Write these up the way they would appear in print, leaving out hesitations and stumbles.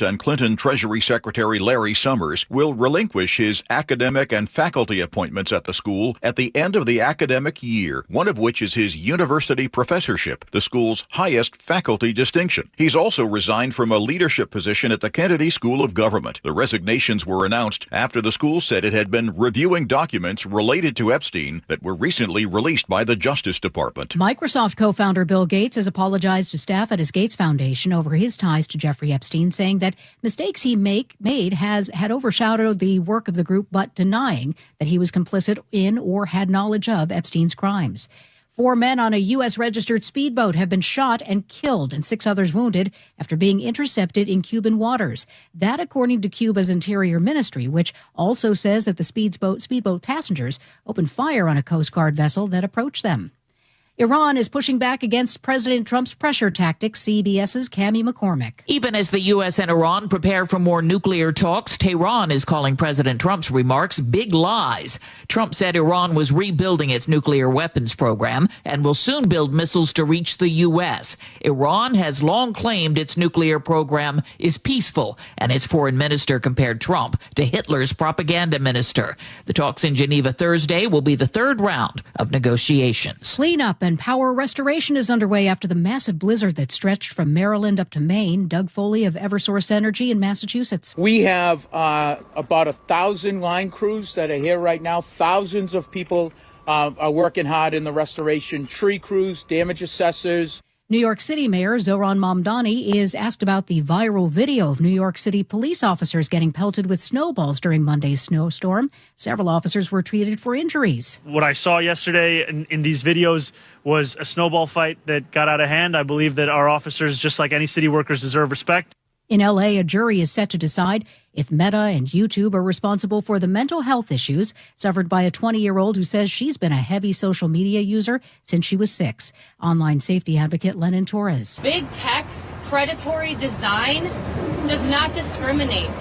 And Clinton Treasury Secretary Larry Summers will relinquish his academic and faculty appointments at the school at the end of the academic year, one of which is his university professorship, the school's highest faculty distinction. He's also resigned from a leadership position at the Kennedy School of Government. The resignations were announced after the school said it had been reviewing documents related to Epstein that were recently released by the Justice Department. Microsoft co-founder Bill Gates has apologized to staff at his Gates Foundation over his ties to Jeffrey Epstein, saying that mistakes he made had overshadowed the work of the group, but denying that he was complicit in or had knowledge of Epstein's crimes. 4 men on a U.S. registered speedboat have been shot and killed and 6 others wounded after being intercepted in Cuban waters. That according to Cuba's Interior Ministry, which also says that the speedboat passengers opened fire on a Coast Guard vessel that approached them. Iran is pushing back against President Trump's pressure tactics, CBS's Cammie McCormick. Even as the U.S. and Iran prepare for more nuclear talks, Tehran is calling President Trump's remarks big lies. Trump said Iran was rebuilding its nuclear weapons program and will soon build missiles to reach the U.S. Iran has long claimed its nuclear program is peaceful, and its foreign minister compared Trump to Hitler's propaganda minister. The talks in Geneva Thursday will be the third round of negotiations. Cleanup and power restoration is underway after the massive blizzard that stretched from Maryland up to Maine. Doug Foley of Eversource Energy in Massachusetts. We have about 1,000 line crews that are here right now. Thousands of people are working hard in the restoration. Tree crews, damage assessors. New York City Mayor Zohran Mamdani is asked about the viral video of New York City police officers getting pelted with snowballs during Monday's snowstorm. Several officers were treated for injuries. What I saw yesterday in these videos was a snowball fight that got out of hand. I believe that our officers, just like any city workers, deserve respect. In L.A., a jury is set to decide if Meta and YouTube are responsible for the mental health issues suffered by a 20-year-old who says she's been a heavy social media user since she was 6. Online safety advocate Lennon Torres. Big tech's predatory design does not discriminate.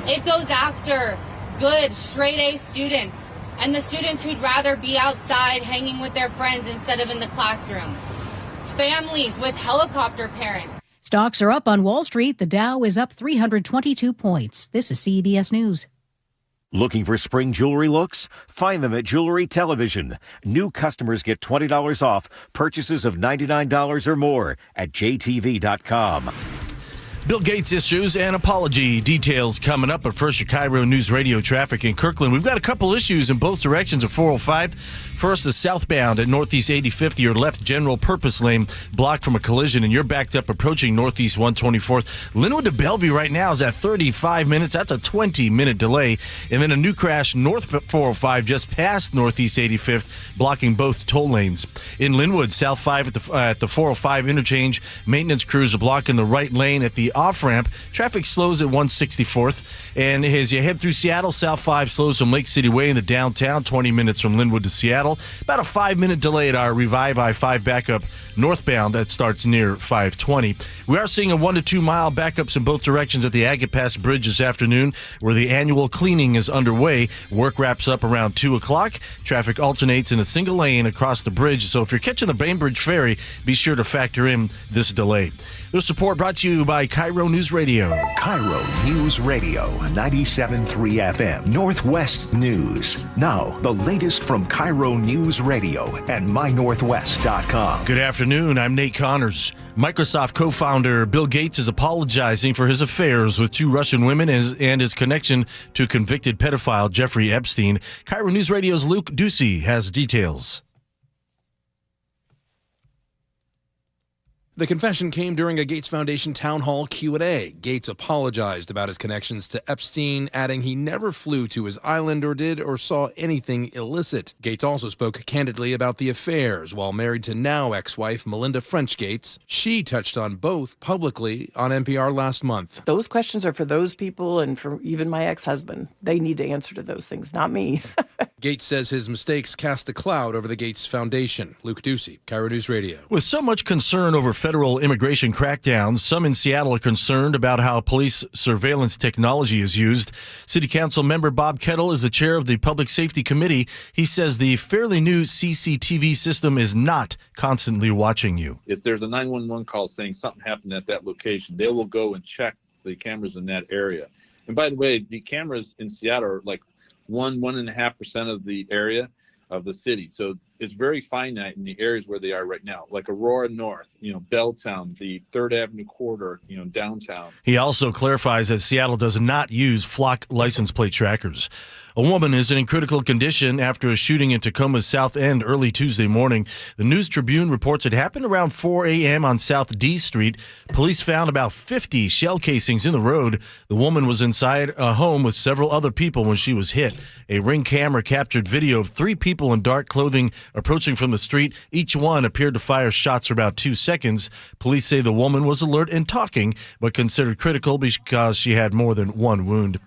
It goes after good, straight-A students and the students who'd rather be outside hanging with their friends instead of in the classroom. Families with helicopter parents. Stocks are up on Wall Street. The Dow is up 322 points. This is CBS News. Looking for spring jewelry looks? Find them at Jewelry Television. New customers get $20 off purchases of $99 or more at jtv.com. Bill Gates issues an apology. Details coming up. But first, your KIRO News Radio traffic in Kirkland. We've got a couple issues in both directions of 405. First, the southbound at Northeast 85th, your left general purpose lane blocked from a collision, and you're backed up approaching Northeast 124th. Linwood to Bellevue right now is at 35 minutes. That's a 20-minute delay. And then a new crash north 405 just past Northeast 85th, blocking both toll lanes. In Linwood, South 5 at the 405 interchange, maintenance crews are blocking the right lane at the off-ramp. Traffic slows at 164th. And as you head through Seattle, South 5 slows from Lake City Way in the downtown, 20 minutes from Linwood to Seattle. About a 5-minute delay at our Revive I-5 backup northbound that starts near 520. We are seeing a 1 to 2 mile backups in both directions at the Agate Pass Bridge this afternoon, where the annual cleaning is underway. Work wraps up around 2 o'clock. Traffic alternates in a single lane across the bridge, so if you're catching the Bainbridge Ferry, be sure to factor in this delay. This support brought to you by KIRO News Radio. KIRO News Radio, 97.3 FM, Northwest News. Now, the latest from KIRO News Radio and mynorthwest.com. Good afternoon, I'm Nate Connors. Microsoft co-founder Bill Gates is apologizing for his affairs with 2 Russian women and his connection to convicted pedophile Jeffrey Epstein. KIRO News Radio's Luke Ducey has details. The confession came during a Gates Foundation town hall Q&A. Gates apologized about his connections to Epstein, adding he never flew to his island or did or saw anything illicit. Gates also spoke candidly about the affairs while married to now ex-wife Melinda French Gates. She touched on both publicly on NPR last month. Those questions are for those people and for even my ex-husband. They need to answer to those things, not me. Gates says his mistakes cast a cloud over the Gates Foundation. Luke Ducey, KIRO News Radio. With so much concern over federal immigration crackdowns, some in Seattle are concerned about how police surveillance technology is used. City Council member Bob Kettle is the chair of the Public Safety Committee. He says the fairly new CCTV system is not constantly watching you. If there's a 911 call saying something happened at that location, they will go and check the cameras in that area. And by the way, the cameras in Seattle are like 1.5% of the area of the city. So it's very finite in the areas where they are right now, like Aurora North, Belltown, the 3rd Avenue corridor, downtown. He also clarifies that Seattle does not use flock license plate trackers. A woman is in critical condition after a shooting in Tacoma's South End early Tuesday morning. The News Tribune reports it happened around 4 a.m. on South D Street. Police found about 50 shell casings in the road. The woman was inside a home with several other people when she was hit. A Ring camera captured video of 3 people in dark clothing approaching from the street. Each one appeared to fire shots for about 2 seconds. Police say the woman was alert and talking, but considered critical because she had more than one wound.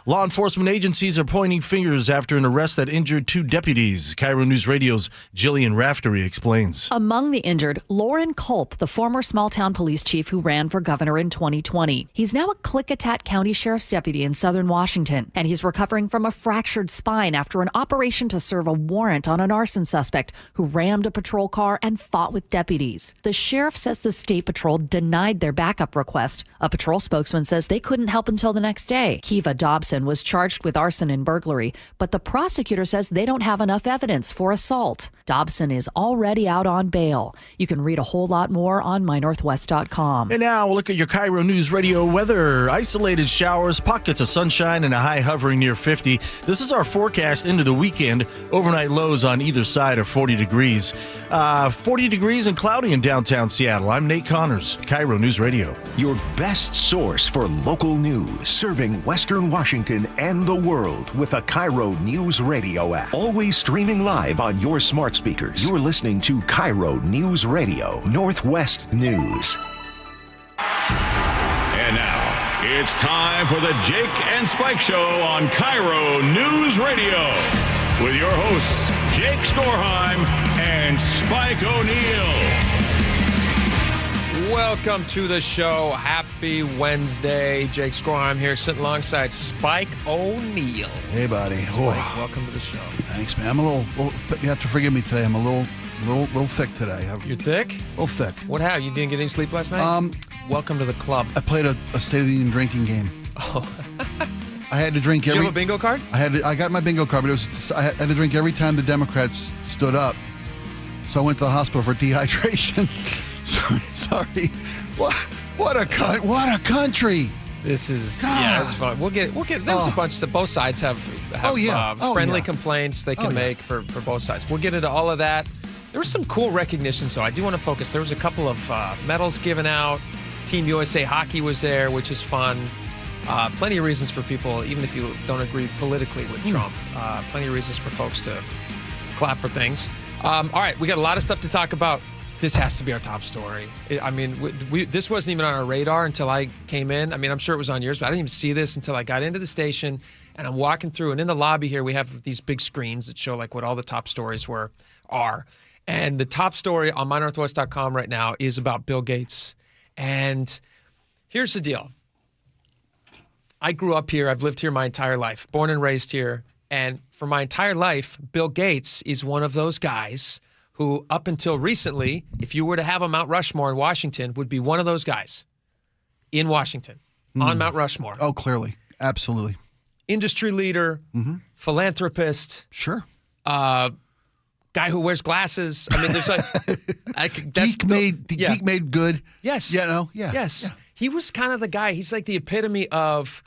Law enforcement agencies are pointing fingers after an arrest that injured 2 deputies. KIRO News Radio's Jillian Raftery explains. Among the injured, Lauren Culp, the former small-town police chief who ran for governor in 2020. He's now a Klickitat County Sheriff's deputy in southern Washington, and he's recovering from a fractured spine after an operation to serve a warrant on an arson suspect who rammed a patrol car and fought with deputies. The sheriff says the state patrol denied their backup request. A patrol spokesman says they couldn't help until the next day. Kiva Dobson was charged with arson and burglary, but the prosecutor says they don't have enough evidence for assault. Dobson is already out on bail. You can read a whole lot more on mynorthwest.com. And now we'll look at your KIRO News Radio weather. Isolated showers, pockets of sunshine, and a high hovering near 50. This is our forecast into the weekend. Overnight lows on either side are 40 degrees. 40 degrees and cloudy in downtown Seattle. I'm Nate Connors, KIRO News Radio. Your best source for local news, serving Western Washington and the world with the KIRO News Radio app. Always streaming live on your smart speakers. You're listening to KIRO News Radio, Northwest News. And now, it's time for the Jake and Spike Show on KIRO News Radio with your hosts, Jake Skorheim and Spike O'Neill. Welcome to the show. Happy Wednesday. Jake Skorheim here, sitting alongside Spike O'Neill. Hey, buddy. Spike, welcome to the show. Thanks, man. I'm a little you have to forgive me today. I'm a little thick today. You're thick? A little thick. What happened? You didn't get any sleep last night? Welcome to the club. I played a State of the Union drinking game. Oh. I had to drink Did you have a bingo card? I got my bingo card, but I had to drink every time the Democrats stood up. So I went to the hospital for dehydration. Sorry. What a country. This is it's fun. We'll get. There's a bunch that both sides have friendly complaints they can make for both sides. We'll get into all of that. There was some cool recognition, so I do want to focus. There was a couple of medals given out. Team USA Hockey was there, which is fun. Plenty of reasons for people, even if you don't agree politically with Trump. Plenty of reasons for folks to clap for things. All right, we got a lot of stuff to talk about. This has to be our top story. I mean, this wasn't even on our radar until I came in. I mean, I'm sure it was on yours, but I didn't even see this until I got into the station. And I'm walking through, and in the lobby here, we have these big screens that show like what all the top stories are. And the top story on mynorthwest.com right now is about Bill Gates. And here's the deal. I grew up here. I've lived here my entire life, born and raised here. And for my entire life, Bill Gates is one of those guys who, up until recently, if you were to have a Mount Rushmore in Washington, would be one of those guys in Washington on Mount Rushmore. Oh, clearly. Absolutely. Industry leader, philanthropist. Sure. Guy who wears glasses. I mean, there's geek made good. Yes. Yeah. Yes. Yeah. He was kind of the guy. He's like the epitome of,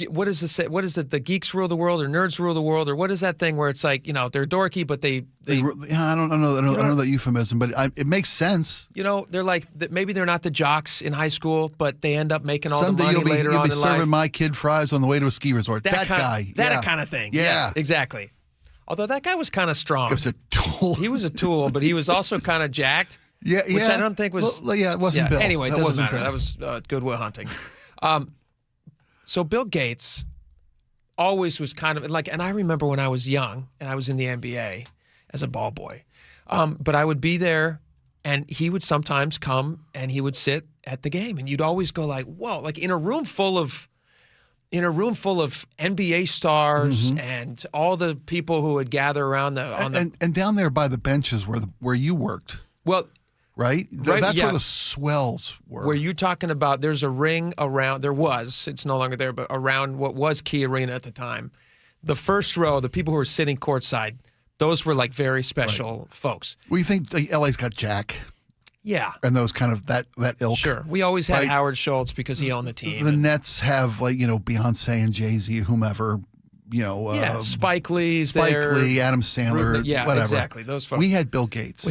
what is this? What is it? The geeks rule the world, or nerds rule the world, or what is that thing where it's like, they're dorky, but they I don't know that euphemism, but it makes sense. They're like, maybe they're not the jocks in high school, but they end up making all Someday the money later on in life. You'll be serving my kid fries on the way to a ski resort. That guy. That kind of thing. Yeah. Yes, exactly. Although that guy was kind of strong. He was a tool. He was a tool, but he was also kind of jacked. Yeah. Which I don't think was. Well, it wasn't Bill. Anyway, it doesn't matter. Bill. That was Goodwill Hunting. So Bill Gates always was kind of like, and I remember when I was young and I was in the NBA as a ball boy, but I would be there and he would sometimes come and he would sit at the game and you'd always go like, whoa, like in a room full of NBA stars and all the people who would gather around and down there by the benches where you worked. Well, right? Right, That's yeah. where the swells were. Were you talking about there's a ring around, it's no longer there, but around what was Key Arena at the time. The first row, the people who were sitting courtside, those were like very special folks. Well, you think LA's got Jack? Yeah. And those kind of that ilk. Sure. We always had right? Howard Schultz because he owned the team. The Nets have Beyonce and Jay-Z, whomever, Spike Lee's Spike there. Lee, Adam Sandler, yeah, whatever. Exactly. Those folks. We had Bill Gates.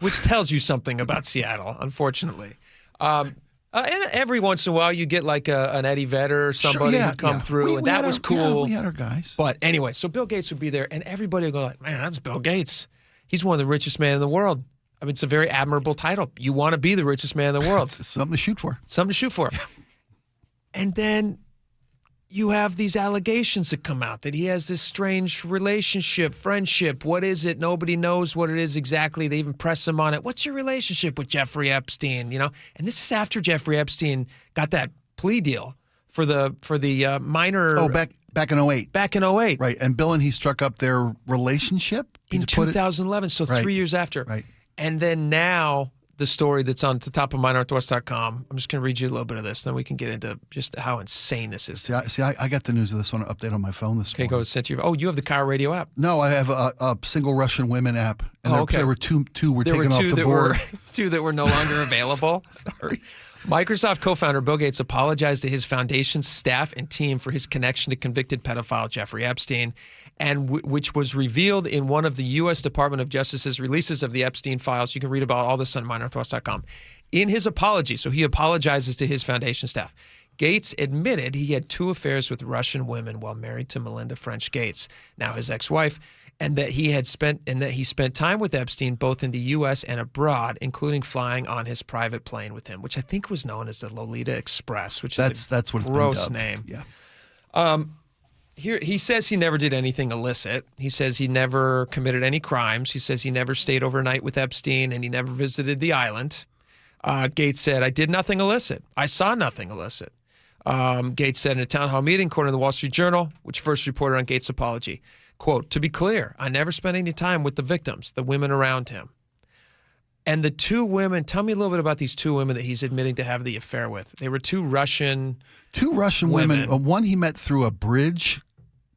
Which tells you something about Seattle, unfortunately. And every once in a while, you get like an Eddie Vedder or somebody who come through, and that was cool. We had our guys. But anyway, so Bill Gates would be there, and everybody would go like, man, that's Bill Gates. He's one of the richest men in the world. I mean, it's a very admirable title. You want to be the richest man in the world. It's something to shoot for. Something to shoot for. And then you have these allegations that come out that he has this strange relationship, friendship. What is it? Nobody knows what it is exactly. They even press him on it. What's your relationship with Jeffrey Epstein? And this is after Jeffrey Epstein got that plea deal for the minor. Oh, back in 2008. Back in 2008. Right. And Bill and he struck up their relationship in 2011. So 3 years after. Right. And then now the story that's on the top of mynorthwest.com. I'm just going to read you a little bit of this, then we can get into just how insane this is. See, I got the news of this on an update on my phone this morning. Okay, go sent you. Oh, you have the KIRO Radio app. No, I have a single Russian women app. And okay. There were two were taken off the that board. Two that were no longer available. Sorry. Microsoft co-founder Bill Gates apologized to his foundation's staff and team for his connection to convicted pedophile Jeffrey Epstein, and which was revealed in one of the U.S. Department of Justice's releases of the Epstein files. You can read about all this on mynorthwest.com. In his apology, so he apologizes to his foundation staff, Gates admitted he had 2 affairs with Russian women while married to Melinda French Gates, now his ex-wife, and that he spent time with Epstein both in the U.S. and abroad, including flying on his private plane with him, which I think was known as the Lolita Express, which is that's what it's gross been name. Yeah. Here he says he never did anything illicit. He says he never committed any crimes. He says he never stayed overnight with Epstein and he never visited the island. Gates said, "I did nothing illicit. I saw nothing illicit." Gates said in a town hall meeting, according to the Wall Street Journal, which first reported on Gates' apology, quote, "To be clear, I never spent any time with the victims, the women around him." And the 2 women, tell me a little bit about these 2 women that he's admitting to have the affair with. They were 2 Russian women. One he met through a bridge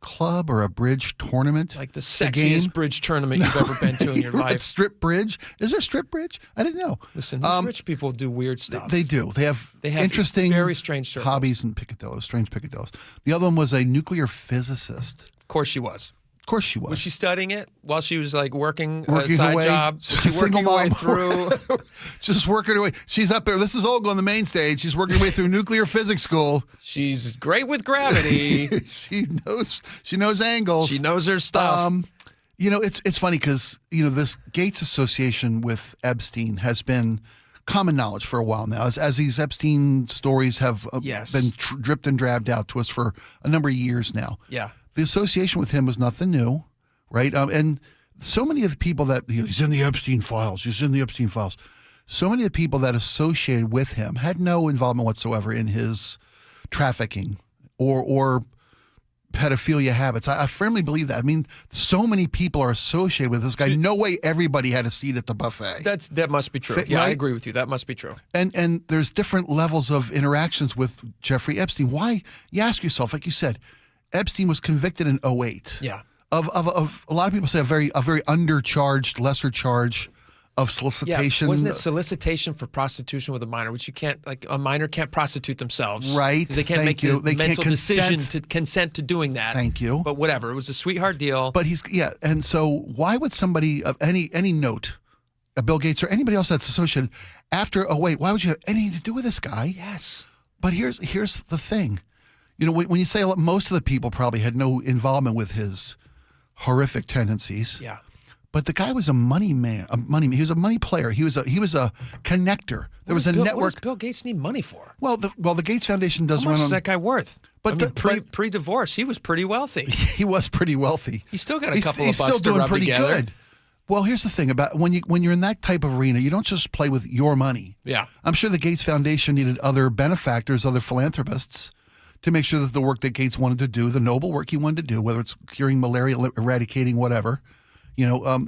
club or a bridge tournament. Like the sexiest bridge tournament you've ever been to in your life. Strip bridge? Is there strip bridge? I didn't know. Listen, these rich people do weird stuff. They do. They have interesting, very strange circles. Hobbies and strange picadillos. The other one was a nuclear physicist. Of course she was. Of course she was. Was she studying it while she was like working a side job? Was she working her way through? Just working her way. She's up there. This is Olga on the main stage. She's working her way through nuclear physics school. She's great with gravity. She knows angles. She knows her stuff. It's funny because this Gates association with Epstein has been common knowledge for a while now, as these Epstein stories have been dripped and drabbed out to us for a number of years now. Yeah. The association with him was nothing new, right? And so many of the people that he's in the Epstein files. So many of the people that associated with him had no involvement whatsoever in his trafficking or pedophilia habits. I firmly believe that. I mean, so many people are associated with this guy. No way everybody had a seat at the buffet. That must be true. Right? I agree with you. That must be true. And there's different levels of interactions with Jeffrey Epstein. Why? You ask yourself, like you said, Epstein was convicted in 2008. Yeah. Of a lot of people say a very undercharged, lesser charge of solicitation. Yeah. Wasn't it solicitation for prostitution with a minor, which you can't, like a minor can't prostitute themselves. Right. They can't make the mental decision to consent to doing that. Thank you. But whatever. It was a sweetheart deal. But and so why would somebody of any note, Bill Gates or anybody else that's associated, after 2008, why would you have anything to do with this guy? Yes. But here's the thing. When you say most of the people probably had no involvement with his horrific tendencies. Yeah. But the guy was a money man. He was a money player. He was a connector. There was a network. What does Bill Gates need money for? Well, the Gates Foundation does How much run is that guy worth? But pre-divorce, he was pretty wealthy. He was pretty wealthy. He's still got a couple of bucks bucks to rub together. He's still doing pretty good. Well, here's the thing about when you're in that type of arena, you don't just play with your money. Yeah. I'm sure the Gates Foundation needed other benefactors, other philanthropists, to make sure that the work that Gates wanted to do, the noble work he wanted to do, whether it's curing malaria, eradicating whatever,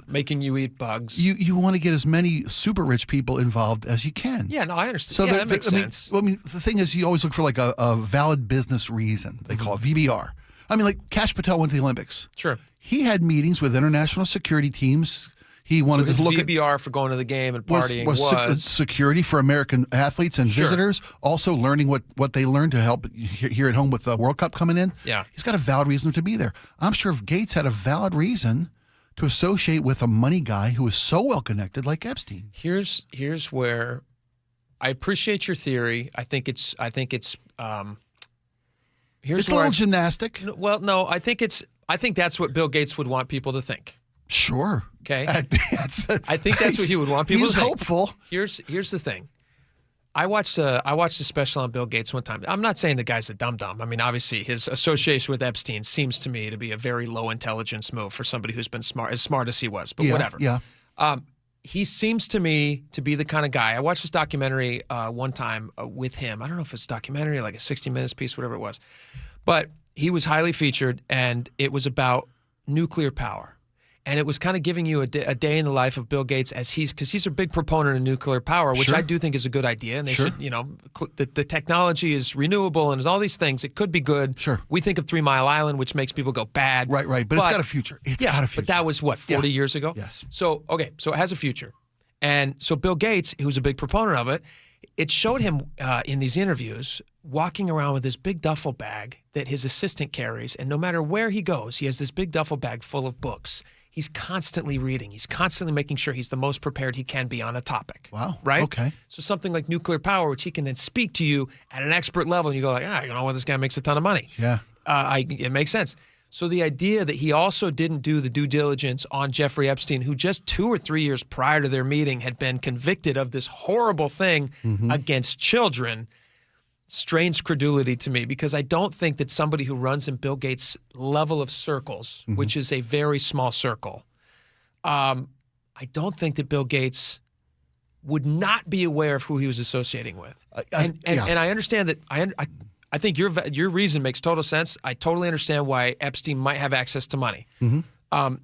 making you eat bugs. You want to get as many super rich people involved as you can. Yeah, no, I understand. So that makes sense. The thing is, you always look for like a valid business reason. They call it VBR. I mean, like Kash Patel went to the Olympics. Sure. He had meetings with international security teams. He wanted to look VBR for going to the game and partying was security for American athletes and visitors. Also learning what they learned to help here at home with the World Cup coming in. Yeah. He's got a valid reason to be there. I'm sure if Gates had a valid reason to associate with a money guy who is so well connected like Epstein. Here's where I appreciate your theory. I think it's a little gymnastic. Well, no, I think that's what Bill Gates would want people to think. Sure. Okay. I think that's what he would want people to think. He's hopeful. Here's the thing. I watched a special on Bill Gates one time. I'm not saying the guy's a dum-dum. I mean, obviously, his association with Epstein seems to me to be a very low intelligence move for somebody who's been as smart as he was. But whatever. Yeah. He seems to me to be the kind of guy. I watched this documentary one time with him. I don't know if it's a documentary, like a 60 Minutes piece, whatever it was. But he was highly featured, and it was about nuclear power. And it was kind of giving you a day in the life of Bill Gates because he's a big proponent of nuclear power, which I do think is a good idea. And they should, the technology is renewable and there's all these things. It could be good. Sure. We think of 3 Mile Island, which makes people go bad. Right. But it's got a future. It's got a future. But that was 40 years ago? Yes. So it has a future. And so Bill Gates, who's a big proponent of it, it showed him in these interviews walking around with this big duffel bag that his assistant carries. And no matter where he goes, he has this big duffel bag full of books. He's constantly reading. He's constantly making sure he's the most prepared he can be on a topic. Wow. Right? Okay. So something like nuclear power, which he can then speak to you at an expert level, and you go like, this guy makes a ton of money. Yeah. It makes sense. So the idea that he also didn't do the due diligence on Jeffrey Epstein, who just 2 or 3 years prior to their meeting had been convicted of this horrible thing against children, strains credulity to me, because I don't think that somebody who runs in Bill Gates' level of circles, which is a very small circle, I don't think that Bill Gates would not be aware of who he was associating with. And I understand that. I think your reason makes total sense. I totally understand why Epstein might have access to money. And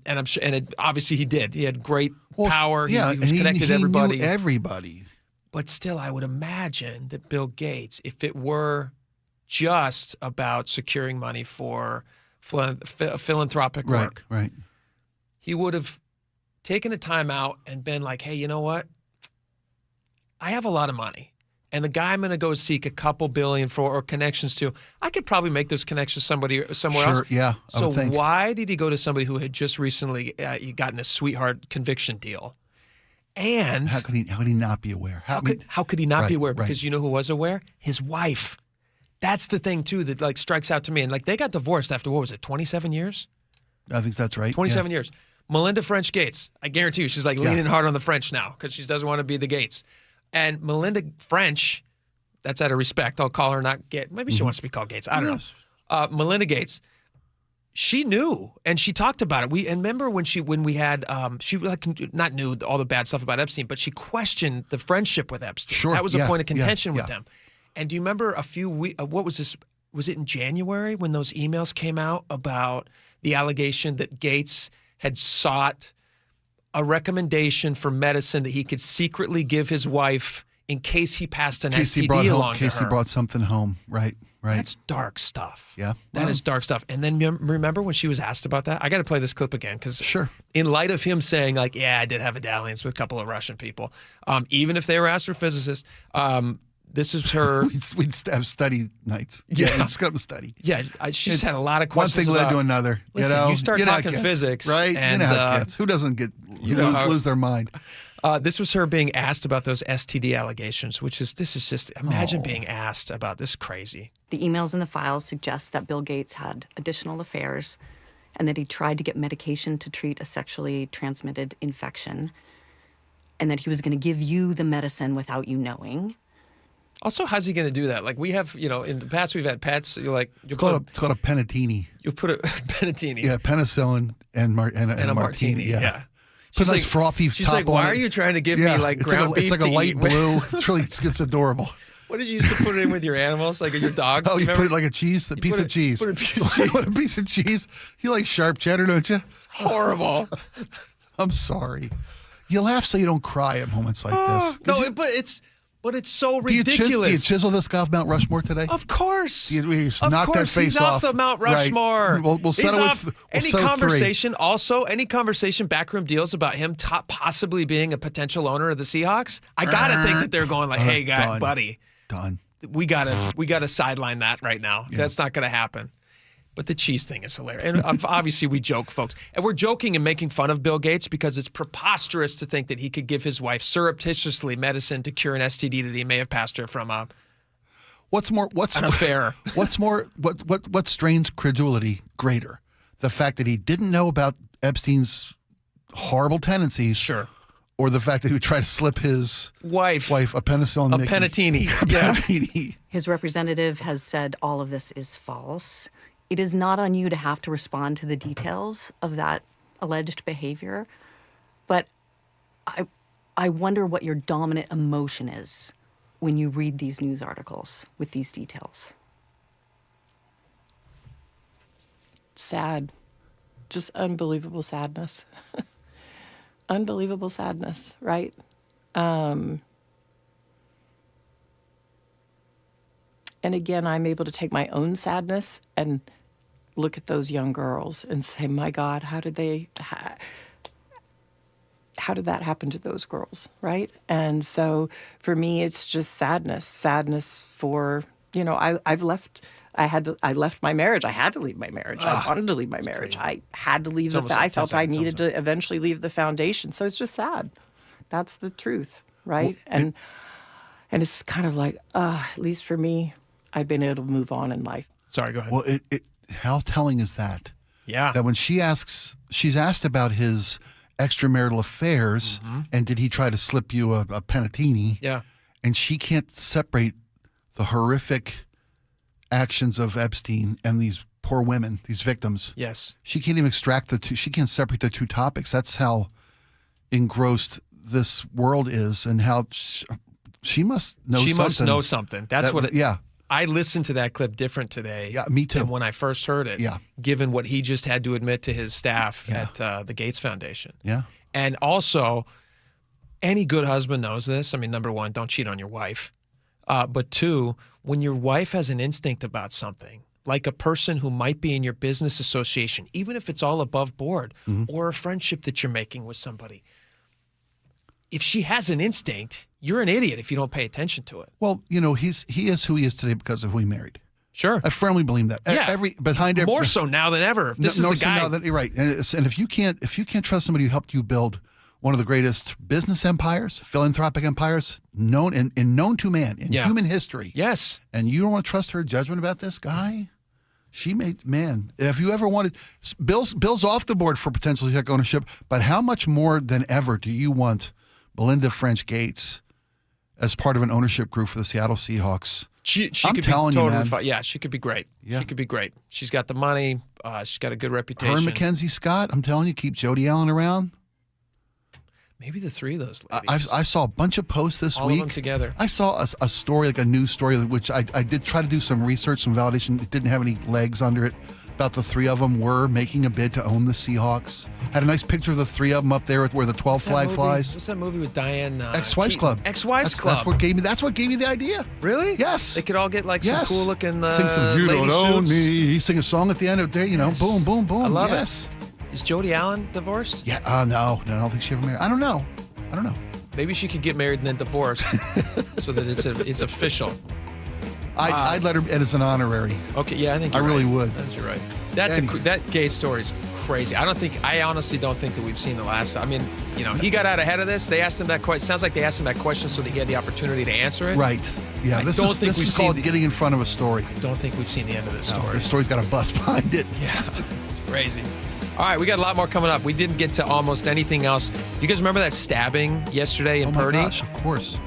I'm sure, obviously he did. He had great power. Yeah, he was connected to everybody. Knew everybody. But still, I would imagine that Bill Gates, if it were just about securing money for philanthropic work, right, he would have taken a time out and been like, hey, you know what? I have a lot of money. And the guy I'm going to go seek a couple billion for or connections to, I could probably make those connections somewhere else. Yeah. So why did he go to somebody who had just recently gotten a sweetheart conviction deal? And how could he not be aware? How could he not be aware? Because you know who was aware? His wife. That's the thing too that strikes out to me. And they got divorced after, what was it, 27 years? I think that's right. 27 years. Melinda French Gates. I guarantee you, she's leaning hard on the French now because she doesn't want to be the Gates. And Melinda French, that's out of respect. I'll call her not Gates. Maybe she wants to be called Gates. I don't know. Melinda Gates. She knew, and she talked about it. And remember when we had, she not knew all the bad stuff about Epstein, but she questioned the friendship with Epstein. Sure. That was a point of contention with them. And do you remember a few weeks, what was this? Was it in January when those emails came out about the allegation that Gates had sought a recommendation for medicine that he could secretly give his wife in case he passed an STD along to her? In case he brought something home, right. That's dark stuff. Yeah. That is dark stuff. And then remember when she was asked about that? I got to play this clip again because in light of him saying I did have a dalliance with a couple of Russian people, even if they were astrophysicists, this is her. We'd have study nights. Yeah. Just come to study. Yeah. She's had a lot of questions. One thing led to another. Listen, you start talking physics. Right? And, you know how it gets. Who doesn't lose their mind? This was her being asked about those STD allegations, imagine being asked about this crazy. The emails in the files suggest that Bill Gates had additional affairs and that he tried to get medication to treat a sexually transmitted infection and that he was going to give you the medicine without you knowing. Also, how's he going to do that? We have, in the past we've had pets. It's called a penitini. You put a penitini. Yeah, penicillin and a martini. Yeah. Put a nice frothy she's top like, why are you trying to give me ground beef? It's like a light blue. It's adorable. What did you used to put it in with your animals, like your dogs? Oh, you put it like a cheese, piece of cheese. Put a piece of cheese. What a piece of cheese. You like sharp cheddar, don't you? It's horrible. I'm sorry. You laugh so you don't cry at moments like this. No, but it's so ridiculous. Do you chisel this guy off Mount Rushmore today? Of course. You Of knock course, that face he's off the Mount Rushmore. Right. We'll settle with any conversation. Also, any conversation, backroom deals about him possibly being a potential owner of the Seahawks. I gotta think that they're going like, "Hey, guy, buddy, done. We gotta sideline that right now. Yeah. That's not gonna happen." But the cheese thing is hilarious. And obviously we joke, folks. And we're joking and making fun of Bill Gates because it's preposterous to think that he could give his wife surreptitiously medicine to cure an STD that he may have passed her from an affair. What strains credulity greater? The fact that he didn't know about Epstein's horrible tendencies. Sure. Or the fact that he would try to slip his wife a penicillin. A Penatini. Penatini. His representative has said all of this is false. It is not on you to have to respond to the details of that alleged behavior, but I wonder what your dominant emotion is when you read these news articles with these details. Sad. Just unbelievable sadness. Unbelievable sadness, right? And again, I'm able to take my own sadness and look at those young girls and say, my God, how did that happen to those girls, right? And so for me, it's just sadness for, I left my marriage. I had to leave my marriage. I wanted to leave my marriage. Crazy. I had to leave I felt I needed to eventually leave the foundation. So it's just sad. That's the truth, right? Well, and it's kind of like, at least for me, I've been able to move on in life. Sorry, go ahead. Well, how telling is that? Yeah. That when she's asked about his extramarital affairs, and did he try to slip you a Penatini? Yeah. And she can't separate the horrific actions of Epstein and these poor women, these victims. Yes. She can't even extract the two. She can't separate the two topics. That's how engrossed this world is, and how she must know something. She must know something. That's what. Yeah. I listened to that clip different today. Yeah, me too. Than when I first heard it. Yeah. Given what he just had to admit to his staff at the Gates Foundation. Yeah. And also, any good husband knows this. I mean, number one, don't cheat on your wife. But two, when your wife has an instinct about something, like a person who might be in your business association, even if it's all above board, or a friendship that you're making with somebody, if she has an instinct, you're an idiot if you don't pay attention to it. Well, he is who he is today because of who he married. Sure. I firmly believe that. Yeah. More so now than ever. If this is the guy. Now than, you're right. And if you can't trust somebody who helped you build one of the greatest business empires, philanthropic empires known to man in human history. Yes. And you don't want to trust her judgment about this guy? If you ever wanted, Bill's off the board for potential Seahawks ownership, but how much more than ever do you want Melinda French Gates as part of an ownership group for the Seattle Seahawks? She I'm could telling be totally you, man. fine. Yeah, she could be great. Yeah. She could be great. She's got the money. She's got a good reputation. Her and Mackenzie Scott, I'm telling you, keep Jody Allen around. Maybe the three of those ladies. I saw a bunch of posts this All week. of them together. I saw a story, like a news story, which I did try to do some research, some validation. It didn't have any legs under it. About the three of them were making a bid to own the Seahawks. Had a nice picture of the three of them up there where the 12th flag flies. What's that movie with Diane? Ex-Wives Club. Ex-Wives Club. That's what gave me the idea. Really? Yes. They could all get like some cool looking sing some "You lady Don't Own suits. Me." Sing a song at the end of the day. Boom, boom, boom. I love it. Is Jody Allen divorced? Yeah. No, I don't think she ever married. I don't know. Maybe she could get married and then divorce, so that it's official. I'd let her in as an honorary. Okay, yeah, I think I you're really right. would. That's right. That Gates story is crazy. I honestly don't think that we've seen the last. I mean, he got out ahead of this. They asked him that question. Sounds like they asked him that question so that he had the opportunity to answer it. Right. Yeah. This is called getting in front of a story. I don't think we've seen the end of this story. This story's got a buzz behind it. Yeah, it's crazy. All right, we got a lot more coming up. We didn't get to almost anything else. You guys remember that stabbing yesterday in Purdy? Oh, my gosh, of course.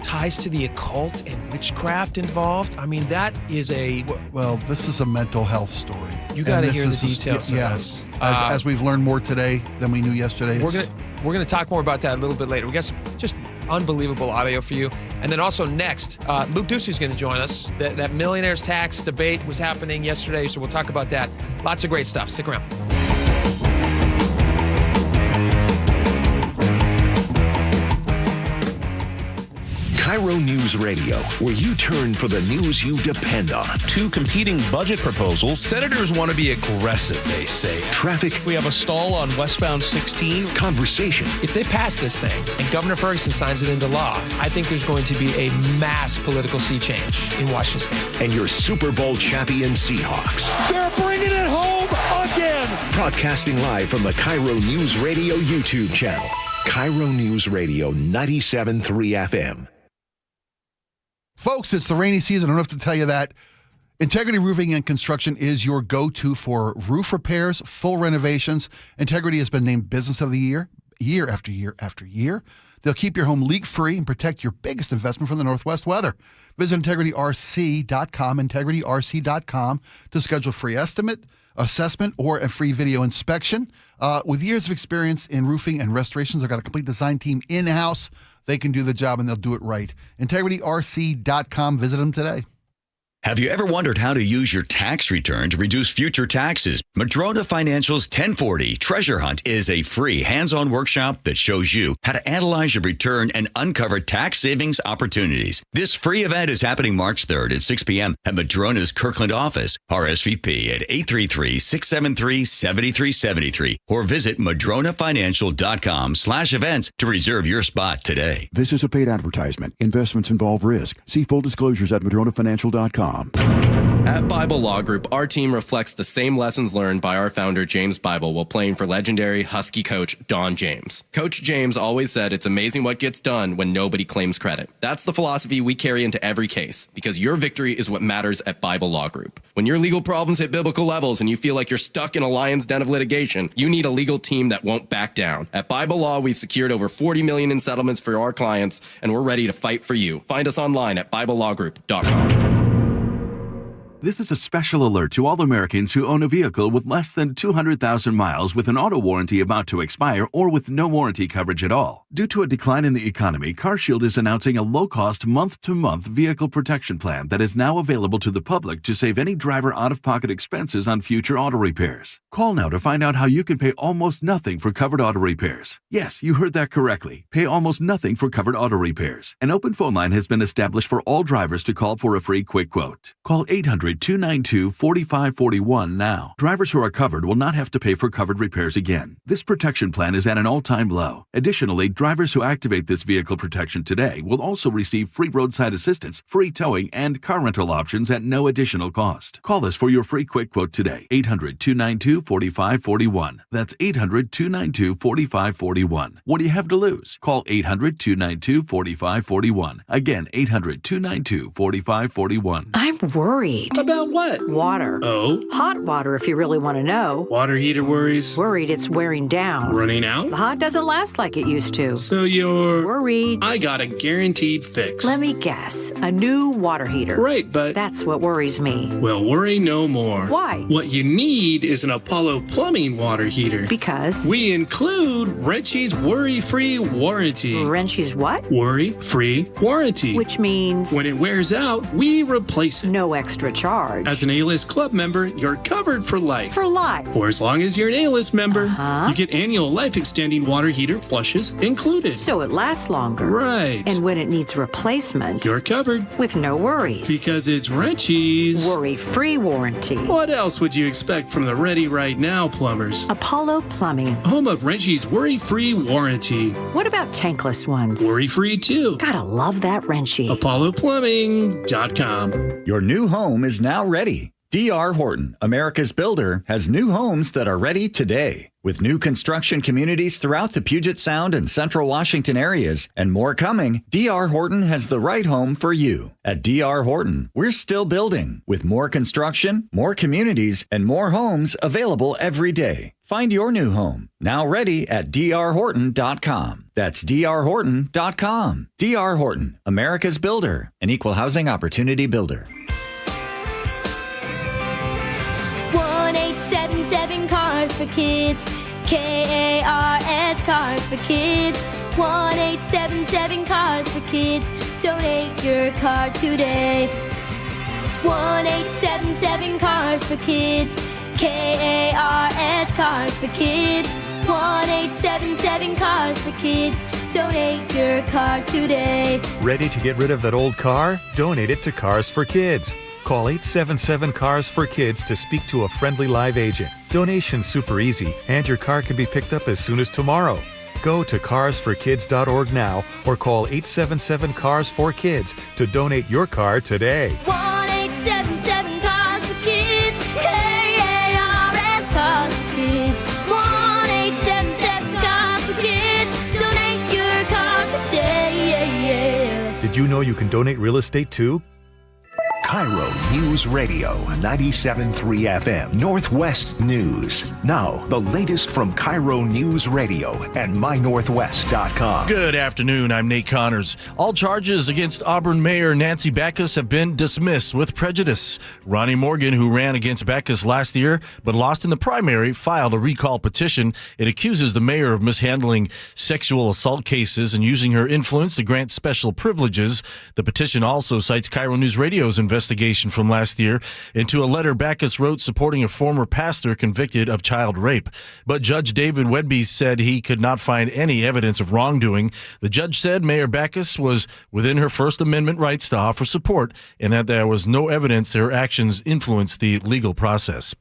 Ties to the occult and witchcraft involved. I mean, that is a... Well, this is a mental health story. You got to hear the details of this. this. As we've learned more today than we knew yesterday. We're gonna talk more about that a little bit later. We got some just unbelievable audio for you. And then also next, Luke Ducey's going to join us. That millionaire's tax debate was happening yesterday, so we'll talk about that. Lots of great stuff. Stick around. KIRO News Radio, where you turn for the news you depend on. Two competing budget proposals. Senators want to be aggressive, they say. Traffic. We have a stall on westbound 16. Conversation. If they pass this thing and Governor Ferguson signs it into law, I think there's going to be a mass political sea change in Washington State. And your Super Bowl champion Seahawks. They're bringing it home again. Broadcasting live from the KIRO News Radio YouTube channel. KIRO News Radio 97.3 FM. Folks, it's the rainy season. I don't have to tell you that. Integrity Roofing and Construction is your go-to for roof repairs, full renovations. Integrity has been named Business of the Year, year after year after year. They'll keep your home leak-free and protect your biggest investment from the Northwest weather. Visit IntegrityRC.com, IntegrityRC.com, to schedule a free estimate, assessment, or a free video inspection. With years of experience in roofing and restorations, they've got a complete design team in-house. They can do the job, and they'll do it right. IntegrityRC.com. Visit them today. Have you ever wondered how to use your tax return to reduce future taxes? Madrona Financial's 1040 Treasure Hunt is a free hands-on workshop that shows you how to analyze your return and uncover tax savings opportunities. This free event is happening March 3rd at 6 p.m. at Madrona's Kirkland office. RSVP at 833-673-7373 or visit madronafinancial.com/events to reserve your spot today. This is a paid advertisement. Investments involve risk. See full disclosures at madronafinancial.com. At Bible Law Group, our team reflects the same lessons learned by our founder, James Bible, while playing for legendary Husky coach Don James. Coach James always said it's amazing what gets done when nobody claims credit. That's the philosophy we carry into every case, because your victory is what matters at Bible Law Group. When your legal problems hit biblical levels and you feel like you're stuck in a lion's den of litigation, you need a legal team that won't back down. At Bible Law, we've secured over $40 million in settlements for our clients, and we're ready to fight for you. Find us online at BibleLawGroup.com. This is a special alert to all Americans who own a vehicle with less than 200,000 miles with an auto warranty about to expire or with no warranty coverage at all. Due to a decline in the economy, CarShield is announcing a low-cost month-to-month vehicle protection plan that is now available to the public to save any driver out-of-pocket expenses on future auto repairs. Call now to find out how you can pay almost nothing for covered auto repairs. Yes, you heard that correctly. Pay almost nothing for covered auto repairs. An open phone line has been established for all drivers to call for a free quick quote. Call 800-292-4541 now. Drivers who are covered will not have to pay for covered repairs again. This protection plan is at an all-time low. Additionally, drivers who activate this vehicle protection today will also receive free roadside assistance, free towing, and car rental options at no additional cost. Call us for your free quick quote today. 800-292-4541. That's 800-292-4541. What do you have to lose? Call 800-292-4541. Again, 800-292-4541. I'm worried. About what? Water. Oh? Hot water, if you really want to know. Water heater worries? Worried it's wearing down. Running out? The hot doesn't last like it used to. So you're... worried. I got a guaranteed fix. Let me guess. A new water heater. Right, but... that's what worries me. Well, worry no more. Why? What you need is an Apollo Plumbing water heater. Because? We include Wrenchy's worry-free warranty. Wrenchy's what? Worry-free warranty. Which means? When it wears out, we replace it. No extra charge. As an A-List Club member, you're covered for life. For life? For as long as you're an A-List member. You get annual life-extending water heater flushes included. So it lasts longer. Right. And when it needs replacement, you're covered. With no worries. Because it's Wrenchy's worry-free warranty. What else would you expect from the Ready Right Now plumbers? Apollo Plumbing. Home of Wrenchy's worry-free warranty. What about tankless ones? Worry-free too. Gotta love that Wrenchy. ApolloPlumbing.com. Your new home is now ready. D.R. Horton, America's builder, has new homes that are ready today. With new construction communities throughout the Puget Sound and Central Washington areas and more coming, D.R. Horton has the right home for you. At D.R. Horton, we're still building with more construction, more communities, and more homes available every day. Find your new home, now ready at drhorton.com. That's drhorton.com. D.R. Horton, America's builder, an equal housing opportunity builder. 1-877 Cars for Kids. KARS Cars for Kids. 1-877 Cars for Kids. Donate your car today. 1-877 Cars for Kids. KARS Cars for Kids. 1-877 Cars for Kids. Donate your car today. Ready to get rid of that old car? Donate it to Cars for Kids. Call 877-CARS-FOR-KIDS to speak to a friendly live agent. Donation's super easy, and your car can be picked up as soon as tomorrow. Go to carsforkids.org now or call 877-CARS-FOR-KIDS to donate your car today. 1-877-CARS-FOR-KIDS. KARS Cars for Kids. 1-877-CARS-FOR-KIDS. Donate your car today. Did you know you can donate real estate too? KIRO News Radio 97.3 FM Northwest News. Now, the latest from KIRO News Radio and mynorthwest.com. Good afternoon. I'm Nate Connors. All charges against Auburn Mayor Nancy Backus have been dismissed with prejudice. Ronnie Morgan, who ran against Backus last year but lost in the primary, filed a recall petition. It accuses the mayor of mishandling sexual assault cases and using her influence to grant special privileges. The petition also cites KIRO News Radio's investigation from last year into a letter Backus wrote supporting a former pastor convicted of child rape. But Judge David Wedby said he could not find any evidence of wrongdoing. The judge said Mayor Backus was within her First Amendment rights to offer support and that there was no evidence her actions influenced the legal process.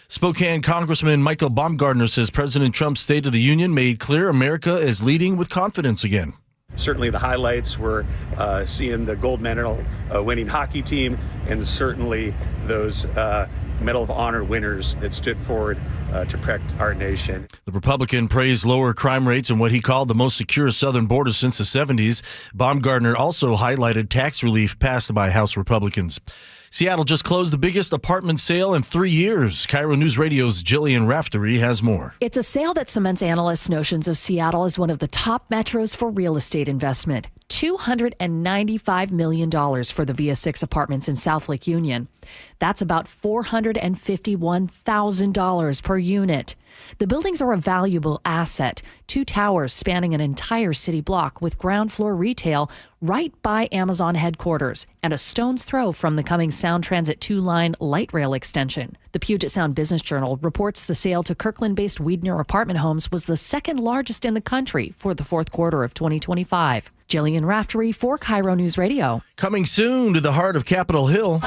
Spokane Congressman Michael Baumgartner says President Trump's State of the Union made clear America is leading with confidence again. Certainly the highlights were seeing the gold medal winning hockey team and certainly those Medal of Honor winners that stood forward to protect our nation. The Republican praised lower crime rates and what he called the most secure southern border since the 70s. Baumgartner also highlighted tax relief passed by House Republicans. Seattle just closed the biggest apartment sale in 3 years. KIRO News Radio's Jillian Raftery has more. It's a sale that cements analysts' notions of Seattle as one of the top metros for real estate investment. $295 million for the Via 6 apartments in South Lake Union. That's about $451,000 per unit. The buildings are a valuable asset. 2 towers spanning an entire city block with ground floor retail right by Amazon headquarters and a stone's throw from the coming Sound Transit 2-line light rail extension. The Puget Sound Business Journal reports the sale to Kirkland-based Wiedner Apartment Homes was the second largest in the country for the fourth quarter of 2025. Jillian Raftery for KIRO News Radio. Coming soon to the heart of Capitol Hill.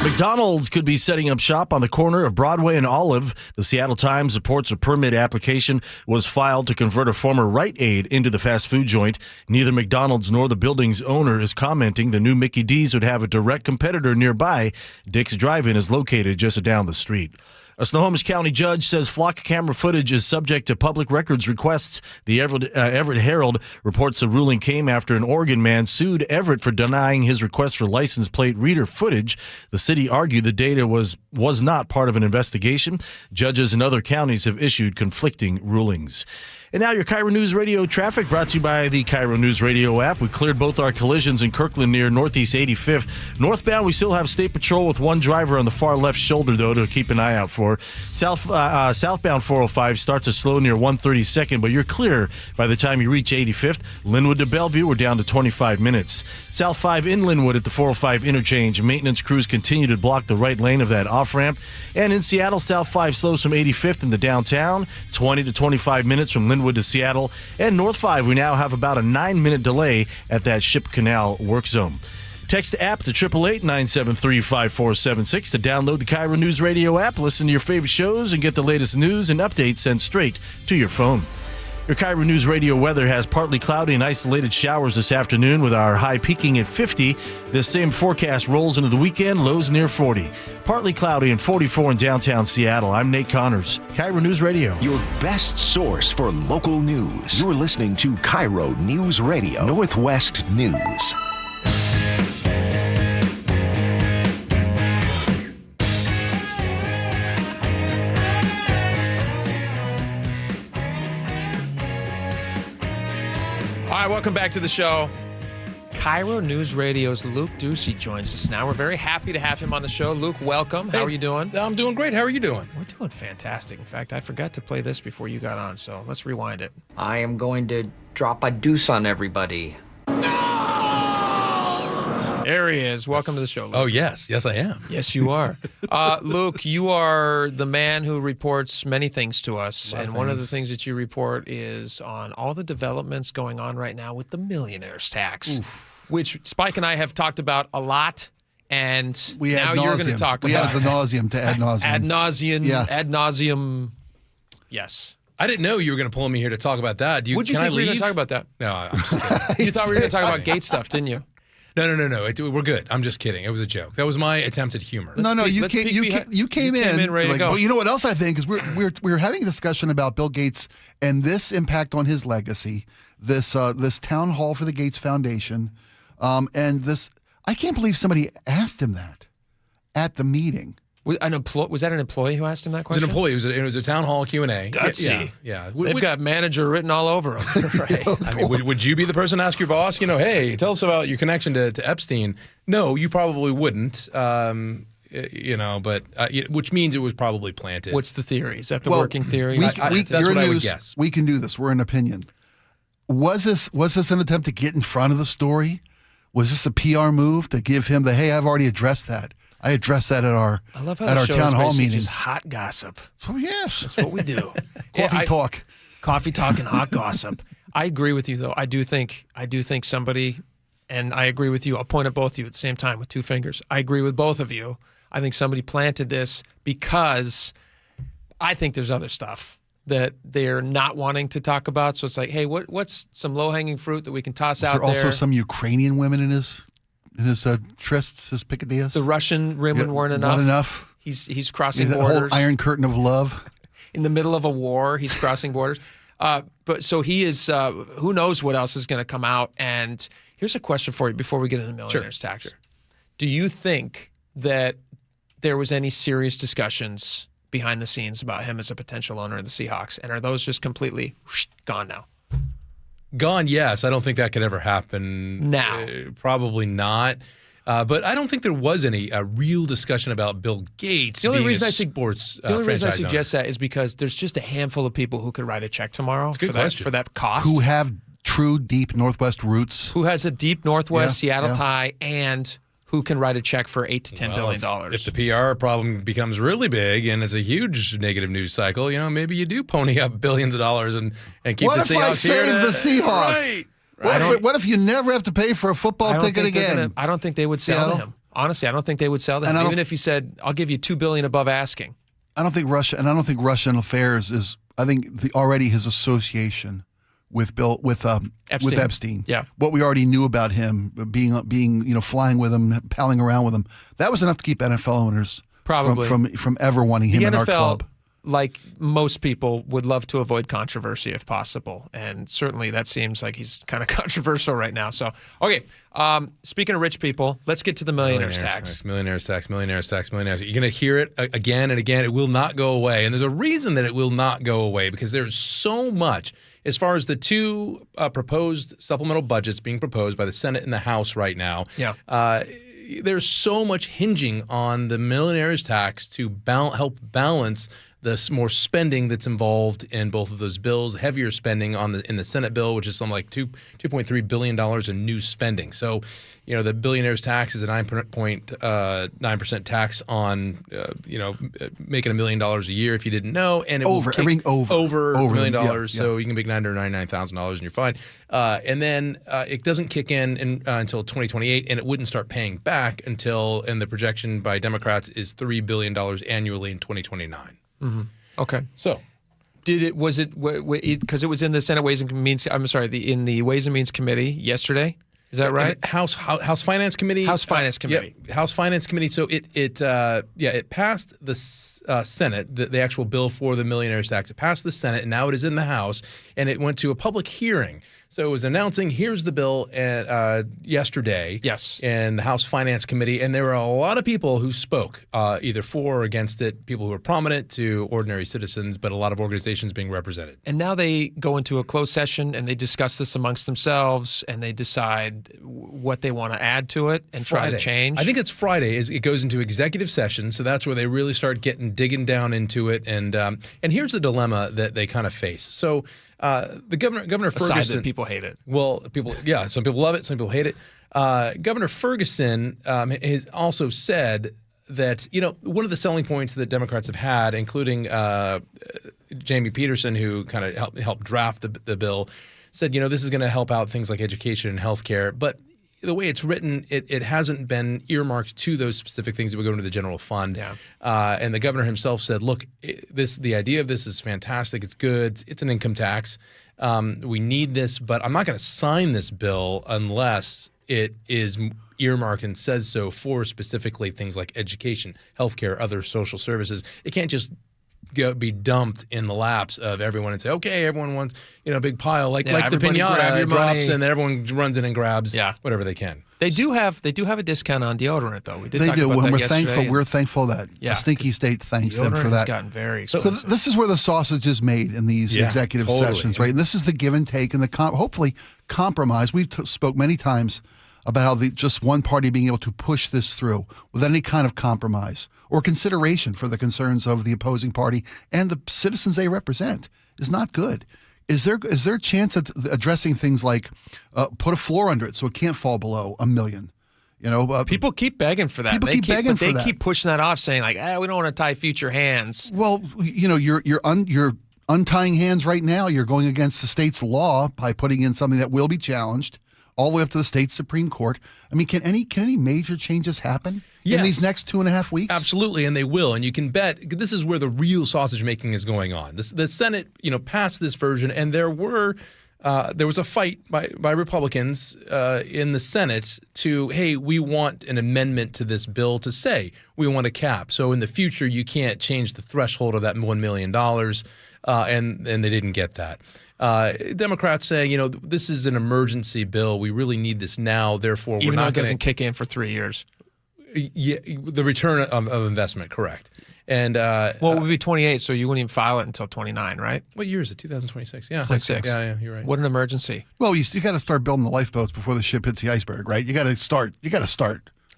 McDonald's could be setting up shop on the corner of Broadway and Olive. The Seattle Times reports a permit application was filed to convert a former Rite Aid into the fast food joint. Neither McDonald's nor the building's owner is commenting the new Mickey D's would have a direct competitor nearby. Dick's Drive-In is located just down the street. A Snohomish County judge says flock camera footage is subject to public records requests. The Everett Herald reports the ruling came after an Oregon man sued Everett for denying his request for license plate reader footage. The city argued the data was not part of an investigation. Judges in other counties have issued conflicting rulings. And now your KIRO News Radio traffic brought to you by the KIRO News Radio app. We cleared both our collisions in Kirkland near Northeast 85th. Northbound, we still have State Patrol with one driver on the far left shoulder, though, to keep an eye out for. Southbound 405 starts to slow near 132nd, but you're clear by the time you reach 85th. Linwood to Bellevue, we're down to 25 minutes. South 5 in Linwood at the 405 interchange. Maintenance crews continue to block the right lane of that off-ramp. And in Seattle, South 5 slows from 85th in the downtown, 20 to 25 minutes from Linwood to Seattle. And North 5, we now have about a 9-minute delay at that Ship Canal work zone. Text app to 888-973-5476 to download the KIRO News Radio app, listen to your favorite shows, and get the latest news and updates sent straight to your phone. Your KIRO News Radio weather has partly cloudy and isolated showers this afternoon with our high peaking at 50. This same forecast rolls into the weekend, lows near 40. Partly cloudy and 44 in downtown Seattle. I'm Nate Connors, KIRO News Radio. Your best source for local news. You're listening to KIRO News Radio, Northwest News. All right, welcome back to the show. KIRO News Radio's Luke Ducey joins us now. We're very happy to have him on the show. Luke, welcome. How are you doing? I'm doing great. How are you doing? We're doing fantastic. In fact, I forgot to play this before you got on, so let's rewind it. I am going to drop a deuce on everybody. There he is. Welcome to the show, Luke. Oh, yes. Yes, I am. Yes, you are. Luke, you are the man who reports many things to us. And one of the things that you report is on all the developments going on right now with the millionaire's tax, which Spike and I have talked about a lot. And now you're going to talk about it. We had ad nauseum to ad nauseum. Ad nauseum. Yeah. Ad nauseum. Yes. I didn't know you were going to pull me here to talk about that. Would you think we were going to talk about that? No, I'm just kidding. You thought we were going to talk about gate stuff, didn't you? No. We're good. I'm just kidding. It was a joke. That was my attempt at humor. You came in ready to go. Well, you know what else I think is we're having a discussion about Bill Gates and this impact on his legacy. This town hall for the Gates Foundation, and this. I can't believe somebody asked him that at the meeting. Was that an employee who asked him that question? It was an employee. It was a town hall Q&A. Gutsy. Yeah. They've got manager written all over them. Right. I mean, would you be the person to ask your boss, hey, tell us about your connection to Epstein? No, you probably wouldn't. But which means it was probably planted. What's the theory? Is that the working theory? That's what I would guess. We can do this. We're an opinion. Was this an attempt to get in front of the story? Was this a PR move to give him hey, I've already addressed that. I addressed that at our town hall meeting. Just hot gossip. So yes, that's what we do. Coffee talk, and hot gossip. I agree with you though. I do think somebody, and I agree with you. I'll point at both of you at the same time with two fingers. I agree with both of you. I think somebody planted this because I think there's other stuff that they're not wanting to talk about. So it's like, hey, what's some low-hanging fruit that we can toss out there? Also some Ukrainian women in his trysts, his picadillas? The Russian women weren't enough. Not enough. He's crossing the borders. Whole Iron Curtain of love. In the middle of a war, he's crossing borders. But so he is, who knows what else is going to come out. And here's a question for you before we get into the millionaire's tax. Sure. Do you think that there was any serious discussions behind the scenes about him as a potential owner of the Seahawks? And are those just completely gone now? Gone, yes. I don't think that could ever happen. Now. Probably not. But I don't think there was any real discussion about Bill Gates being a sports franchise owner. The only reason I suggest that is because there's just a handful of people who could write a check tomorrow for that cost. Who have true deep Northwest roots. Who has a deep Northwest Seattle tie and who can write a check for $8 to $10 billion. If the PR problem becomes really big and it's a huge negative news cycle, maybe you do pony up billions of dollars and keep the Seahawks here. What if I save the Seahawks? Right. What if you never have to pay for a football ticket again? I don't think they would sell to him. Honestly, I don't think they would sell to him. Even if he said, I'll give you $2 billion above asking. I don't think Russian affairs is. I think already his association with Epstein. Yeah. What we already knew about him being flying with him, palling around with him. That was enough to keep NFL owners probably from ever wanting him in our club. Like most people, would love to avoid controversy if possible, and certainly that seems like he's kind of controversial right now. So, okay, speaking of rich people, let's get to the millionaire's tax. Millionaire's tax. You're going to hear it again and again. It will not go away, and there's a reason that it will not go away because there's so much as far as the two proposed supplemental budgets being proposed by the Senate and the House right now. Yeah. There's so much hinging on the millionaire's tax to help balance the more spending that's involved in both of those bills, heavier spending in the Senate bill, which is something like $2.3 billion in new spending. So, the billionaire's tax is a 9.9% tax on, making $1 million a year if you didn't know, and it over $1 million, so you can make $999,000 and you're fine. And then it doesn't kick in until 2028, and it wouldn't start paying back until, and the projection by Democrats is $3 billion annually in 2029. Mm-hmm. Okay. So, was it because it was in the Senate Ways and Means? I'm sorry, in the Ways and Means Committee yesterday. Is that right? House Finance Committee. House Finance Committee. House Finance Committee. So it passed the Senate, the actual bill for the millionaire's tax. It passed the Senate, and now it is in the House, and it went to a public hearing. So it was announcing, here's the bill yesterday. Yes. In the House Finance Committee, and there were a lot of people who spoke either for or against it, people who were prominent to ordinary citizens, but a lot of organizations being represented. And now they go into a closed session, and they discuss this amongst themselves, and they decide what they want to add to it and try to change. I think it's Friday. It goes into executive session, so that's where they really start digging down into it. And here's the dilemma that they kind of face. So the Governor Ferguson. Aside that people hate it. Well, some people love it, some people hate it. Governor Ferguson has also said that, one of the selling points that Democrats have had, including Jamie Peterson, who kind of helped draft the bill, said, this is going to help out things like education and healthcare. But the way it's written, it hasn't been earmarked to those specific things that would go into the general fund. Yeah. And the governor himself said, look, the idea of this is fantastic. It's good. It's an income tax. We need this, but I'm not going to sign this bill unless it is earmarked and says so for specifically things like education, healthcare, other social services. It can't just be dumped in the laps of everyone and say, okay, everyone wants a big pile like the piñata drops, and then everyone runs in and grabs whatever they can. They do have a discount on deodorant, though. We did they talk do, about and that we're yesterday. thankful. We're thankful that a stinky state thanks them for that. Has gotten very expensive. So this is where the sausage is made in these executive sessions, right? And this is the give and take and the hopefully compromise. We've spoke many times about how just one party being able to push this through with any kind of compromise or consideration for the concerns of the opposing party and the citizens they represent is not good. Is there a chance at addressing things like put a floor under it so it can't fall below $1 million? People keep begging for that. People keep begging for that. They keep pushing that off, saying like, we don't want to tie future hands. Well, you're untying hands right now. You're going against the state's law by putting in something that will be challenged all the way up to the state Supreme Court. I mean, can any major changes happen in these next 2.5 weeks? Absolutely, and they will. And you can bet this is where the real sausage making is going on. The Senate, passed this version, and there was a fight by Republicans in the Senate to, hey, we want an amendment to this bill to say we want a cap. So in the future, you can't change the threshold of that $1 million, and they didn't get that. Democrats saying, this is an emergency bill. We really need this now. Therefore, even though it doesn't kick in for 3 years. Yeah, the return of investment, correct. And it would be 28, so you wouldn't even file it until 29, right? What year is it? 2026. Yeah, 26. Yeah, you're right. What an emergency. Well, you got to start building the lifeboats before the ship hits the iceberg, right? You got to start.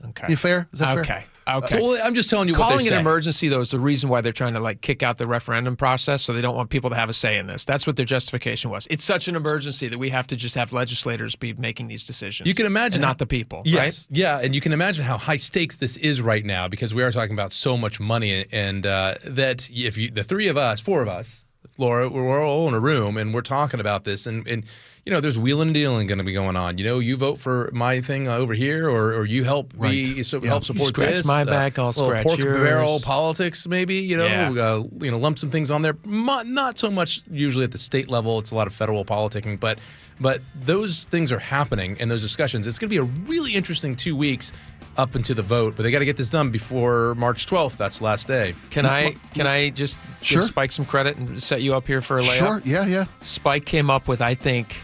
Okay. You fair? Is that fair? Okay. Well, I'm just telling you what they're Calling saying. it an emergency, though, is the reason why they're trying to kick out the referendum process, so they don't want people to have a say in this. That's what their justification was. It's such an emergency that we have to just have legislators be making these decisions. You can imagine, and not the people, yes, right? Yeah, and you can imagine how high stakes this is right now because we are talking about so much money, and that if the four of us, Laura, we're all in a room and we're talking about this, and there's wheeling and dealing going to be going on. You vote for my thing over here, or you help me help support scratch this. my back, I'll scratch pork yours. barrel politics, maybe. Lump some things on there. Not so much usually at the state level. It's a lot of federal politicking, but those things are happening in those discussions. It's going to be a really interesting 2 weeks up into the vote, but they got to get this done before March 12th. That's the last day. Can I just give Spike some credit and set you up here for a layup? Sure, yeah. Spike came up with, I think,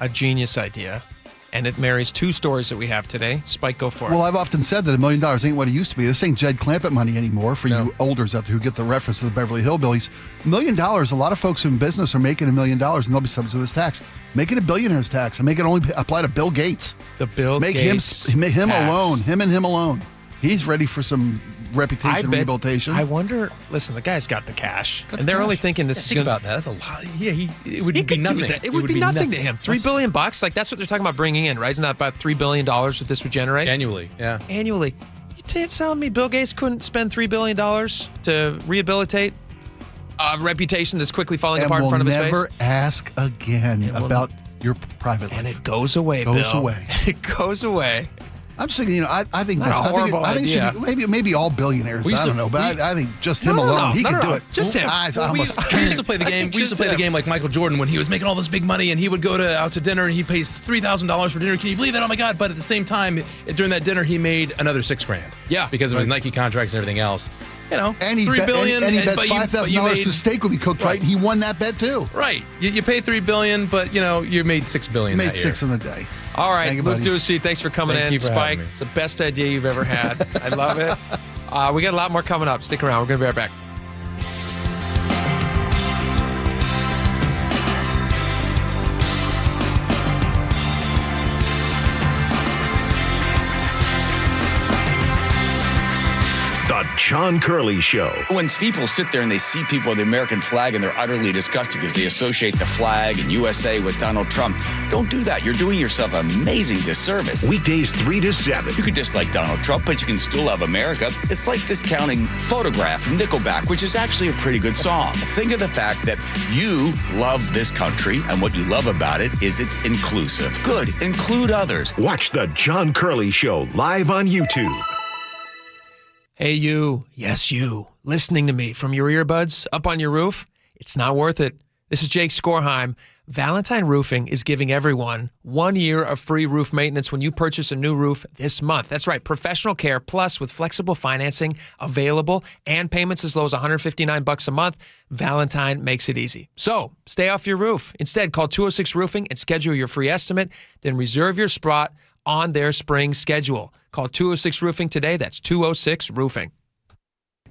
a genius idea, and it marries two stories that we have today. Spike, go for it. Well, I've often said that $1 million ain't what it used to be. This ain't Jed Clampett money anymore for you olders out there who get the reference to the Beverly Hillbillies. $1 million, a lot of folks in business are making $1 million, and they'll be subject to this tax. Make it a billionaire's tax, and make it only apply to Bill Gates. The Bill Gates Make him tax. alone, him and him alone. He's ready for some reputation rehabilitation. I wonder. Listen, the guy's got the cash, and they're only thinking this is think about that. That's a lot. Yeah, it would be nothing. It would be nothing to him. $3 billion bucks, that's what they're talking about bringing in, right? Isn't that about $3 billion that this would generate annually? Yeah, annually. You telling me Bill Gates couldn't spend $3 billion to rehabilitate a reputation that's quickly falling apart in front of his face? And we'll never ask again about your private life. And it goes away, Bill. It goes away. I'm just thinking, I think that's a horrible idea. Maybe all billionaires. I don't know, but I think just him alone, he can do it. Just him. We used to play the game. We used to play the game like Michael Jordan when he was making all this big money, and he would go out to dinner and he pays $3,000 for dinner. Can you believe that? Oh my God! But at the same time, during that dinner, he made another $6,000. Yeah, because of his Nike contracts and everything else. And he $3 billion, and he bet $5,000 his steak would be cooked right, and he won that bet too. Right. You pay $3 billion, but you made $6 billion. Made $6 in a day. All right, Luke Ducey, thanks for coming in. Spike, it's the best idea you've ever had. I love it. We got a lot more coming up. Stick around. We're going to be right back. The John Curley Show. When people sit there and they see people with the American flag and they're utterly disgusted because they associate the flag and USA with Donald Trump, don't do that. You're doing yourself an amazing disservice. Weekdays 3 to 7. You could dislike Donald Trump, but you can still love America. It's like discounting Photograph from Nickelback, which is actually a pretty good song. Think of the fact that you love this country, and what you love about it is it's inclusive. Good. Include others. Watch the John Curley Show live on YouTube. Hey, you. Yes, you. Listening to me from your earbuds up on your roof? It's not worth it. This is Jake Skorheim. Valentine Roofing is giving everyone 1 year of free roof maintenance when you purchase a new roof this month. That's right, professional care plus with flexible financing available and payments as low as $159 a month. Valentine makes it easy. So stay off your roof. Instead, call 206 Roofing and schedule your free estimate. Then reserve your spot on their spring schedule. Call 206 Roofing today. That's 206 Roofing.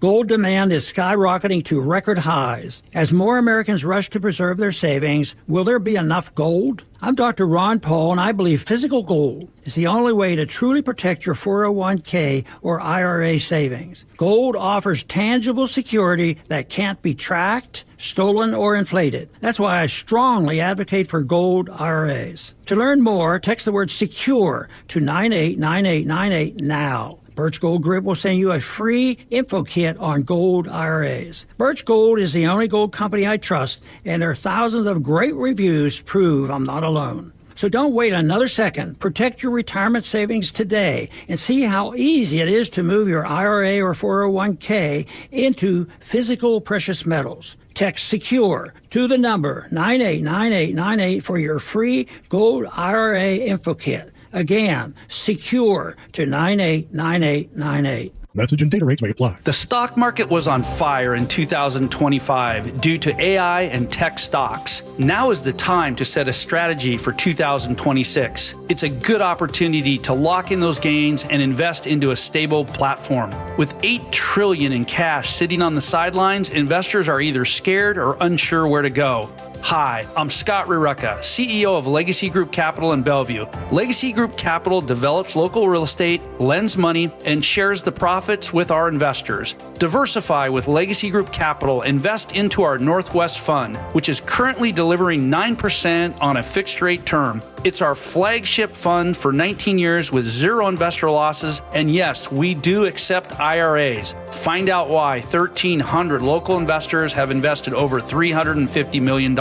Gold demand is skyrocketing to record highs. As more Americans rush to preserve their savings, will there be enough gold? I'm Dr. Ron Paul, and I believe physical gold is the only way to truly protect your 401k or IRA savings. Gold offers tangible security that can't be tracked, stolen, or inflated. That's why I strongly advocate for gold IRAs. To learn more, text the word SECURE to 989898 now. Birch Gold Group will send you a free info kit on gold IRAs. Birch Gold is the only gold company I trust, and their thousands of great reviews prove I'm not alone. So don't wait another second. Protect your retirement savings today and see how easy it is to move your IRA or 401k into physical precious metals. Text SECURE to the number 989898 for your free gold IRA info kit. Again, SECURE to 989898. Message and data rates may apply. The stock market was on fire in 2025 due to AI and tech stocks. Now is the time to set a strategy for 2026. It's a good opportunity to lock in those gains and invest into a stable platform. With $8 trillion in cash sitting on the sidelines, investors are either scared or unsure where to go. Hi, I'm Scott Rurecka, CEO of Legacy Group Capital in Bellevue. Legacy Group Capital develops local real estate, lends money, and shares the profits with our investors. Diversify with Legacy Group Capital. Invest into our Northwest Fund, which is currently delivering 9% on a fixed rate term. It's our flagship fund for 19 years with zero investor losses. And yes, we do accept IRAs. Find out why 1,300 local investors have invested over $350 million.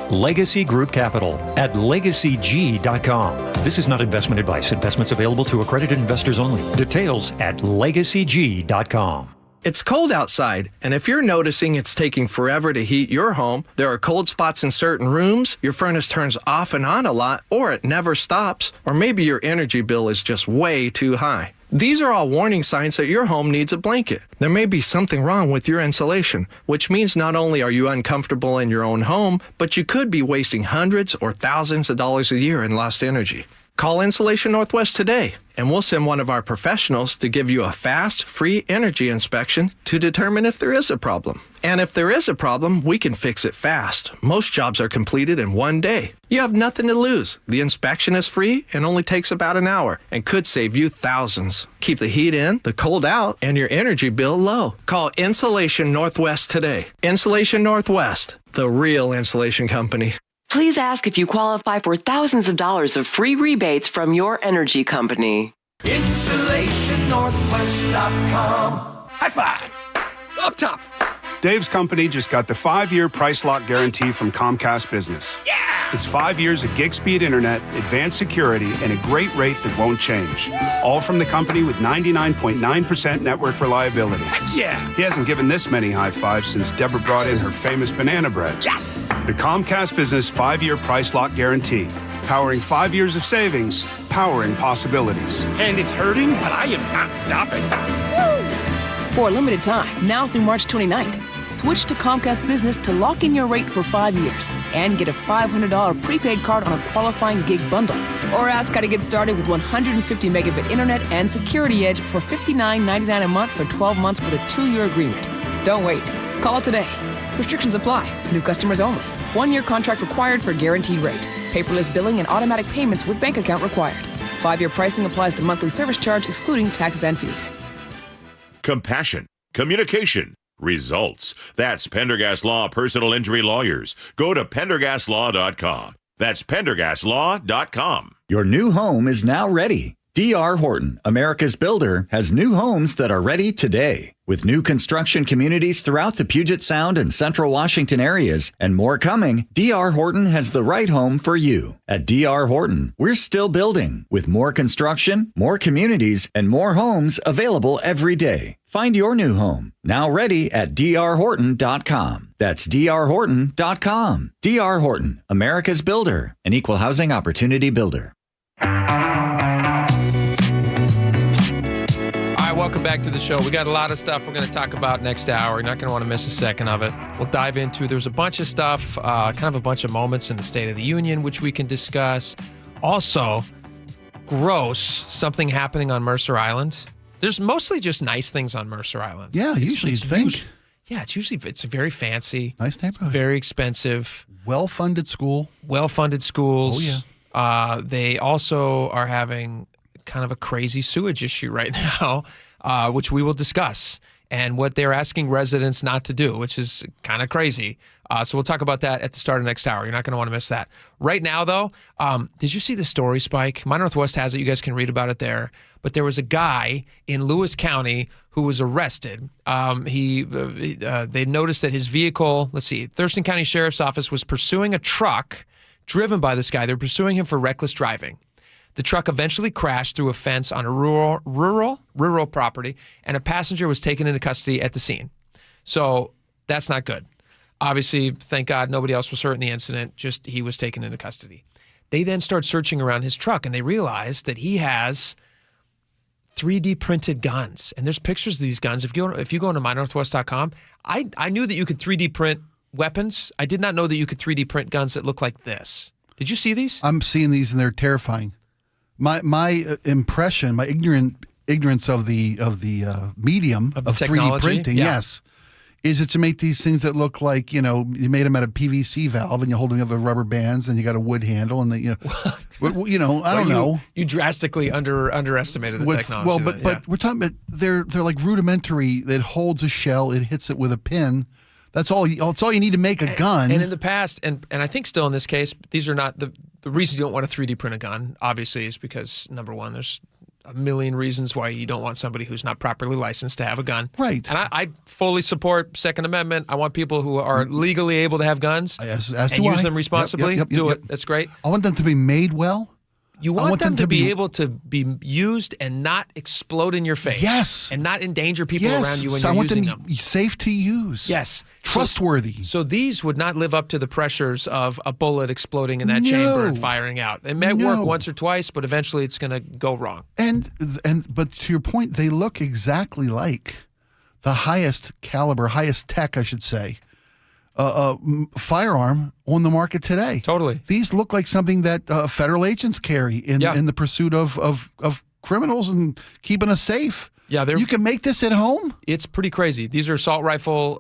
Legacy Group Capital at legacyg.com. This is not investment advice. Investments available to accredited investors only. Details at legacyg.com. It's cold outside, and if you're noticing it's taking forever to heat your home, there are cold spots in certain rooms, your furnace turns off and on a lot, or it never stops, or maybe your energy bill is just way too high. These are all warning signs that your home needs a blanket. There may be something wrong with your insulation, which means not only are you uncomfortable in your own home, but you could be wasting hundreds or thousands of dollars a year in lost energy. Call Insulation Northwest today, and we'll send one of our professionals to give you a fast, free energy inspection to determine if there is a problem. And if there is a problem, we can fix it fast. Most jobs are completed in 1 day. You have nothing to lose. The inspection is free and only takes about an hour and could save you thousands. Keep the heat in, the cold out, and your energy bill low. Call Insulation Northwest today. Insulation Northwest, the real insulation company. Please ask if you qualify for thousands of dollars of free rebates from your energy company. InsulationNorthwest.com. High five. Up top. Dave's company just got the 5-year price lock guarantee from Comcast Business. Yeah! It's 5 years of gig speed internet, advanced security, and a great rate that won't change. All from the company with 99.9% network reliability. Heck yeah! He hasn't given this many high fives since Deborah brought in her famous banana bread. Yes! The Comcast Business 5-year price lock guarantee. Powering 5 years of savings, powering possibilities. And it's hurting, but I am not stopping. Woo! For a limited time, now through March 29th, switch to Comcast Business to lock in your rate for 5 years and get a $500 prepaid card on a qualifying gig bundle. Or ask how to get started with 150 megabit internet and Security Edge for $59.99 a month for 12 months with a 2-year agreement. Don't wait. Call today. Restrictions apply. New customers only. 1-year contract required for guaranteed rate. Paperless billing and automatic payments with bank account required. 5-year pricing applies to monthly service charge excluding taxes and fees. Compassion. communication, results. That's Pendergast Law Personal Injury Lawyers. Go to pendergastlaw.com. That's pendergastlaw.com. Your new home is now ready. D.R. Horton, America's builder, has new homes that are ready today. With new construction communities throughout the Puget Sound and Central Washington areas and more coming, D.R. Horton has the right home for you. At D.R. Horton, we're still building with more construction, more communities, and more homes available every day. Find your new home, now ready at drhorton.com. That's drhorton.com. D.R. Horton, America's builder, an equal housing opportunity builder. Welcome back to the show. We got a lot of stuff we're going to talk about next hour. You're not going to want to miss a second of it. We'll dive into, there's a bunch of stuff, kind of a bunch of moments in the State of the Union, which we can discuss. Also, gross, something happening on Mercer Island. There's mostly just nice things on Mercer Island. Yeah, usually you'd think. It's very fancy. Nice neighborhood. Very expensive. Well-funded school. Well-funded schools. Oh, yeah. They also are having kind of a crazy sewage issue right now. Which we will discuss, and what they're asking residents not to do, which is kind of crazy. So we'll talk about that at the start of next hour. You're not going to want to miss that. Right now, though, did you see the story, Spike? My Northwest has it. You guys can read about it there. But there was a guy in Lewis County who was arrested. They noticed that his vehicle, Thurston County Sheriff's Office was pursuing a truck driven by this guy. They were pursuing him for reckless driving. The truck eventually crashed through a fence on a rural property, and a passenger was taken into custody at the scene. So that's not good. Obviously, thank God, nobody else was hurt in the incident, just he was taken into custody. They then start searching around his truck, and they realize that he has 3D printed guns. And there's pictures of these guns. If you go into mynorthwest.com, I knew that you could 3D print weapons. I did not know that you could 3D print guns that look like this. Did you see these? I'm seeing these, and they're terrifying. My impression, my ignorance of the medium of 3D printing, yes, is it to make these things that look like, you made them out of PVC valve and you're holding up the rubber bands and you got a wood handle and I don't know. You drastically underestimated the technology. Well, but we're talking about they're like rudimentary. It holds a shell, it hits it with a pin. That's all you need to make a gun. And in the past, and I think still in this case, these are not the reason you don't want to 3D print a gun, obviously, is because, number one, there's a million reasons why you don't want somebody who's not properly licensed to have a gun. Right. And I fully support Second Amendment. I want people who are legally able to have guns and use them responsibly. Yep. Do it. That's great. I want them to be made well. You want them to be able to be used and not explode in your face. Yes. And not endanger people around you when you're using them. Safe to use. Yes. Trustworthy. So these would not live up to the pressures of a bullet exploding in that chamber and firing out. It may work once or twice, but eventually it's going to go wrong. But to your point, they look exactly like the highest caliber, highest tech, I should say, firearm on the market today. Totally. These look like something that federal agents carry in the pursuit of criminals and keeping us safe. Yeah, you can make this at home? It's pretty crazy. These are assault rifle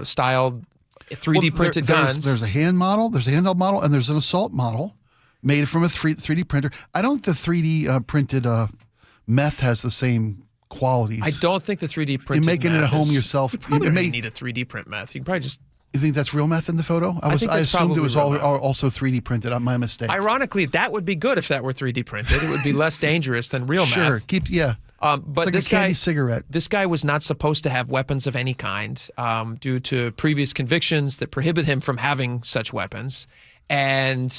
styled 3D printed guns. There's a handheld model, and there's an assault model made from a 3D printer. I don't think the 3D printed meth has the same qualities. I don't think the 3D printed You're making it at home yourself. You probably don't need a 3D print meth. You can probably just... You think that's real meth in the photo? I assumed it was also 3D printed. My mistake. Ironically, that would be good if that were 3D printed. It would be less dangerous than real meth. Sure. But like this a candy cigarette. This guy was not supposed to have weapons of any kind due to previous convictions that prohibit him from having such weapons. And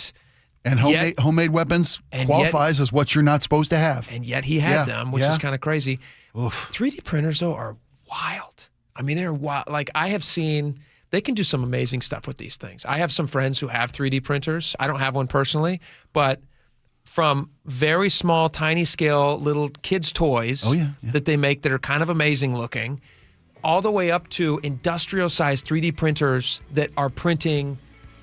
homemade weapons qualifies as what you're not supposed to have. And yet he had them, which is kind of crazy. Oof. 3D printers, though, are wild. I mean, they're wild. Like, I have seen... They can do some amazing stuff with these things. I have some friends who have 3D printers. I don't have one personally, but from very small, tiny scale little kids' toys that they make that are kind of amazing looking, all the way up to industrial-sized 3D printers that are printing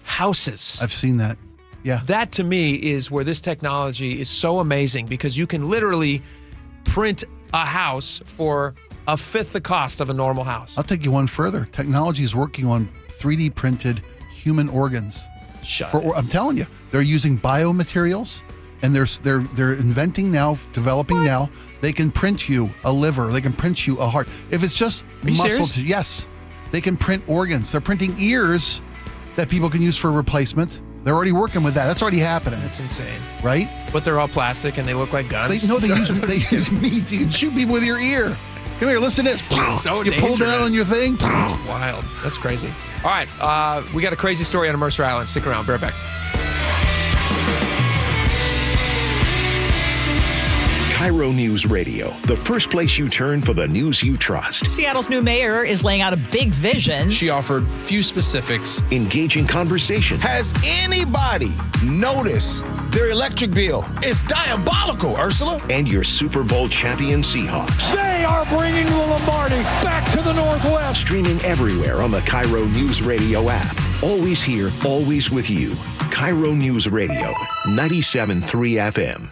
houses. I've seen that. Yeah. That, to me, is where this technology is so amazing because you can literally print a house for a fifth the cost of a normal house. I'll take you one further. Technology is working on 3D printed human organs. I'm telling you, they're using biomaterials And they're inventing now, developing now. They can print you a liver. They can print you a heart. If it's just muscle tissue, yes, they can print organs. They're printing ears that people can use for replacement. They're already working with that. That's already happening. That's insane, right? But they're all plastic and they look like guns. They use meat. You can shoot people with your ear. Come here, listen to this. So you pull down on your thing. That's wild. That's crazy. All right, we got a crazy story out of Mercer Island. Stick around. Be right back. KIRO News Radio, the first place you turn for the news you trust. Seattle's new mayor is laying out a big vision. She offered few specifics. Engaging conversation. Has anybody noticed their electric bill? It's diabolical, Ursula. And your Super Bowl champion Seahawks. They are bringing the Lombardi back to the Northwest. Streaming everywhere on the KIRO News Radio app. Always here, always with you. KIRO News Radio, 97.3 FM.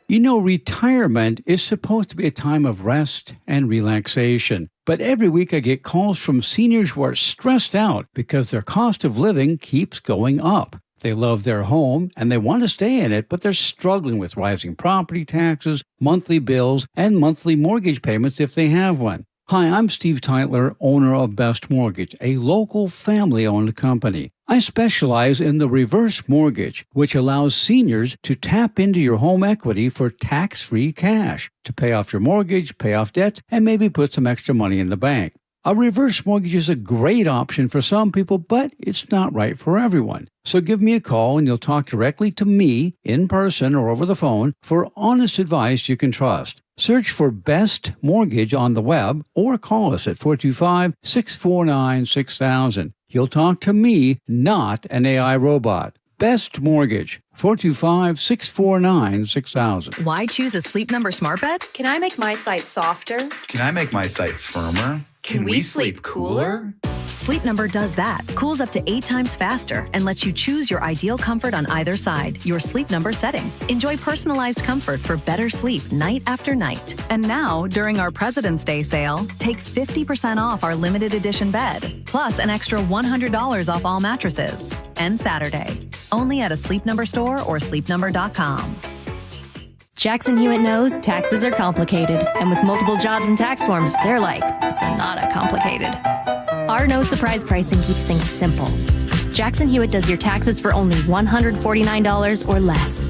You know, retirement is supposed to be a time of rest and relaxation. But every week I get calls from seniors who are stressed out because their cost of living keeps going up. They love their home and they want to stay in it, but they're struggling with rising property taxes, monthly bills, and monthly mortgage payments if they have one. Hi, I'm Steve Teitler, owner of Best Mortgage, a local family-owned company. I specialize in the reverse mortgage, which allows seniors to tap into your home equity for tax-free cash to pay off your mortgage, pay off debts, and maybe put some extra money in the bank. A reverse mortgage is a great option for some people, but it's not right for everyone. So give me a call and you'll talk directly to me in person or over the phone for honest advice you can trust. Search for Best Mortgage on the web or call us at 425-649-6000. You'll talk to me, not an AI robot. Best Mortgage, 425-649-6000. Why choose a Sleep Number smart bed? Can I make my site softer? Can I make my site firmer? Can we sleep cooler? Sleep Number does that. Cools up to 8 times faster and lets you choose your ideal comfort on either side, your Sleep Number setting. Enjoy personalized comfort for better sleep night after night. And now, during our President's Day sale, take 50% off our limited edition bed, plus an extra $100 off all mattresses. And Saturday, only at a Sleep Number store or sleepnumber.com. Jackson Hewitt knows taxes are complicated, and with multiple jobs and tax forms, they're like Sonata complicated. Our no surprise pricing keeps things simple. Jackson Hewitt does your taxes for only $149 or less.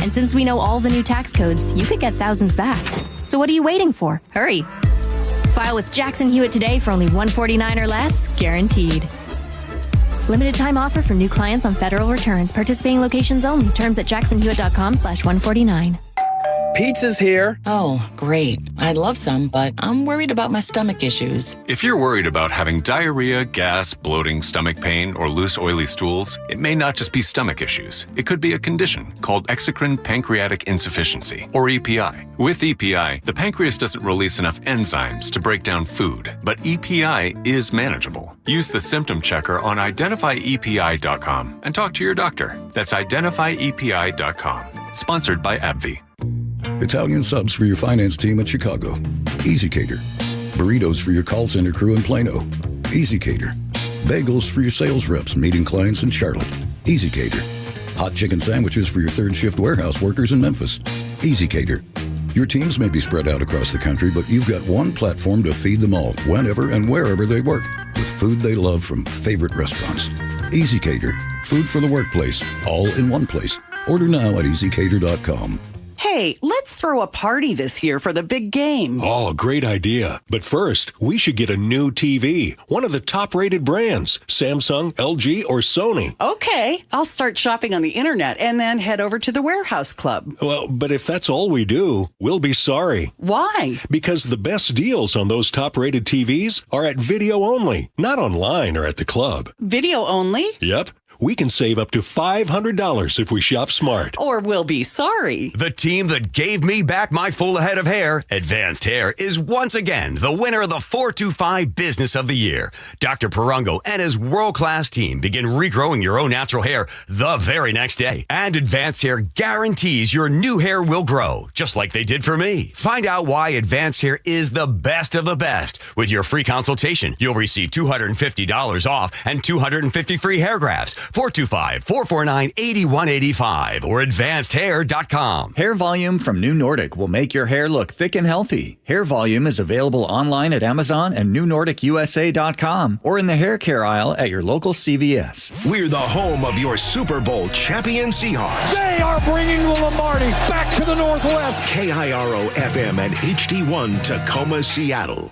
And since we know all the new tax codes, you could get thousands back. So what are you waiting for? Hurry. File with Jackson Hewitt today for only $149 or less, guaranteed. Limited time offer for new clients on federal returns. Participating locations only. Terms at jacksonhewitt.com/149. Pizza's here. Oh, great. I'd love some, but I'm worried about my stomach issues. If you're worried about having diarrhea, gas, bloating, stomach pain, or loose, oily stools, it may not just be stomach issues. It could be a condition called exocrine pancreatic insufficiency, or EPI. With EPI, the pancreas doesn't release enough enzymes to break down food, but EPI is manageable. Use the symptom checker on identifyepi.com and talk to your doctor. That's identifyepi.com. Sponsored by AbbVie. Italian subs for your finance team at Chicago. Easy Cater. Burritos for your call center crew in Plano. Easy Cater. Bagels for your sales reps meeting clients in Charlotte. Easy Cater. Hot chicken sandwiches for your third shift warehouse workers in Memphis. Easy Cater. Your teams may be spread out across the country, but you've got one platform to feed them all, whenever and wherever they work, with food they love from favorite restaurants. Easy Cater. Food for the workplace, all in one place. Order now at easycater.com. Hey, let's throw a party this year for the big game. Oh, great idea. But first, we should get a new TV. One of the top-rated brands. Samsung, LG, or Sony. Okay, I'll start shopping on the internet and then head over to the warehouse club. Well, but if that's all we do, we'll be sorry. Why? Because the best deals on those top-rated TVs are at video only, not online or at the club. Video only? Yep. We can save up to $500 if we shop smart. Or we'll be sorry. The team that gave me back my full head of hair, Advanced Hair, is once again the winner of the 425 Business of the Year. Dr. Perungo and his world-class team begin regrowing your own natural hair the very next day. And Advanced Hair guarantees your new hair will grow, just like they did for me. Find out why Advanced Hair is the best of the best. With your free consultation, you'll receive $250 off and 250 free hair grafts. 425-449-8185 or advancedhair.com. Hair Volume from New Nordic will make your hair look thick and healthy. Hair Volume is available online at Amazon and newnordicusa.com or in the hair care aisle at your local CVS. We're the home of your Super Bowl champion Seahawks. They are bringing the Lombardi back to the Northwest. KIRO FM and HD1 Tacoma, Seattle.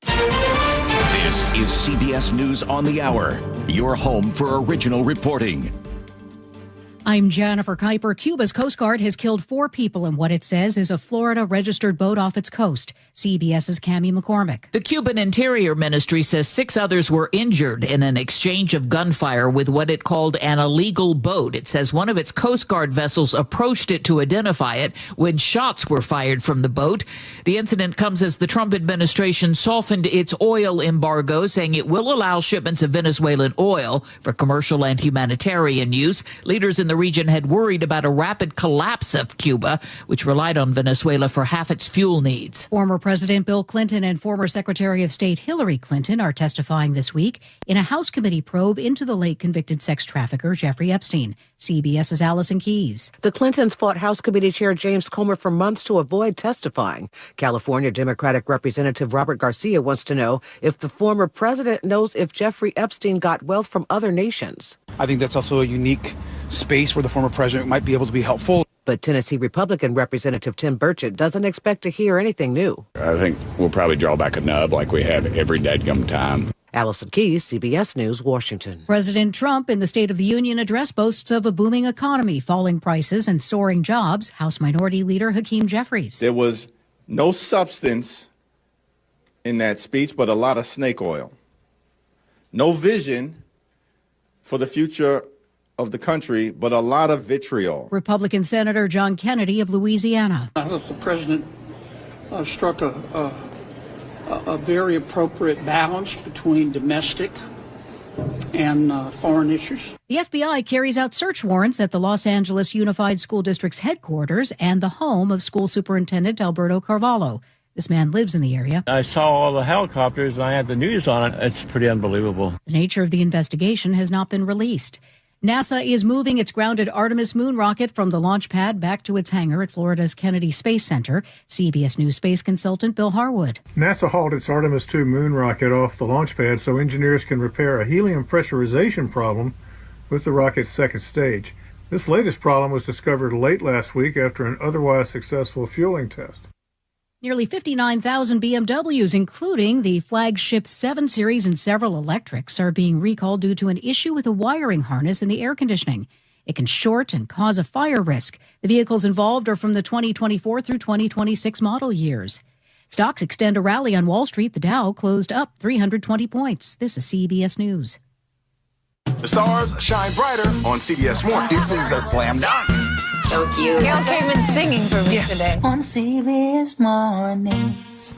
This is CBS News on the Hour, your home for original reporting. I'm Jennifer Kuiper. Cuba's Coast Guard has killed 4 people in what it says is a Florida-registered boat off its coast. CBS's Cammie McCormick. The Cuban Interior Ministry says 6 others were injured in an exchange of gunfire with what it called an illegal boat. It says one of its Coast Guard vessels approached it to identify it when shots were fired from the boat. The incident comes as the Trump administration softened its oil embargo, saying it will allow shipments of Venezuelan oil for commercial and humanitarian use. Leaders in the region had worried about a rapid collapse of Cuba, which relied on Venezuela for half its fuel needs. Former President Bill Clinton and former Secretary of State Hillary Clinton are testifying this week in a House committee probe into the late convicted sex trafficker Jeffrey Epstein. CBS's Allison Keyes. The Clintons fought House Committee Chair James Comer for months to avoid testifying. California Democratic Representative Robert Garcia wants to know if the former president knows if Jeffrey Epstein got wealth from other nations. I think that's also a unique space where the former president might be able to be helpful. But Tennessee Republican Representative Tim Burchett doesn't expect to hear anything new. I think we'll probably draw back a nub like we have every dadgum time. Allison Keyes, CBS News, Washington. President Trump in the State of the Union address boasts of a booming economy, falling prices, and soaring jobs. House Minority Leader Hakeem Jeffries. There was no substance in that speech, but a lot of snake oil. No vision for the future of the country, but a lot of vitriol. Republican Senator John Kennedy of Louisiana. I thought the president struck a very appropriate balance between domestic and foreign issues. The FBI carries out search warrants at the Los Angeles Unified School District's headquarters and the home of School Superintendent Alberto Carvalho. This man lives in the area. I saw all the helicopters and I had the news on it. It's pretty unbelievable. The nature of the investigation has not been released. NASA is moving its grounded Artemis moon rocket from the launch pad back to its hangar at Florida's Kennedy Space Center. CBS News space consultant Bill Harwood. NASA hauled its Artemis 2 moon rocket off the launch pad so engineers can repair a helium pressurization problem with the rocket's second stage. This latest problem was discovered late last week after an otherwise successful fueling test. Nearly 59,000 BMWs, including the flagship 7 Series and several electrics, are being recalled due to an issue with a wiring harness in the air conditioning. It can short and cause a fire risk. The vehicles involved are from the 2024 through 2026 model years. Stocks extend a rally on Wall Street. The Dow closed up 320 points. This is CBS News. The stars shine brighter on CBS Morning. This is a slam dunk. So cute. Carol came in singing for me today. On CBS Mornings.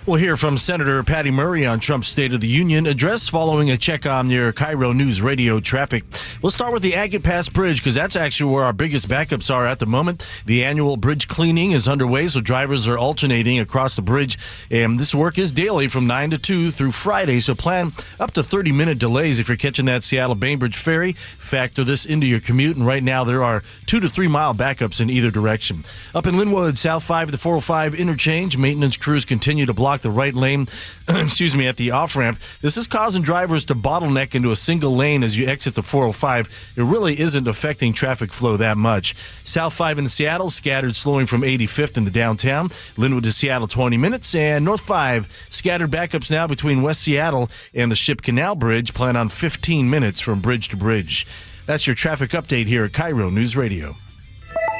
We'll hear from Senator Patty Murray on Trump's State of the Union address following a check on your KIRO Newsradio traffic. We'll start with the Agate Pass Bridge because that's actually where our biggest backups are at the moment. The annual bridge cleaning is underway, so drivers are alternating across the bridge. And this work is daily from 9 to 2 through Friday, so plan up to 30-minute delays if you're catching that Seattle-Bainbridge ferry. Factor this into your commute, and right now there are 2 to 3 mile backups in either direction. Up in Linwood, South 5 of the 405 interchange, maintenance crews continue to block the right lane, at the off-ramp. This is causing drivers to bottleneck into a single lane as you exit the 405. It really isn't affecting traffic flow that much. South 5 in Seattle, scattered slowing from 85th in the downtown. Linwood to Seattle, 20 minutes. And North 5, scattered backups now between West Seattle and the Ship Canal Bridge. Plan on 15 minutes from bridge to bridge. That's your traffic update here at KIRO News Radio.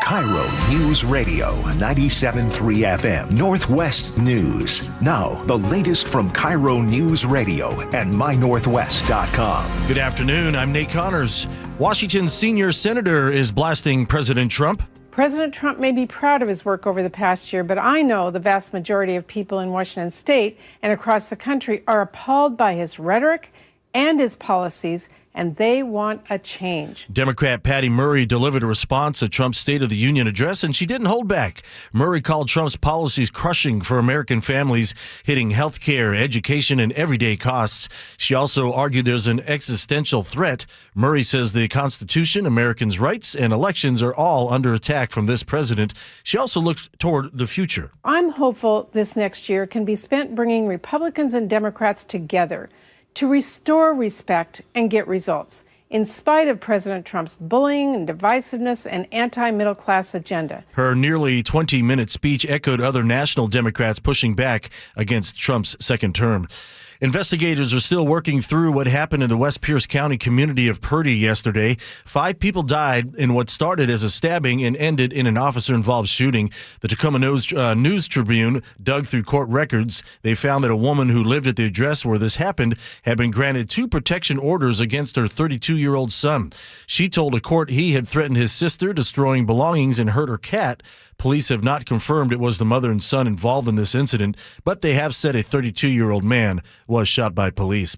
KIRO News Radio, 97.3 FM, Northwest News. Now, the latest from KIRO News Radio and mynorthwest.com. Good afternoon. I'm Nate Connors. Washington's senior senator is blasting President Trump. President Trump may be proud of his work over the past year, but I know the vast majority of people in Washington state and across the country are appalled by his rhetoric and his policies, and they want a change. Democrat Patty Murray delivered a response to Trump's State of the Union address, and she didn't hold back. Murray called Trump's policies crushing for American families, hitting health care, education, and everyday costs. She also argued there's an existential threat. Murray says the Constitution, Americans' rights, and elections are all under attack from this president. She also looked toward the future. I'm hopeful this next year can be spent bringing Republicans and Democrats together to restore respect and get results, in spite of President Trump's bullying and divisiveness and anti-middle class agenda. Her nearly 20-minute speech echoed other national Democrats pushing back against Trump's second term. Investigators are still working through what happened in the West Pierce County community of Purdy yesterday. 5 people died in what started as a stabbing and ended in an officer-involved shooting. The Tacoma News Tribune dug through court records. They found that a woman who lived at the address where this happened had been granted 2 protection orders against her 32-year-old son. She told a court he had threatened his sister, destroying belongings, and hurt her cat. Police have not confirmed it was the mother and son involved in this incident, but they have said a 32-year-old man was shot by police.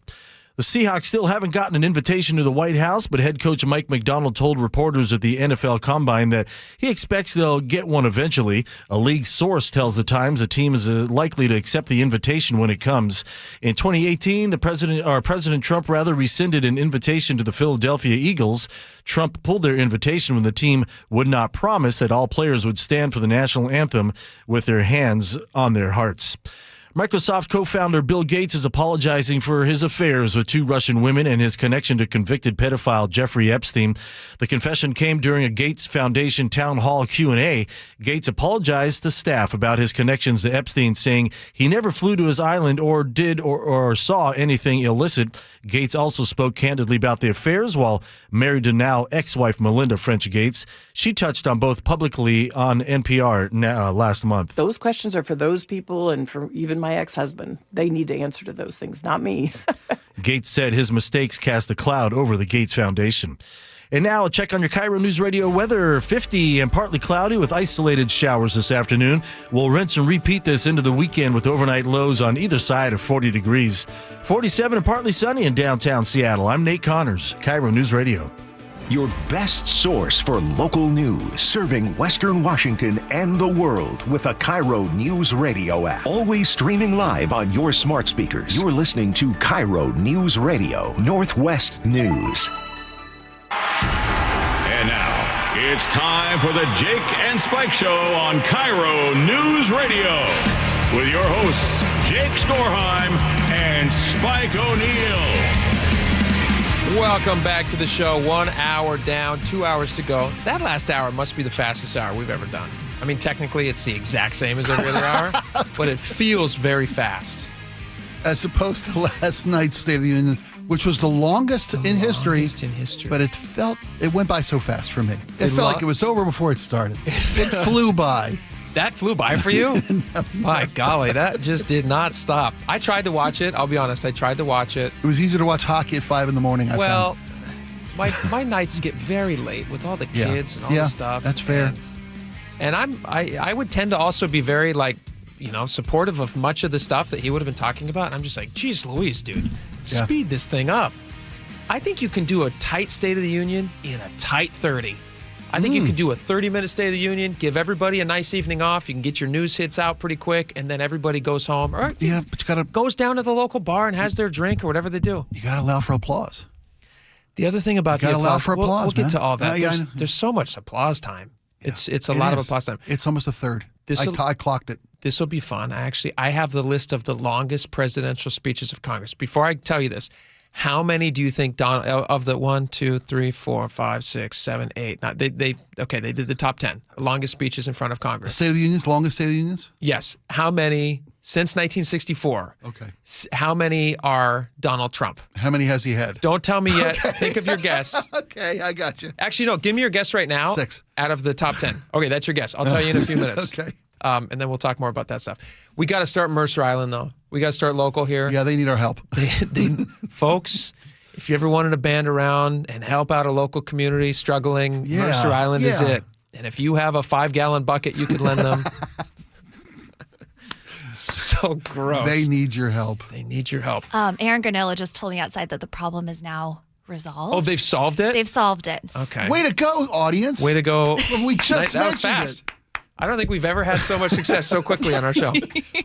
The Seahawks still haven't gotten an invitation to the White House, but head coach Mike McDonald told reporters at the NFL Combine that he expects they'll get one eventually. A league source tells the Times the team is likely to accept the invitation when it comes. In 2018, President Trump rescinded an invitation to the Philadelphia Eagles. Trump pulled their invitation when the team would not promise that all players would stand for the national anthem with their hands on their hearts. Microsoft co-founder Bill Gates is apologizing for his affairs with 2 Russian women and his connection to convicted pedophile Jeffrey Epstein. The confession came during a Gates Foundation town hall Q&A. Gates apologized to staff about his connections to Epstein, saying he never flew to his island or did or saw anything illicit. Gates also spoke candidly about the affairs while married to now ex-wife Melinda French Gates. She touched on both publicly on NPR last month. Those questions are for those people and for even my ex-husband. They need to answer to those things, not me. Gates said his mistakes cast a cloud over the Gates Foundation. And now a check on your KIRO News Radio weather. 50 and partly cloudy with isolated showers this afternoon. We'll rinse and repeat this into the weekend with overnight lows on either side of 40 degrees. 47 and partly sunny in downtown Seattle. I'm Nate Connors, KIRO News Radio. Your best source for local news, serving Western Washington and the world with the KIRO Newsradio App. Always streaming live on your smart speakers. You're listening to KIRO News Radio, Northwest News. And now, it's time for the Jake and Spike Show on KIRO News Radio with your hosts, Jake Skorheim and Spike O'Neill. Welcome back to the show. 1 hour down, 2 hours to go. That last hour must be the fastest hour we've ever done. I mean, technically, it's the exact same as every other hour, but it feels very fast. As opposed to last night's State of the Union, which was the longest in history. But it went by so fast for me. It felt like it was over before it started. It flew by. That flew by for you? My golly, that just did not stop. I tried to watch it. I'll be honest. I tried to watch it. It was easier to watch hockey at 5 in the morning. Well, my nights get very late with all the kids and all the stuff. That's fair. And I would tend to also be very supportive of much of the stuff that he would have been talking about. And I'm just like, geez Louise, dude, speed this thing up. I think you can do a tight State of the Union in a tight 30. I think you can do a 30-minute State of the Union, give everybody a nice evening off. You can get your news hits out pretty quick, and then everybody goes home. Or but you gotta goes down to the local bar and has their drink or whatever they do. You got to allow for applause. The other thing about you got to allow for applause. We'll get to all that. There's so much applause time. Yeah. It's a lot of applause time. It's almost a third. I clocked it. This will be fun. I have the list of the longest presidential speeches of Congress. Before I tell you this, how many do you think of the 1, 2, 3, 4, 5, 6, 7, 8? They did the top 10 longest speeches in front of Congress. The State of the Unions, longest State of the Unions? Yes. How many since 1964? Okay. How many are Donald Trump? How many has he had? Don't tell me yet. Okay. Think of your guess. Okay, I got you. Actually, no. Give me your guess right now. 6 out of the top 10. Okay, that's your guess. I'll tell you in a few minutes. Okay. And then we'll talk more about that stuff. We got to start Mercer Island, though. We got to start local here. Yeah, they need our help. Folks, if you ever wanted to band around and help out a local community struggling, Mercer Island is it. And if you have a 5-gallon bucket, you could lend them. So gross. They need your help. They need your help. Aaron Granella just told me outside that the problem is now resolved. Oh, they've solved it? They've solved it. Okay. Way to go, audience. Way to go. We just that was fast. I don't think we've ever had so much success so quickly on our show.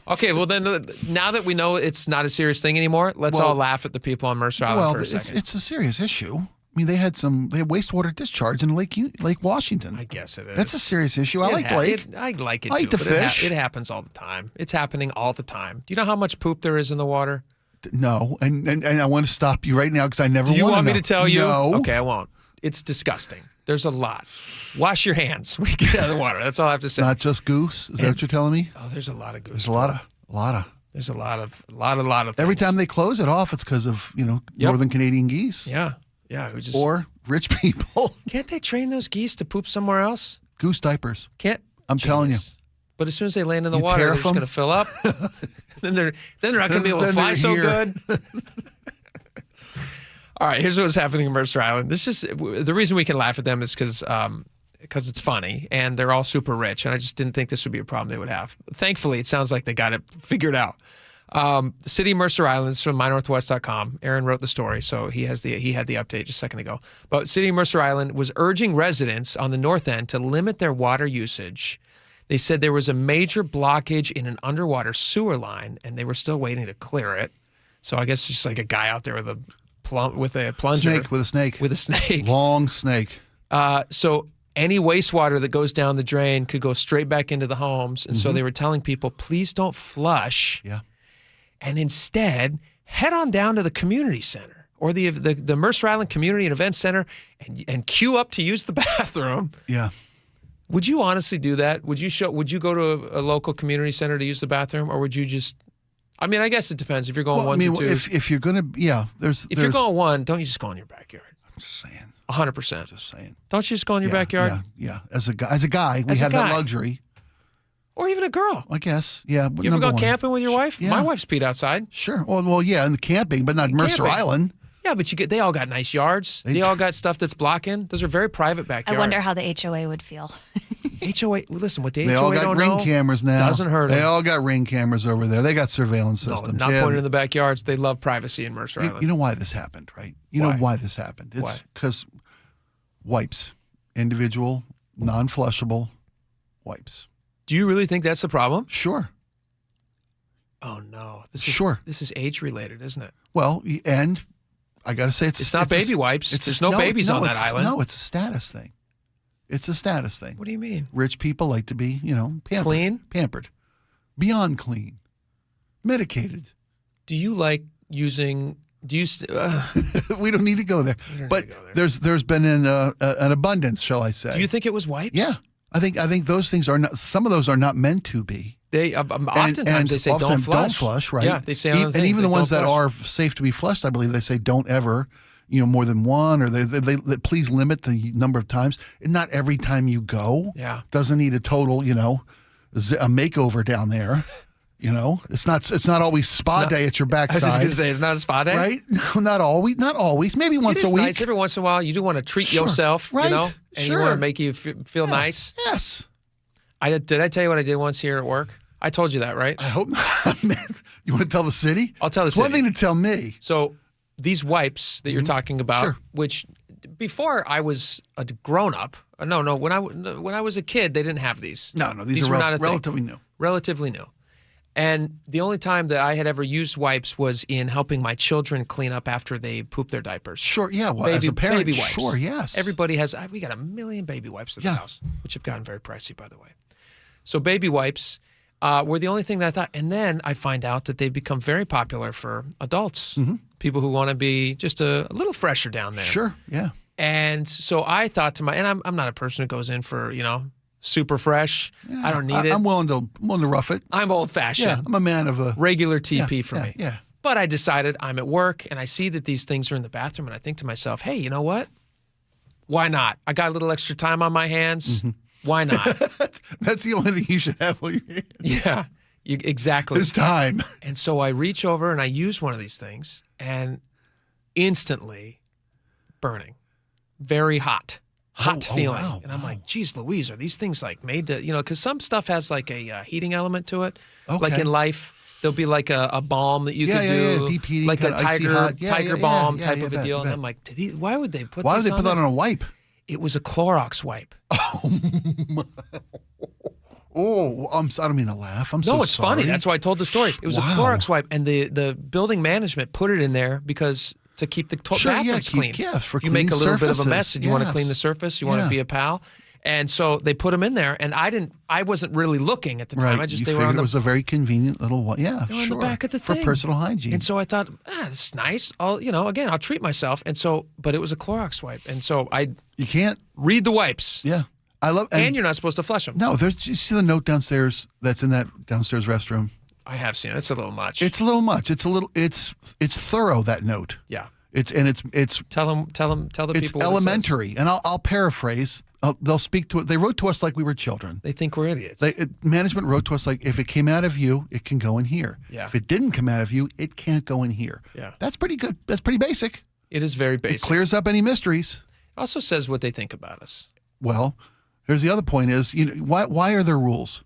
Okay, well then, now that we know it's not a serious thing anymore, let's all laugh at the people on Mercer Island for a second. It's a serious issue. I mean, they had wastewater discharge in Lake Washington. I guess it is. That's a serious issue. I like Lake. I like it I too. like to fish. It happens all the time. It's happening all the time. Do you know how much poop there is in the water? No, and I want to stop you right now because I never want to know. Do you want me to tell you? No. Okay, I won't. It's disgusting. There's a lot. Wash your hands when you get out of the water. That's all I have to say. Not just goose. Is that what you're telling me? Oh, there's a lot of goose. There's a lot of. There's a lot of things. Every time they close it off, it's because of northern Canadian geese. Yeah. Or rich people. Can't they train those geese to poop somewhere else? Goose diapers. I'm telling you. But as soon as they land in the water, they're just going to fill up. then they're not going to be able to fly so good. All right, here's what's happening in Mercer Island. This is the reason we can laugh at them is because it's funny and they're all super rich, and I just didn't think this would be a problem they would have. Thankfully, it sounds like they got it figured out. The city of Mercer Island is from mynorthwest.com. Aaron wrote the story, so he had the update just a second ago. But city of Mercer Island was urging residents on the north end to limit their water usage. They said there was a major blockage in an underwater sewer line, and they were still waiting to clear it. So I guess just like a guy out there with a plunger. With a snake. Long snake. So any wastewater that goes down the drain could go straight back into the homes. And so they were telling people, please don't flush. Yeah. And instead, head on down to the community center or the Mercer Island Community and Event Center and queue up to use the bathroom. Yeah. Would you honestly do that? Would you go to a local community center to use the bathroom, or would you just? I mean, I guess it depends. If you're going 1 to 2, if you're gonna, if you're going 1, don't you just go in your backyard? I'm just saying. 100%. Just saying. Don't you just go in your backyard? Yeah. As a guy, we have that luxury. Or even a girl. I guess. Yeah. You ever go camping with your wife? Yeah. My wife's peed outside. Sure. Well, yeah, in the camping, but not Mercer Island. Yeah, but they all got nice yards. They all got stuff that's blocking. Those are very private backyards. I wonder how the HOA would feel. HOA, listen, what the they HOA all got don't ring know cameras now. Doesn't hurt them. They all got ring cameras over there. They got surveillance systems. Not pointing in the backyards. They love privacy in Mercer Island. You know why this happened, right? You know why this happened? It's because wipes, individual, non-flushable wipes. Do you really think that's the problem? Sure. Oh no, This is age related, isn't it? Well, and I got to say, it's not baby wipes. There's no babies on that island. No, it's a status thing. It's a status thing. What do you mean? Rich people like to be, clean, pampered, beyond clean, medicated. Do you like using? Do you? We don't need to go there. But there's been an abundance, shall I say? Do you think it was wipes? Yeah, I think those things are not. Some of those are not meant to be. They oftentimes they say don't flush. Don't flush, right? Yeah, they say on the thing, and even the ones that flush. are safe to be flushed, I believe they say don't ever. More than one, or they please limit the number of times. And not every time you go. Yeah. Doesn't need a total, a makeover down there. It's not always spa day at your backside. I was just going to say, it's not a spa day? Right? No, not always. Maybe once a week. Nice. Every once in a while, you do want to treat yourself, right? And you want to make you feel nice. Yes. Did I tell you what I did once here at work? I told you that, right? I hope not. You want to tell the city? I'll tell the it's city. One thing to tell me. So these wipes that you're talking about, which before I was a grown-up, when I was a kid, they didn't have these. No, these were not relatively new. Relatively new. And the only time that I had ever used wipes was in helping my children clean up after they poop their diapers. Sure, yeah. Well, as a parent, baby wipes. Sure, yes. Everybody has. We got 1 million baby wipes at the house, which have gotten very pricey, by the way. So baby wipes were the only thing that I thought. And then I find out that they've become very popular for adults, people who want to be just a little fresher down there. Sure, yeah. And so I thought and I'm not a person who goes in for, super fresh. Yeah, I don't need it. I'm willing to rough it. I'm old-fashioned. Yeah, I'm a man of a regular TP for me. Yeah. But I decided I'm at work and I see that these things are in the bathroom and I think to myself, hey, you know what? Why not? I got a little extra time on my hands. Why not? That's the only thing you should have while you're here. Yeah, exactly. It's time. And so I reach over and I use one of these things and instantly burning, very hot feeling. Wow, and I'm like, geez, Louise, are these things like made to, because some stuff has like a heating element to it, like in life. there'll be like a balm that you could do, deep heating, like a tiger balm type of a deal. bet. And I'm like, why would they put? Why would this they put that on a wipe? It was a Clorox wipe. I don't mean to laugh. I'm so sorry. No, it's funny. That's why I told the story. It was a Clorox wipe, and the building management put it in there because to keep the bathrooms clean. Yeah, for you make a little bit of a mess, and you want to Yes. clean the surface. You want to be a pal, and so they put them in there. And I wasn't really looking at the time. Right. They were on it was a very convenient little one. Yeah, they were on the back of the for thing personal hygiene. And so I thought, this is nice. I'll treat myself. And so, but it was a Clorox wipe, and so you can't read the wipes. Yeah. I love, and you're not supposed to flush them. No, you see the note downstairs that's in that downstairs restroom? I have seen it. It's a little much. It's a little much. It's thorough, that note. Yeah. It's tell the people. It's elementary, and I'll paraphrase. They'll speak to it. They wrote to us like we were children. They think we're idiots. Management wrote to us like, if it came out of you, it can go in here. Yeah. If it didn't come out of you, it can't go in here. Yeah. That's pretty good. That's pretty basic. It is very basic. It clears up any mysteries. It also says what they think about us. Well, here's the other point: is why are there rules?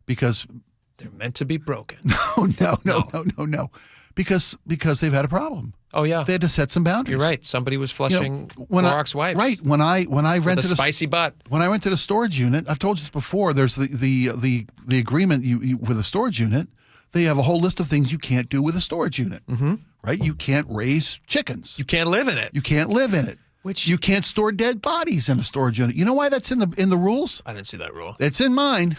Because they're meant to be broken. No. Because they've had a problem. Oh yeah, they had to set some boundaries. You're right. Somebody was flushing Clorox wipes. Right. When I rented a spicy butt. When I rented a storage unit, I've told you this before. There's the agreement you with a storage unit. They have a whole list of things you can't do with a storage unit. Mm-hmm. Right. You can't raise chickens. You can't live in it. You can't live in it. You can't store dead bodies in a storage unit. You know why that's in the rules? I didn't see that rule. It's in mine.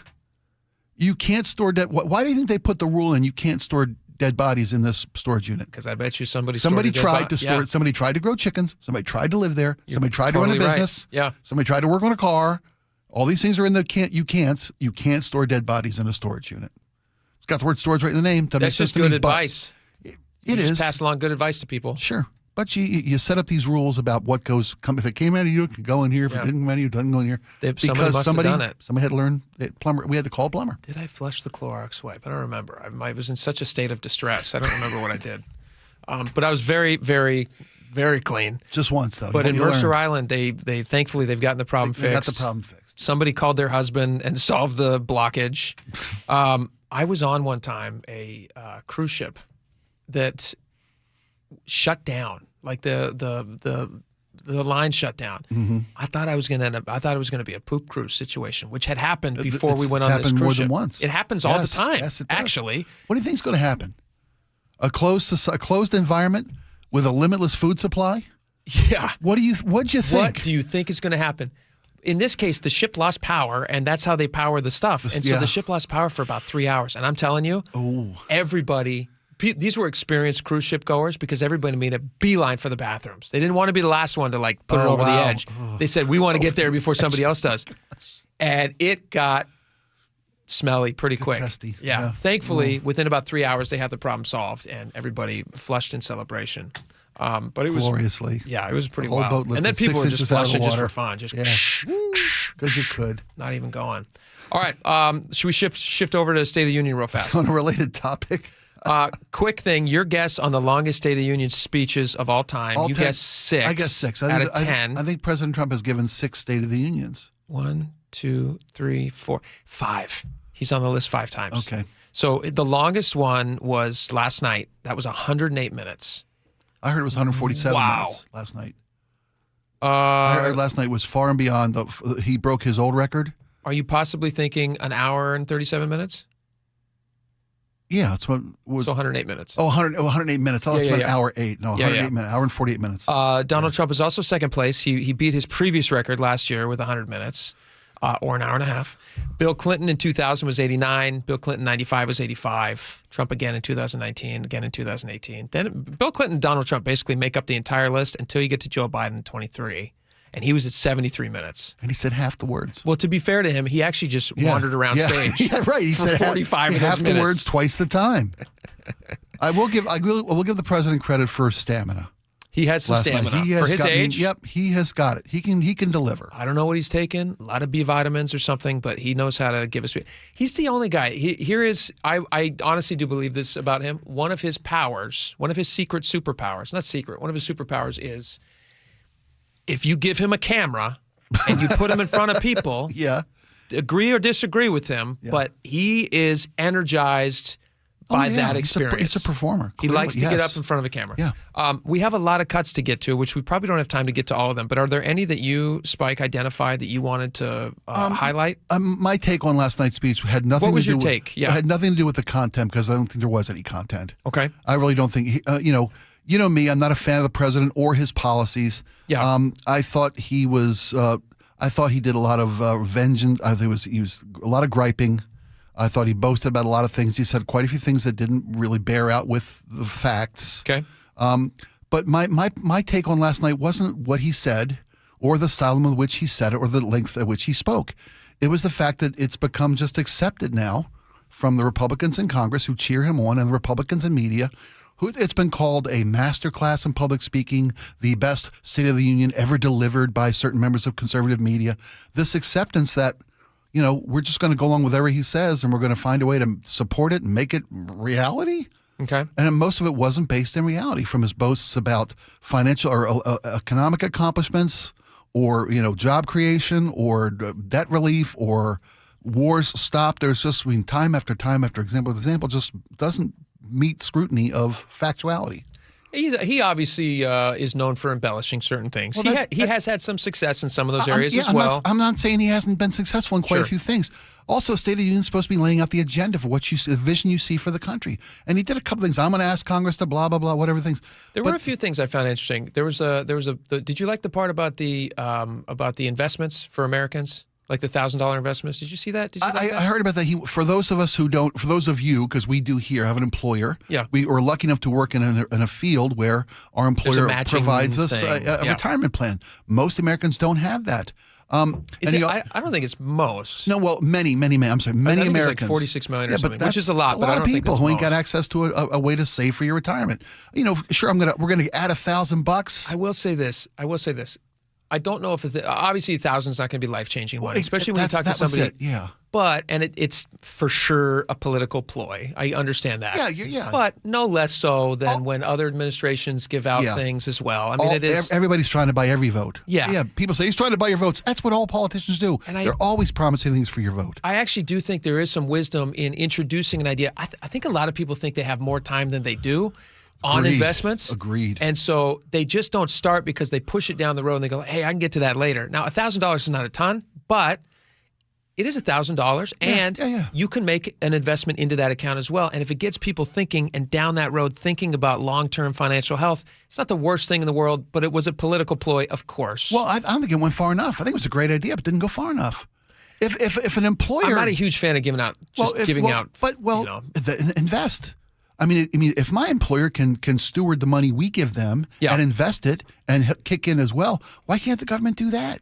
You can't store dead. Why do you think they put the rule in? You can't store dead bodies in this storage unit. Because I bet you somebody tried to store it. Somebody tried to grow chickens. Somebody tried to live there. Somebody tried to run a business. Right. Yeah. Somebody tried to work on a car. All these things are in the You can't store dead bodies in a storage unit. It's got the word storage right in the name. That's just good advice. It is. Just pass along good advice to people. Sure. But you set up these rules about what goes. If it came out of you, it could go in here. If it didn't come out of you, it doesn't go in here. Somebody must have done it. Somebody had to learn. Plumber. We had to call a plumber. Did I flush the Clorox wipe? I don't remember. I was in such a state of distress. I don't remember what I did. But I was very, very, very clean. Just once though. But in Mercer Island, they thankfully they've gotten the problem fixed. They got the problem fixed. Somebody called their husband and solved the blockage. I was on one time a cruise ship that shut down. Like the line shut down. Mm-hmm. I thought it was going to be a poop cruise situation, which had happened before we went on this cruise ship. More than once. It happens all the time. Yes, it does. Actually, what do you think is going to happen? A closed environment with a limitless food supply? Yeah. What'd you think? What do you think is going to happen? In this case, the ship lost power, and that's how they power the stuff. And so the ship lost power for about 3 hours. And I'm telling you, everybody. These were experienced cruise ship goers because everybody made a beeline for the bathrooms. They didn't want to be the last one to put it over the edge. They said, we want to get there before somebody else does. And it got smelly pretty quick. Testy. Yeah. Thankfully, within about 3 hours, they had the problem solved and everybody flushed in celebration. But it was gloriously. Yeah, it was pretty wild. And then people were just flushing just for fun. Just because you could. Not even going. All right. Should we shift over to State of the Union real fast? On a related topic. Quick thing, your guess on the longest State of the Union speeches of all time. You guessed 6. I guessed 6. Out of 10. I think President Trump has given 6 State of the Unions. 1, 2, 3, 4, 5. He's on the list 5 times. Okay. So the longest one was last night. That was 108 minutes. I heard it was 147 minutes last night. I heard last night was far and beyond. He broke his old record. Are you possibly thinking an hour and 37 minutes? Yeah, that's what was. So 108 minutes. Oh, 108 minutes. Oh, that's an hour 8. No, 108 minutes. Hour and 48 minutes. Donald Trump is also second place. He beat his previous record last year with 100 minutes, or an hour and a half. Bill Clinton in 2000 was 89. Bill Clinton 95 was 85. Trump again in 2019, again in 2018. Then Bill Clinton and Donald Trump basically make up the entire list until you get to Joe Biden in 23. And he was at 73 minutes. And he said half the words. Well, to be fair to him, he actually just wandered around stage. Yeah, right. He for said 45 of those half minutes. the words twice the time. I will give the president credit for stamina. He has some stamina for his age. He has got it. He can deliver. I don't know what he's taken, a lot of B vitamins or something, but he knows how to give us. He's the only guy. I honestly do believe this about him. One of his powers, one of his secret superpowers, not secret, one of his superpowers is if you give him a camera and you put him in front of people, agree or disagree with him, but he is energized by that experience. He's a performer. He likes to get up in front of a camera. Yeah. We have a lot of cuts to get to, which we probably don't have time to get to all of them. But are there any that you, Spike, identified that you wanted to highlight? My take on last night's speech had nothing. What was to do your take? It had nothing to do with the content because I don't think there was any content. Okay. I really don't think. You know me. I'm not a fan of the president or his policies. Yeah. I thought he was. I thought he did a lot of vengeance. I think he was a lot of griping. I thought he boasted about a lot of things. He said quite a few things that didn't really bear out with the facts. Okay. But my take on last night wasn't what he said or the style with which he said it or the length at which he spoke. It was the fact that it's become just accepted now from the Republicans in Congress who cheer him on and the Republicans in media. It's been called a masterclass in public speaking, the best State of the Union ever delivered by certain members of conservative media. This acceptance that, we're just going to go along with whatever he says and we're going to find a way to support it and make it reality. Okay. And most of it wasn't based in reality from his boasts about financial or economic accomplishments or, job creation or debt relief or wars stopped. There's just time after time after example just doesn't meet scrutiny of factuality. He obviously is known for embellishing certain things. Well, he has had some success in some of those areas as I'm well. I'm not saying he hasn't been successful in quite a few things. Also, State of the Union is supposed to be laying out the agenda for what the vision you see for the country. And he did a couple things. I'm going to ask Congress to blah, blah, blah, whatever things. There were a few things I found interesting. Did you like the part about the investments for Americans? Like the $1,000 investments. Did you see that? I heard about that. For those of us who don't, for those of you, because we do here have an employer. Yeah. We are lucky enough to work in a field where our employer provides us a retirement plan. Most Americans don't have that. I don't think it's most. No, well, many. I'm sorry, many Americans. It's like 46 million or something, which is a lot. But I don't think people that's who ain't most. got access to a way to save for your retirement. Sure, we're gonna add $1,000. I will say this. I don't know if obviously $1,000 is not going to be life-changing money, especially when you talk to somebody. Yeah. But it's for sure a political ploy. I understand that. Yeah. But no less so than when other administrations give out things as well. I mean, it is. Everybody's trying to buy every vote. Yeah. People say he's trying to buy your votes. That's what all politicians do. And they're always promising things for your vote. I actually do think there is some wisdom in introducing an idea. I think a lot of people think they have more time than they do on investments. Agreed. And so they just don't start because they push it down the road and they go, hey, I can get to that later. Now, $1,000 is not a ton, but it is $1,000 and you can make an investment into that account as well. And if it gets people thinking and down that road thinking about long-term financial health, it's not the worst thing in the world, but it was a political ploy, of course. Well, I don't think it went far enough. I think it was a great idea, but didn't go far enough. If an employer... I'm not a huge fan of giving out, invest. I mean, if my employer can steward the money we give them and invest it and kick in as well, why can't the government do that?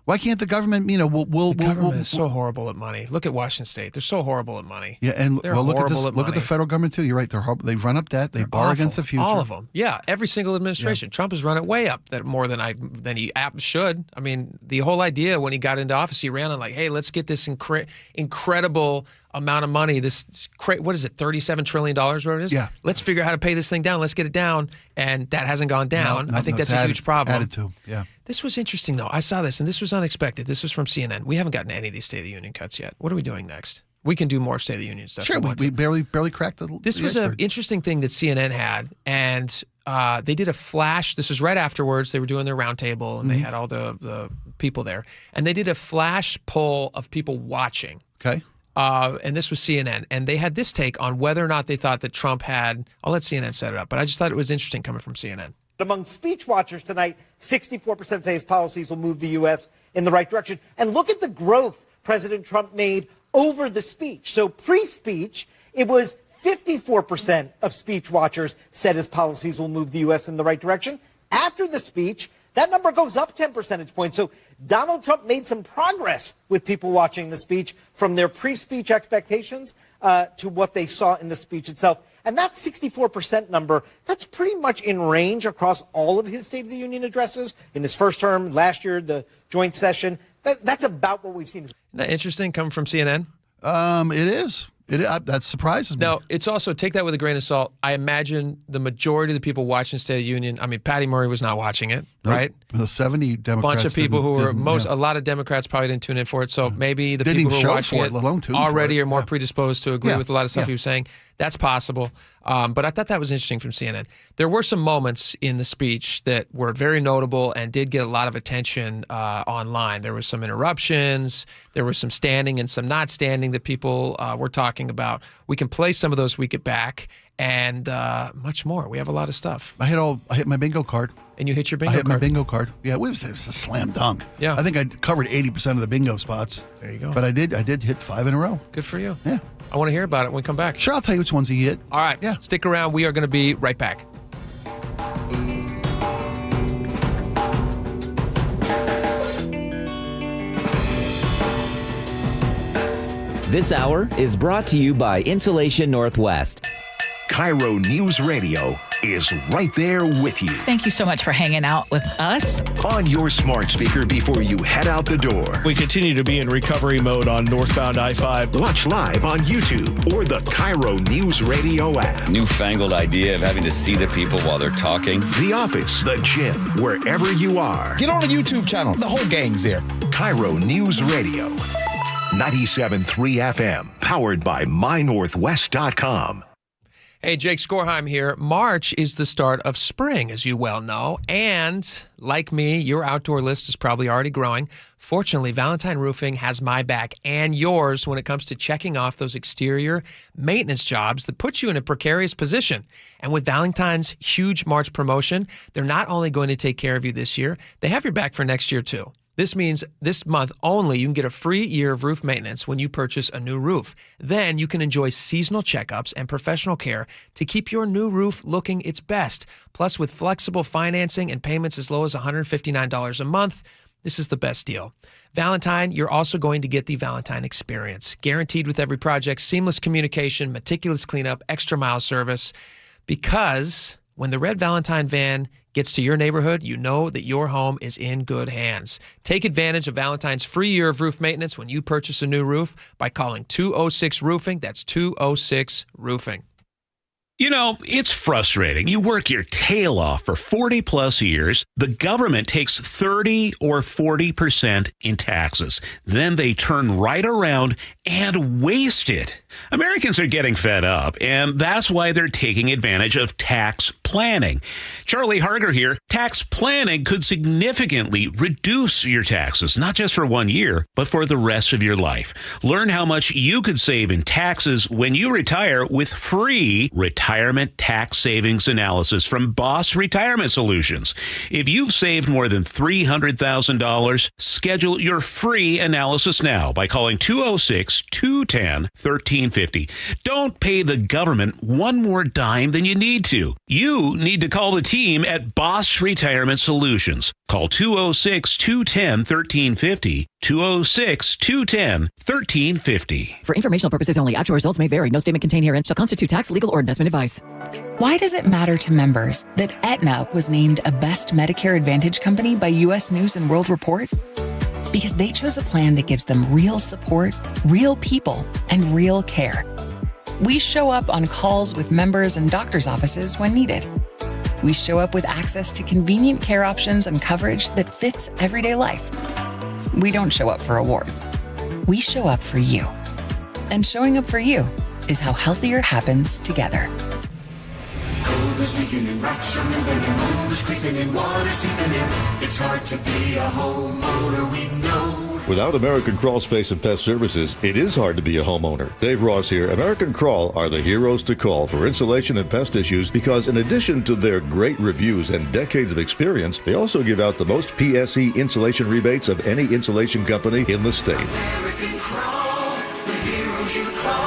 Why can't the government, the government is so horrible at money. Look at Washington State. They're so horrible at money. Yeah, and they're look horrible at money. Look at the federal government, too. You're right. They're horrible. They run up debt. They borrow against the future. All of them. Yeah, every single administration. Yeah. Trump has run it way up more than he should. I mean, the whole idea when he got into office, he ran on like, hey, let's get this incredible amount of money. What is it, $37 trillion? What it is? Yeah. Let's figure out how to pay this thing down. Let's get it down. And that hasn't gone down. I think that's a huge problem. Added to, yeah. This was interesting, though. I saw this, and this was unexpected. This was from CNN. We haven't gotten any of these State of the Union cuts yet. What are we doing next? We can do more State of the Union stuff. Sure, we barely cracked the This was an interesting thing that CNN had, and they did a flash. This was right afterwards. They were doing their roundtable, and they had all the people there. And they did a flash poll of people watching. Okay. And this was CNN. And they had this take on whether or not they thought that Trump had... I'll let CNN set it up, but I just thought it was interesting coming from CNN. Among speech watchers tonight, 64% say his policies will move the U.S. in the right direction. And look at the growth President Trump made over the speech. So pre-speech, it was 54% of speech watchers said his policies will move the U.S. in the right direction. After the speech, that number goes up 10 percentage points. So Donald Trump made some progress with people watching the speech from their pre-speech expectations to what they saw in the speech itself. And that 64% number, that's pretty much in range across all of his State of the Union addresses. In his first term, last year, the joint session, that's about what we've seen. Isn't that interesting coming from CNN? It is. That surprises me. Now, it's also, take that with a grain of salt. I imagine the majority of the people watching State of the Union, I mean, Patty Murray was not watching it, right? The 70 Democrats. Bunch of people a lot of Democrats probably didn't tune in for it. So maybe the people who are watching it already are more predisposed to agree with a lot of stuff he was saying. That's possible. But I thought that was interesting from CNN. There were some moments in the speech that were very notable and did get a lot of attention online. There was some interruptions. There was some standing and some not standing that people were talking about. We can play some of those when we get back and much more. We have a lot of stuff. I hit my bingo card. And you hit your bingo I card? hit my bingo card. Yeah, it was a slam dunk. Yeah. I think I covered 80% of the bingo spots. There you go. But I did hit 5 in a row. Good for you. Yeah. I want to hear about it when we come back. Sure, I'll tell you which ones you hit. All right. Yeah. Stick around. We are going to be right back. This hour is brought to you by Insulation Northwest. KIRO News Radio is right there with you. Thank you so much for hanging out with us. On your smart speaker before you head out the door. We continue to be in recovery mode on northbound I-5. Watch live on YouTube or the KIRO News Radio app. Newfangled idea of having to see the people while they're talking. The office, the gym, wherever you are. Get on the YouTube channel. The whole gang's there. KIRO News Radio. 97.3 FM. Powered by MyNorthwest.com. Hey, Jake Skorheim here. March is the start of spring, as you well know. And like me, your outdoor list is probably already growing. Fortunately, Valentine Roofing has my back and yours when it comes to checking off those exterior maintenance jobs that put you in a precarious position. And with Valentine's huge March promotion, they're not only going to take care of you this year, they have your back for next year too. This means this month only you can get a free year of roof maintenance when you purchase a new roof. Then you can enjoy seasonal checkups and professional care to keep your new roof looking its best. Plus, with flexible financing and payments as low as $159 a month, this is the best deal. Valentine, you're also going to get the Valentine experience. Guaranteed with every project, seamless communication, meticulous cleanup, extra mile service. Because when the red Valentine van gets to your neighborhood, you know that your home is in good hands. Take advantage of Valentine's free year of roof maintenance when you purchase a new roof by calling 206 Roofing. That's 206 Roofing. You know, it's frustrating. You work your tail off for 40 plus years. The government takes 30 or 40% in taxes. Then they turn right around and waste it. Americans are getting fed up, and that's why they're taking advantage of tax planning. Charlie Harger here. Tax planning could significantly reduce your taxes, not just for 1 year, but for the rest of your life. Learn how much you could save in taxes when you retire with free retirement tax savings analysis from Boss Retirement Solutions. If you've saved more than $300,000, schedule your free analysis now by calling 206-210-1350. Don't pay the government one more dime than you need to. You need to call the team at Boss Retirement Solutions. Call 206-210-1350. 206-210-1350. For informational purposes only, actual results may vary. No statement contained herein shall constitute tax, legal, or investment advice. Why does it matter to members that Aetna was named a Best Medicare Advantage company by U.S. News & World Report? Because they chose a plan that gives them real support, real people, and real care. We show up on calls with members and doctors' offices when needed. We show up with access to convenient care options and coverage that fits everyday life. We don't show up for awards. We show up for you. And showing up for you is how healthier happens together. Cold is leaking in rocks are moving and mold is creeping in, water seeping in. It's hard to be a homeowner, we know. Without American Crawl Space and Pest Services, it is hard to be a homeowner. Dave Ross here. American Crawl are the heroes to call for insulation and pest issues because in addition to their great reviews and decades of experience, they also give out the most PSE insulation rebates of any insulation company in the state. American Crawl, the heroes you call.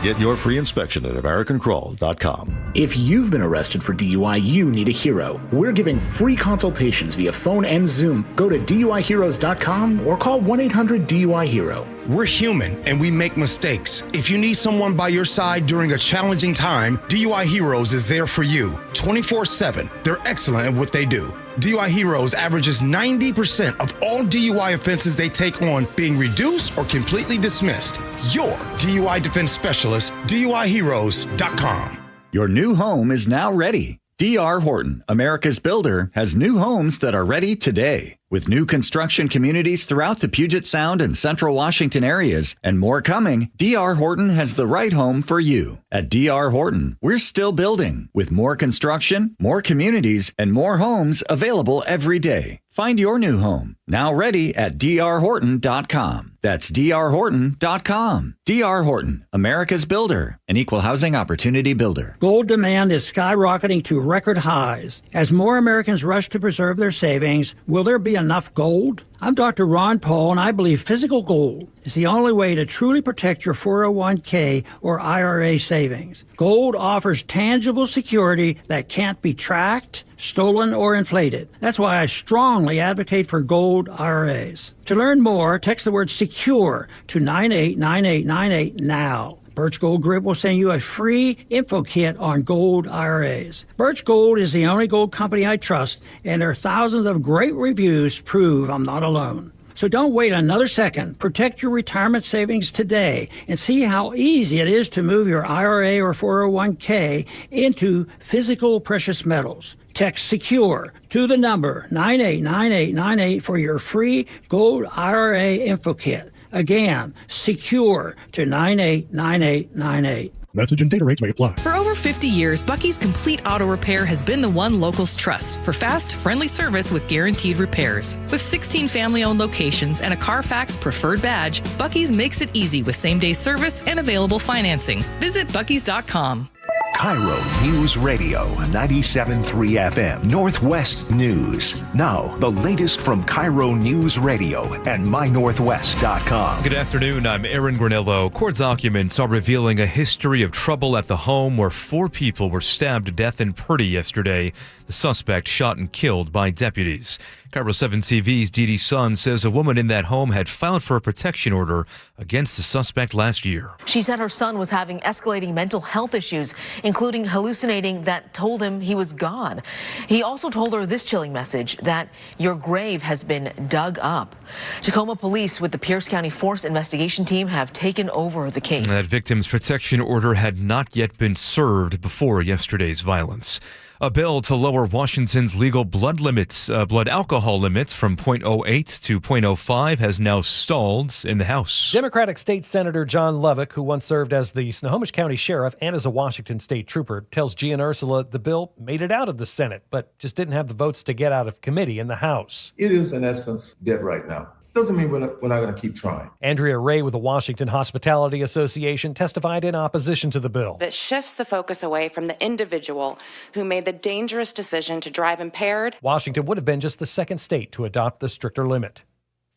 Get your free inspection at AmericanCrawl.com. If you've been arrested for DUI, you need a hero. We're giving free consultations via phone and Zoom. Go to DUIHeroes.com or call 1-800-DUI-HERO. We're human and we make mistakes. If you need someone by your side during a challenging time, DUI Heroes is there for you 24/7. They're excellent at what they do. DUI Heroes averages 90% of all DUI offenses they take on being reduced or completely dismissed. Your DUI defense specialist, DUIHeroes.com. Your new home is now ready. D.R. Horton, America's builder, has new homes that are ready today. With new construction communities throughout the Puget Sound and Central Washington areas and more coming, D.R. Horton has the right home for you. At D.R. Horton, we're still building with more construction, more communities, and more homes available every day. Find your new home, now ready at drhorton.com. That's drhorton.com. D.R. Horton, America's builder, an equal housing opportunity builder. Gold demand is skyrocketing to record highs. As more Americans rush to preserve their savings, will there be enough gold? I'm Dr. Ron Paul, and I believe physical gold is the only way to truly protect your 401k or IRA savings. Gold offers tangible security that can't be tracked, stolen, or inflated. That's why I strongly advocate for gold IRAs. To learn more, text the word SECURE to 989898 now. Birch Gold Group will send you a free info kit on gold IRAs. Birch Gold is the only gold company I trust, and their thousands of great reviews prove I'm not alone. So don't wait another second. Protect your retirement savings today and see how easy it is to move your IRA or 401k into physical precious metals. Text SECURE to the number 989898 for your free gold IRA info kit. Again, SECURE to 989898. Message and data rates may apply. For over 50 years, Bucky's Complete Auto Repair has been the one locals trust for fast, friendly service with guaranteed repairs. With 16 family-owned locations and a Carfax preferred badge, Bucky's makes it easy with same-day service and available financing. Visit buckys.com. KIRO News Radio 97.3 FM Northwest News. Now, the latest from KIRO News Radio and mynorthwest.com. Good afternoon. I'm Aaron Granillo. Court documents are revealing a history of trouble at the home where 4 people were stabbed to death in Purdy yesterday. The suspect shot and killed by deputies. KIRO 7 TV's Dee Dee Sun says a woman in that home had filed for a protection order against the suspect last year. She said her son was having escalating mental health issues, including hallucinating that told him he was God. He also told her this chilling message, that your grave has been dug up. Tacoma police with the Pierce County Force Investigation Team have taken over the case. That victim's protection order had not yet been served before yesterday's violence. A bill to lower Washington's legal blood alcohol limits from 0.08 to 0.05 has now stalled in the House. Democratic State Senator John Lovick, who once served as the Snohomish County Sheriff and as a Washington State Trooper, tells Gia and Ursula the bill made it out of the Senate, but just didn't have the votes to get out of committee in the House. It is, in essence, dead right now. Doesn't mean we're not going to keep trying. Andrea Ray with the Washington Hospitality Association testified in opposition to the bill. It shifts the focus away from the individual who made the dangerous decision to drive impaired. Washington would have been just the second state to adopt the stricter limit.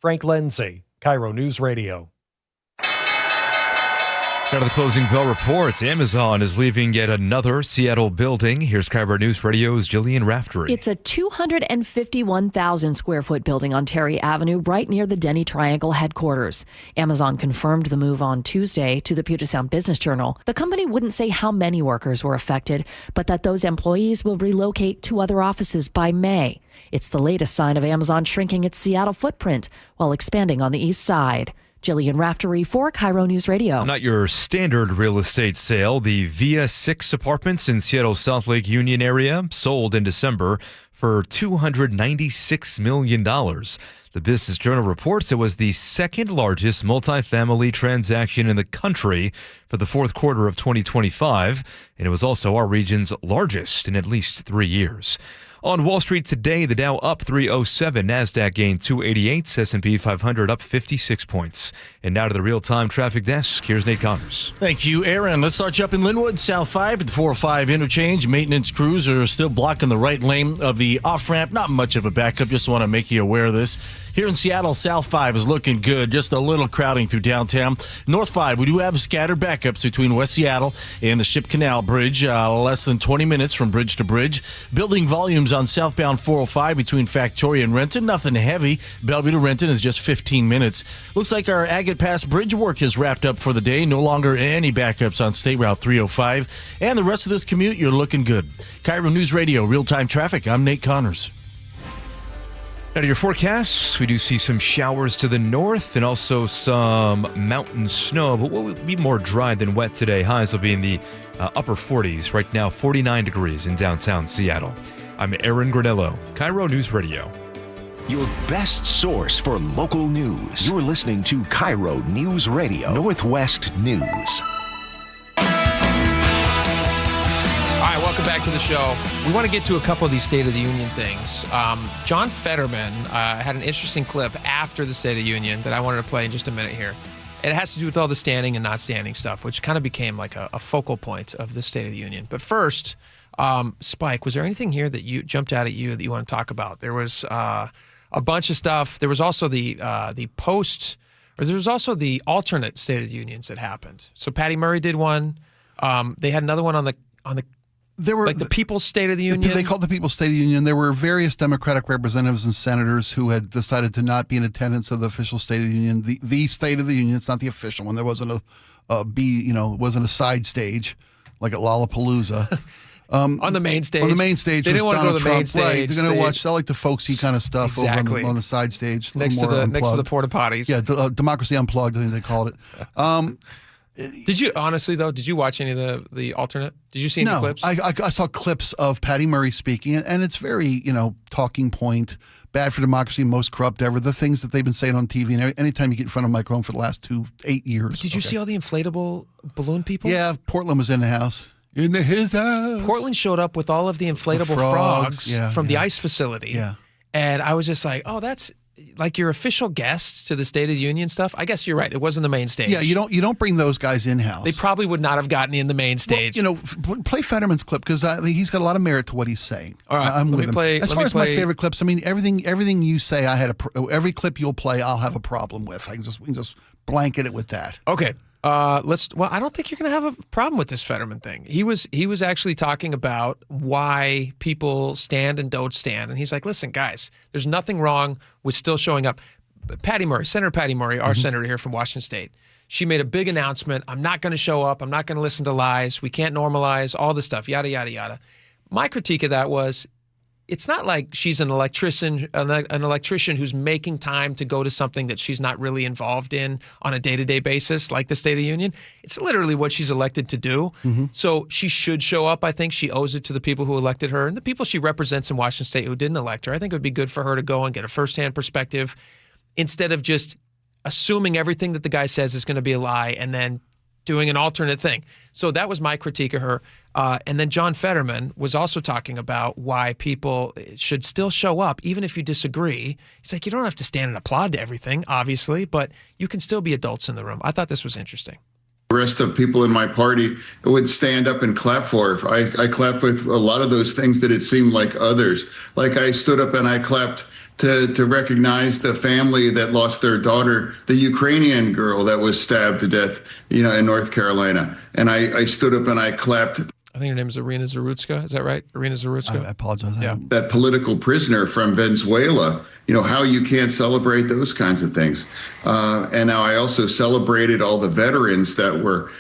Frank Lindsay, KIRO News Radio. Out of the closing bell reports, Amazon is leaving yet another Seattle building. Here's KIRO News Radio's Jillian Raftery. It's a 251,000 square foot building on Terry Avenue, right near the Denny Triangle headquarters. Amazon confirmed the move on Tuesday to the Puget Sound Business Journal. The company wouldn't say how many workers were affected, but that those employees will relocate to other offices by May. It's the latest sign of Amazon shrinking its Seattle footprint while expanding on the east side. Jillian Raftery for KIRO News Radio. Not your standard real estate sale. The Via 6 apartments in Seattle's South Lake Union area sold in December for $296 million. The Business Journal reports it was the second largest multifamily transaction in the country for the fourth quarter of 2025, and it was also our region's largest in at least 3 years. On Wall Street today, the Dow up 307, NASDAQ gained 288, S&P 500 up 56 points. And now to the real-time traffic desk. Here's Nate Connors. Thank you, Aaron. Let's start you up in Linwood, South 5 at the 405 interchange. Maintenance crews are still blocking the right lane of the off-ramp. Not much of a backup, just want to make you aware of this. Here in Seattle, South 5 is looking good, just a little crowding through downtown. North 5, we do have scattered backups between West Seattle and the Ship Canal Bridge, less than 20 minutes from bridge to bridge. Building volumes on southbound 405 between Factoria and Renton, nothing heavy. Bellevue to Renton is just 15 minutes. Looks like our Agate Pass bridge work is wrapped up for the day. No longer any backups on State Route 305. And the rest of this commute, you're looking good. KIRO News Radio, real-time traffic. I'm Nate Connors. Now to your forecasts, we do see some showers to the north and also some mountain snow, but will be more dry than wet today. Highs will be in the upper 40s. Right now, 49 degrees in downtown Seattle. I'm Aaron Granello, KIRO News Radio. Your best source for local news. You're listening to KIRO News Radio, Northwest News. All right, welcome back to the show. We want to get to a couple of these State of the Union things. John Fetterman had an interesting clip after the State of the Union that I wanted to play in just a minute here. It has to do with all the standing and not standing stuff, which kind of became like a focal point of the State of the Union. But first, Spike, was there anything here that you jumped out at you that you want to talk about? There was a bunch of stuff. There was also the alternate State of the Unions that happened. So Patty Murray did one. They had another one on the. There were like the People's State of the Union. They called the People's State of the Union. There were various Democratic representatives and senators who had decided to not be in attendance of the official State of the Union. The State of the Union. It's not the official one. There wasn't it wasn't a side stage like at Lollapalooza. On the main stage. On the main stage. They didn't want to go to the main stage. Right. They're going to watch. I like the folksy kind of stuff exactly. over on the side stage. Next to the porta potties. Yeah, Democracy Unplugged, I think they called it. Did you did you watch any of the alternate? Did you see any clips? I saw clips of Patty Murray speaking, and it's very, talking point, bad for democracy, most corrupt ever, the things that they've been saying on TV, and anytime you get in front of a microphone for the last 8 years. But did you see all the inflatable balloon people? Yeah, Portland was in the house. In his house. Portland showed up with all of the inflatable frogs from the ice facility. Yeah. And I was just like, oh, that's like your official guests to the State of the Union stuff. I guess you're right. It wasn't the main stage. Yeah, you don't bring those guys in-house. They probably would not have gotten in the main stage. Well, play Fetterman's clip because he's got a lot of merit to what he's saying. All right, I'm with him. As far as my favorite clips, I mean, everything you say, every clip you'll play, I'll have a problem with. We can just blanket it with that. Okay. I don't think you're going to have a problem with this Fetterman thing. He was actually talking about why people stand and don't stand. And he's like, listen, guys, there's nothing wrong with still showing up. Senator Patty Murray, our senator here from Washington State, she made a big announcement. I'm not going to show up. I'm not going to listen to lies. We can't normalize all this stuff, yada, yada, yada. My critique of that was, it's not like she's an electrician who's making time to go to something that she's not really involved in on a day-to-day basis, like the State of the Union. It's literally what she's elected to do. Mm-hmm. So she should show up. I think she owes it to the people who elected her and the people she represents in Washington State who didn't elect her. I think it would be good for her to go and get a firsthand perspective instead of just assuming everything that the guy says is going to be a lie and then doing an alternate thing. So that was my critique of her. And then John Fetterman was also talking about why people should still show up, even if you disagree. He's like, you don't have to stand and applaud to everything, obviously, but you can still be adults in the room. I thought this was interesting. The rest of people in my party would stand up and clap for. I clapped with a lot of those things that it seemed like others. Like I stood up and I clapped to recognize the family that lost their daughter, the Ukrainian girl that was stabbed to death, in North Carolina. And I stood up and I clapped. I think her name is Irina Zarutska. Is that right? Irina Zarutska? I apologize. Yeah. That political prisoner from Venezuela, how you can't celebrate those kinds of things. And now I also celebrated all the veterans that were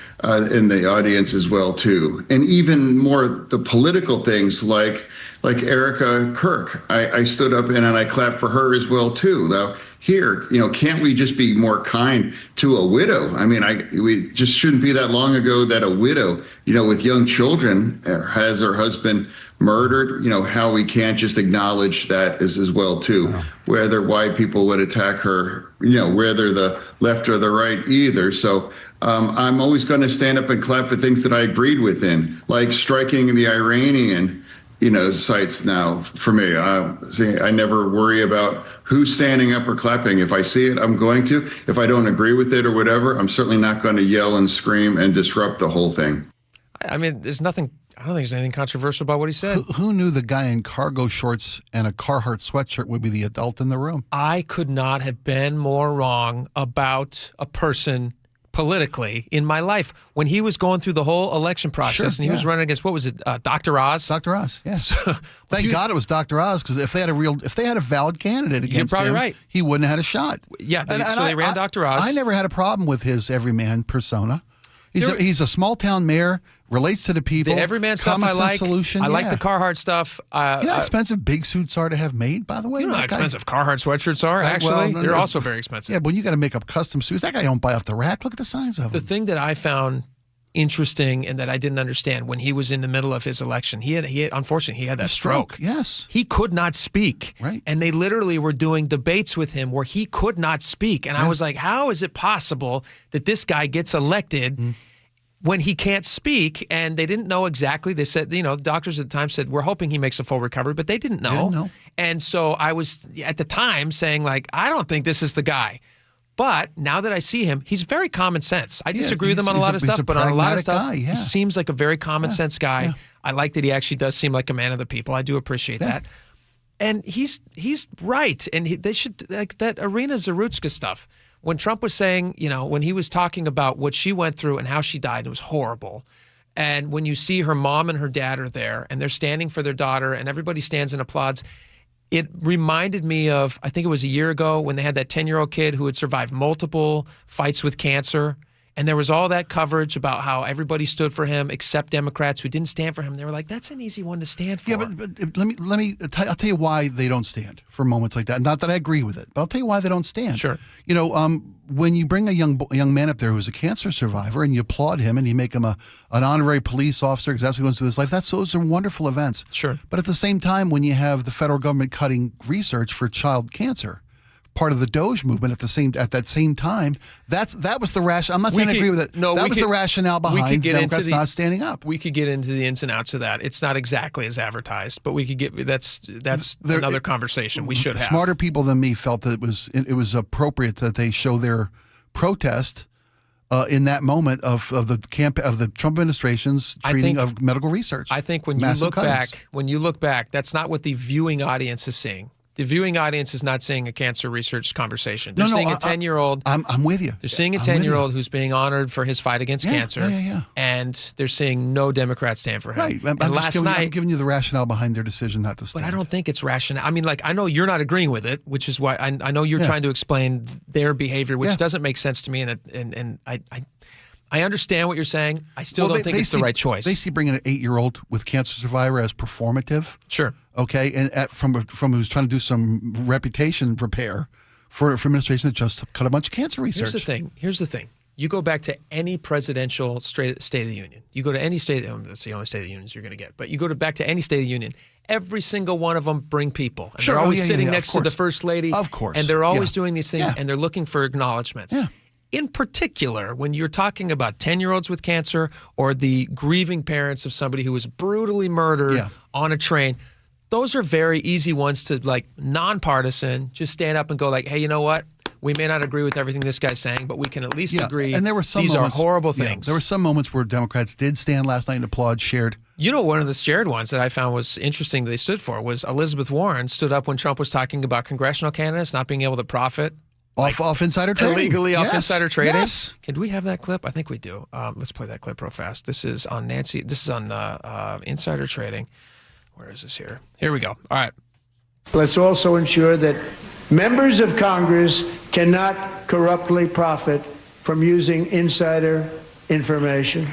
in the audience as well, too. And even more the political things like Erica Kirk. I stood up and I clapped for her as well, too. Now, here, can't we just be more kind to a widow? I mean, we just shouldn't be that long ago that a widow, with young children has her husband murdered, how we can't just acknowledge that as well, too. Wow. Whether white people would attack her, whether the left or the right either. So I'm always going to stand up and clap for things that I agreed with like striking the Iranian sites now for me. I never worry about who's standing up or clapping. If I see it, I'm going to. If I don't agree with it or whatever, I'm certainly not going to yell and scream and disrupt the whole thing. I mean, I don't think there's anything controversial about what he said. Who knew the guy in cargo shorts and a Carhartt sweatshirt would be the adult in the room? I could not have been more wrong about a person politically in my life when he was going through the whole election process and he was running against, what was it, Dr. Oz? Dr. Oz, yeah. So, Thank God it was Dr. Oz, because if they had a valid candidate against him, right. He wouldn't have had a shot. Yeah, so they ran Dr. Oz. I never had a problem with his everyman persona. He's a small town mayor, relates to the people. The everyman stuff common I sense like. Solution. I like the Carhartt stuff. You know how expensive big suits are to have made, by the way? You know how expensive Carhartt sweatshirts are, actually? They're also very expensive. Yeah, but when you got to make up custom suits, that guy don't buy off the rack. Look at the size of them. The thing that I found interesting and that I didn't understand when he was in the middle of his election, he had unfortunately, he had that stroke. Yes. He could not speak. Right. And they literally were doing debates with him where he could not speak. And I was like, how is it possible that this guy gets elected when he can't speak? And they didn't know exactly. They said, the doctors at the time said, we're hoping he makes a full recovery, but they didn't know. They didn't know. And so I was at the time saying, like, I don't think this is the guy. But now that I see him, he's very common sense. I disagree with him on a lot of stuff, but on a lot of stuff, he seems like a very common sense guy. Yeah. I like that he actually does seem like a man of the people. I do appreciate that. And he's right. And they should, like that Irina Zarutska stuff. When Trump was saying, when he was talking about what she went through and how she died, it was horrible. And when you see her mom and her dad are there and they're standing for their daughter and everybody stands and applauds, it reminded me of, I think it was a year ago when they had that 10-year-old kid who had survived multiple fights with cancer. And there was all that coverage about how everybody stood for him except Democrats who didn't stand for him. They were like, that's an easy one to stand for. Yeah, but I'll tell you why they don't stand for moments like that. Not that I agree with it, but I'll tell you why they don't stand. Sure. When you bring a young man up there who's a cancer survivor and you applaud him and you make him an honorary police officer because that's what he wants to do with his life, those are wonderful events. Sure. But at the same time, when you have the federal government cutting research for child cancer, part of the Doge movement at that same time, that was the rationale. I'm not saying I agree with it. No, that was the rationale behind Democrats not standing up. We could get into the ins and outs of that. It's not exactly as advertised, but we could get that's another conversation we should have. Smarter people than me felt that it was appropriate that they show their protest in that moment of the Trump administration's treating of medical research. I think when you look back, that's not what the viewing audience is seeing. The viewing audience is not seeing a cancer research conversation. They're seeing a 10-year-old. I'm with you. They're seeing a 10-year-old who's being honored for his fight against cancer. Yeah. And they're seeing no Democrats stand for him. Right. I'm giving you the rationale behind their decision not to stand. But I don't think it's rational. I mean, I know you're not agreeing with it, which is why I know you're trying to explain their behavior, which doesn't make sense to me. And I understand what you're saying. I still don't think it's the right choice. They see bringing an 8-year-old with cancer survivor as performative. Sure. Okay, and from who's trying to do some reputation repair for administration that just cut a bunch of cancer research. Here's the thing. You go back to any presidential State of the Union. You go to any state. That's the only State of the Unions you're going to get. But you go back to any State of the Union. Every single one of them bring people. And they're always sitting next to the First Lady. Of course. And they're always doing these things, and they're looking for acknowledgments. Yeah. In particular, when you're talking about 10-year-olds with cancer or the grieving parents of somebody who was brutally murdered on a train, those are very easy ones to, nonpartisan, just stand up and go hey, you know what? We may not agree with everything this guy's saying, but we can at least agree and there were some these moments, are horrible things. There were some moments where Democrats did stand last night and applaud, shared. One of the shared ones that I found was interesting that they stood for was Elizabeth Warren stood up when Trump was talking about congressional candidates not being able to profit off insider trading. Illegally off insider trading. Yes. Can we have that clip? I think we do. Let's play that clip real fast. This is on Nancy. This is on insider trading. Where is this here? Here we go. All right. Let's also ensure that members of Congress cannot corruptly profit from using insider information.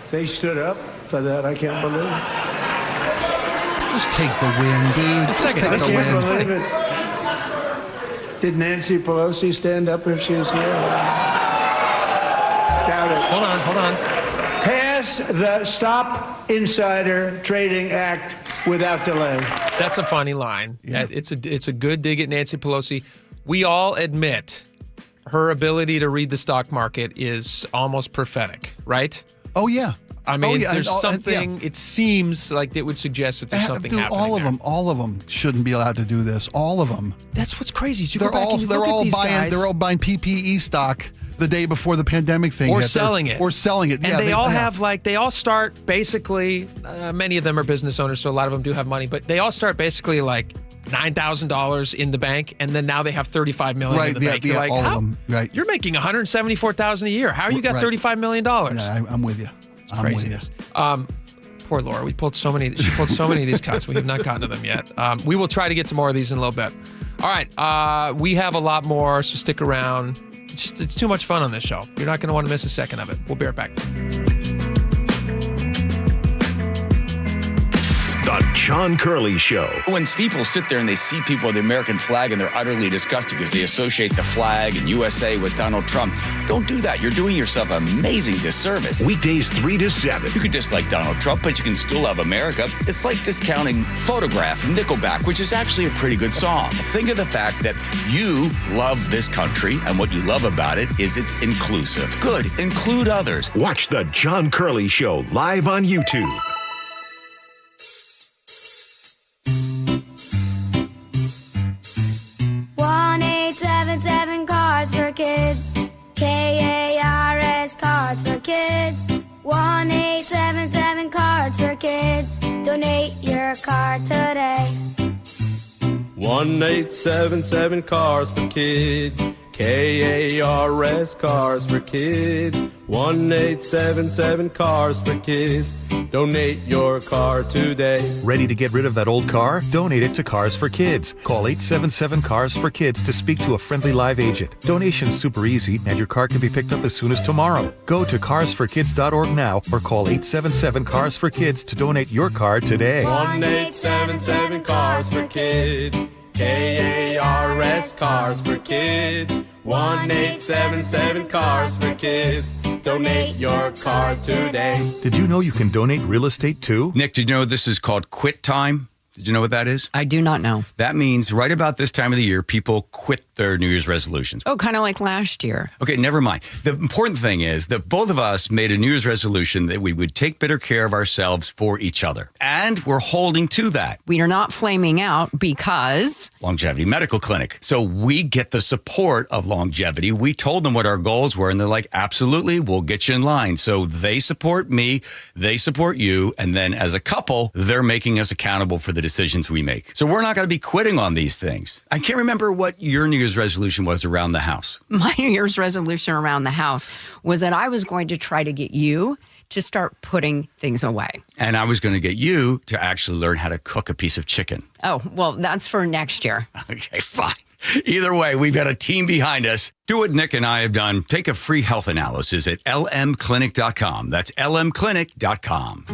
They stood up for that. I can't believe it. Just take the win, dude. I can't believe it. Did Nancy Pelosi stand up if she was here? Doubt it. Hold on. Pass the Stop Insider Trading Act without delay. That's a funny line. Yeah. It's a good dig at Nancy Pelosi. We all admit her ability to read the stock market is almost prophetic, right? Oh, yeah. I mean, there's something, it seems like it would suggest that there's something happening all of them shouldn't be allowed to do this. All of them. That's what's crazy. They're all buying PPE stock the day before the pandemic thing or hit. Selling it. Or selling it. And they all have they all start basically, many of them are business owners, so a lot of them do have money, but they all start basically $9,000 in the bank, and then now they have $35 million in the bank. You're all of them. Right. You're making $174,000 a year. How you got $35 million? Yeah, I'm with you. It's craziness. Poor Laura. She pulled so many of these cuts. We have not gotten to them yet. We will try to get to more of these in a little bit. All right, we have a lot more, so stick around. It's too much fun on this show. You're not going to want to miss a second of it. We'll be right back. The John Curley Show. When people sit there and they see people with the American flag and they're utterly disgusted because they associate the flag and USA with Donald Trump, don't do that. You're doing yourself an amazing disservice. Weekdays 3 to 7. You could dislike Donald Trump, but you can still love America. It's like discounting Photograph from Nickelback, which is actually a pretty good song. Think of the fact that you love this country, and what you love about it is it's inclusive. Good. Include others. Watch The John Curley Show live on YouTube. 1-877 Cards for Kids. KARS Cards for Kids. 1-877 Cards for Kids. Donate your card today. 1-877 Cars for Kids. KARS Cars for Kids. 1-877 Cars for Kids. Donate your car today. Ready to get rid of that old car? Donate it to Cars for Kids. Call 877 Cars for Kids to speak to a friendly live agent. Donation's super easy, and your car can be picked up as soon as tomorrow. Go to carsforkids.org now or call 877 Cars for Kids to donate your car today. 1-877 Cars for Kids. KARS Cars for Kids. 1-877 Cars for Kids. Donate your car today. Did you know you can donate real estate too? Nick, did you know this is called quit time? Did you know what that is? I do not know. That means right about this time of the year, people quit their New Year's resolutions. Oh, kind of like last year. Okay, never mind. The important thing is that both of us made a New Year's resolution that we would take better care of ourselves for each other. And we're holding to that. We are not flaming out because... Longevity Medical Clinic. So we get the support of Longevity. We told them what our goals were, and they're like, absolutely, we'll get you in line. So they support me, they support you, and then as a couple, they're making us accountable for the decisions we make. So we're not going to be quitting on these things. I can't remember what your New Year's resolution was around the house. My New Year's resolution around the house was that I was going to try to get you to start putting things away. And I was going to get you to actually learn how to cook a piece of chicken. Oh, well, that's for next year. Okay, fine. Either way, we've got a team behind us. Do what Nick and I have done. Take a free health analysis at lmclinic.com. That's lmclinic.com.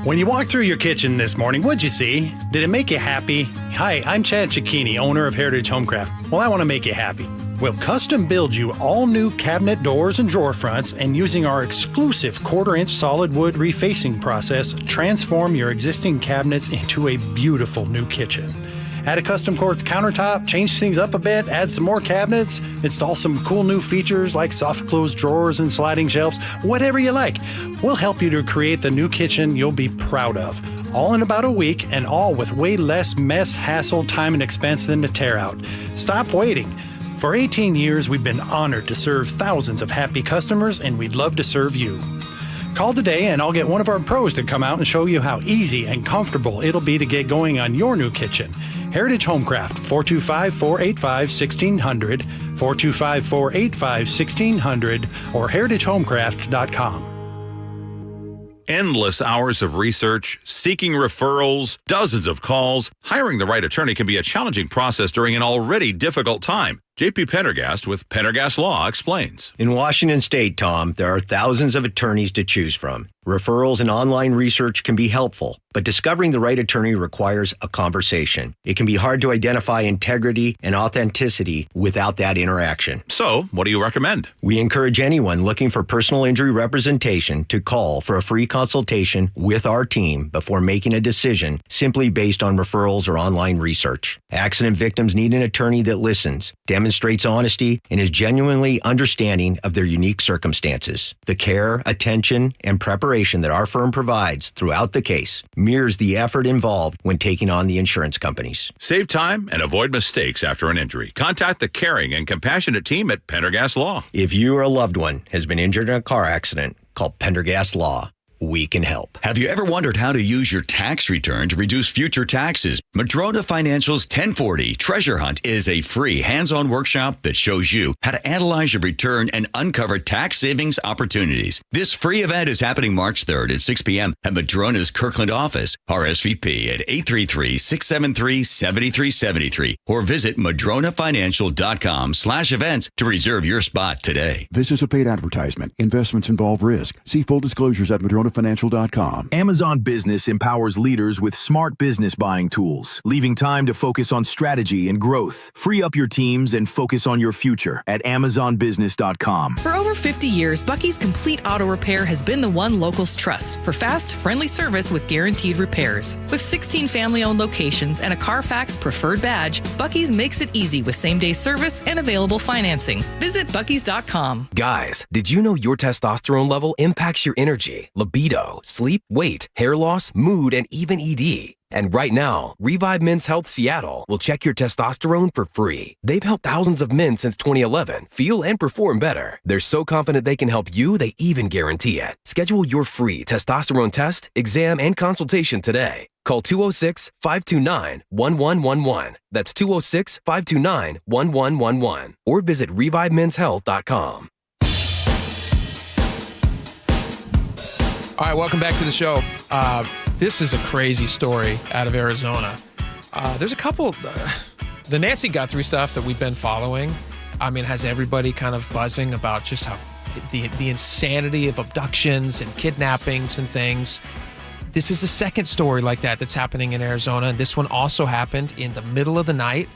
When you walked through your kitchen this morning, what'd you see? Did it make you happy? Hi, I'm Chad Cicchini, owner of Heritage Homecraft. Well, I want to make you happy. We'll custom build you all new cabinet doors and drawer fronts, and using our exclusive 1/4-inch solid wood refacing process, transform your existing cabinets into a beautiful new kitchen. Add a custom quartz countertop, change things up a bit, add some more cabinets, install some cool new features like soft close drawers and sliding shelves, whatever you like. We'll help you to create the new kitchen you'll be proud of. All in about a week, and all with way less mess, hassle, time, and expense than to tear out. Stop waiting. For 18 years, we've been honored to serve thousands of happy customers, and we'd love to serve you. Call today and I'll get one of our pros to come out and show you how easy and comfortable it'll be to get going on your new kitchen. Heritage Homecraft, 425-485-1600, 425-485-1600, or heritagehomecraft.com. Endless hours of research, seeking referrals, dozens of calls. Hiring the right attorney can be a challenging process during an already difficult time. J.P. Pendergast with Pendergast Law explains. In Washington State, Tom, there are thousands of attorneys to choose from. Referrals and online research can be helpful, but discovering the right attorney requires a conversation. It can be hard to identify integrity and authenticity without that interaction. So, what do you recommend? We encourage anyone looking for personal injury representation to call for a free consultation with our team before making a decision simply based on referrals or online research. Accident victims need an attorney that listens, demonstrates honesty, and is genuinely understanding of their unique circumstances. The care, attention, and preparation that our firm provides throughout the case mirrors the effort involved when taking on the insurance companies. Save time and avoid mistakes after an injury. Contact the caring and compassionate team at Pendergast Law. If you or a loved one has been injured in a car accident, call Pendergast Law. we can help. Have you ever wondered how to use your tax return to reduce future taxes? Madrona Financial's 1040 Treasure Hunt is a free hands-on workshop that shows you how to analyze your return and uncover tax savings opportunities. This free event is happening March 3rd at 6 p.m. at Madrona's Kirkland office. RSVP at 833-673-7373 or visit madronafinancial.com/events to reserve your spot today. This is a paid advertisement. Investments involve risk. See full disclosures at madronafinancial.com. Amazon Business empowers leaders with smart business buying tools, leaving time to focus on strategy and growth. Free up your teams and focus on your future at amazonbusiness.com. For over 50 years, Bucky's Complete Auto Repair has been the one locals trust for fast, friendly service with guaranteed repairs. With 16 family-owned locations and a Carfax preferred badge, Bucky's makes it easy with same-day service and available financing. Visit buckys.com. Guys, did you know your testosterone level impacts your energy, libido, sleep, weight, hair loss, mood, and even ED? And right now, Revive Men's Health Seattle will check your testosterone for free. They've helped thousands of men since 2011 feel and perform better. They're so confident they can help you, they even guarantee it. Schedule your free testosterone test, exam, and consultation today. Call 206-529-1111. That's 206-529-1111. Or visit ReviveMen'sHealth.com. All right, welcome back to the show. This is a crazy story out of Arizona. There's a couple, the Nancy Guthrie stuff that we've been following, I mean, has everybody kind of buzzing about just how the insanity of abductions and kidnappings and things. This is the second story like that that's happening in Arizona, and this one also happened in the middle of the night.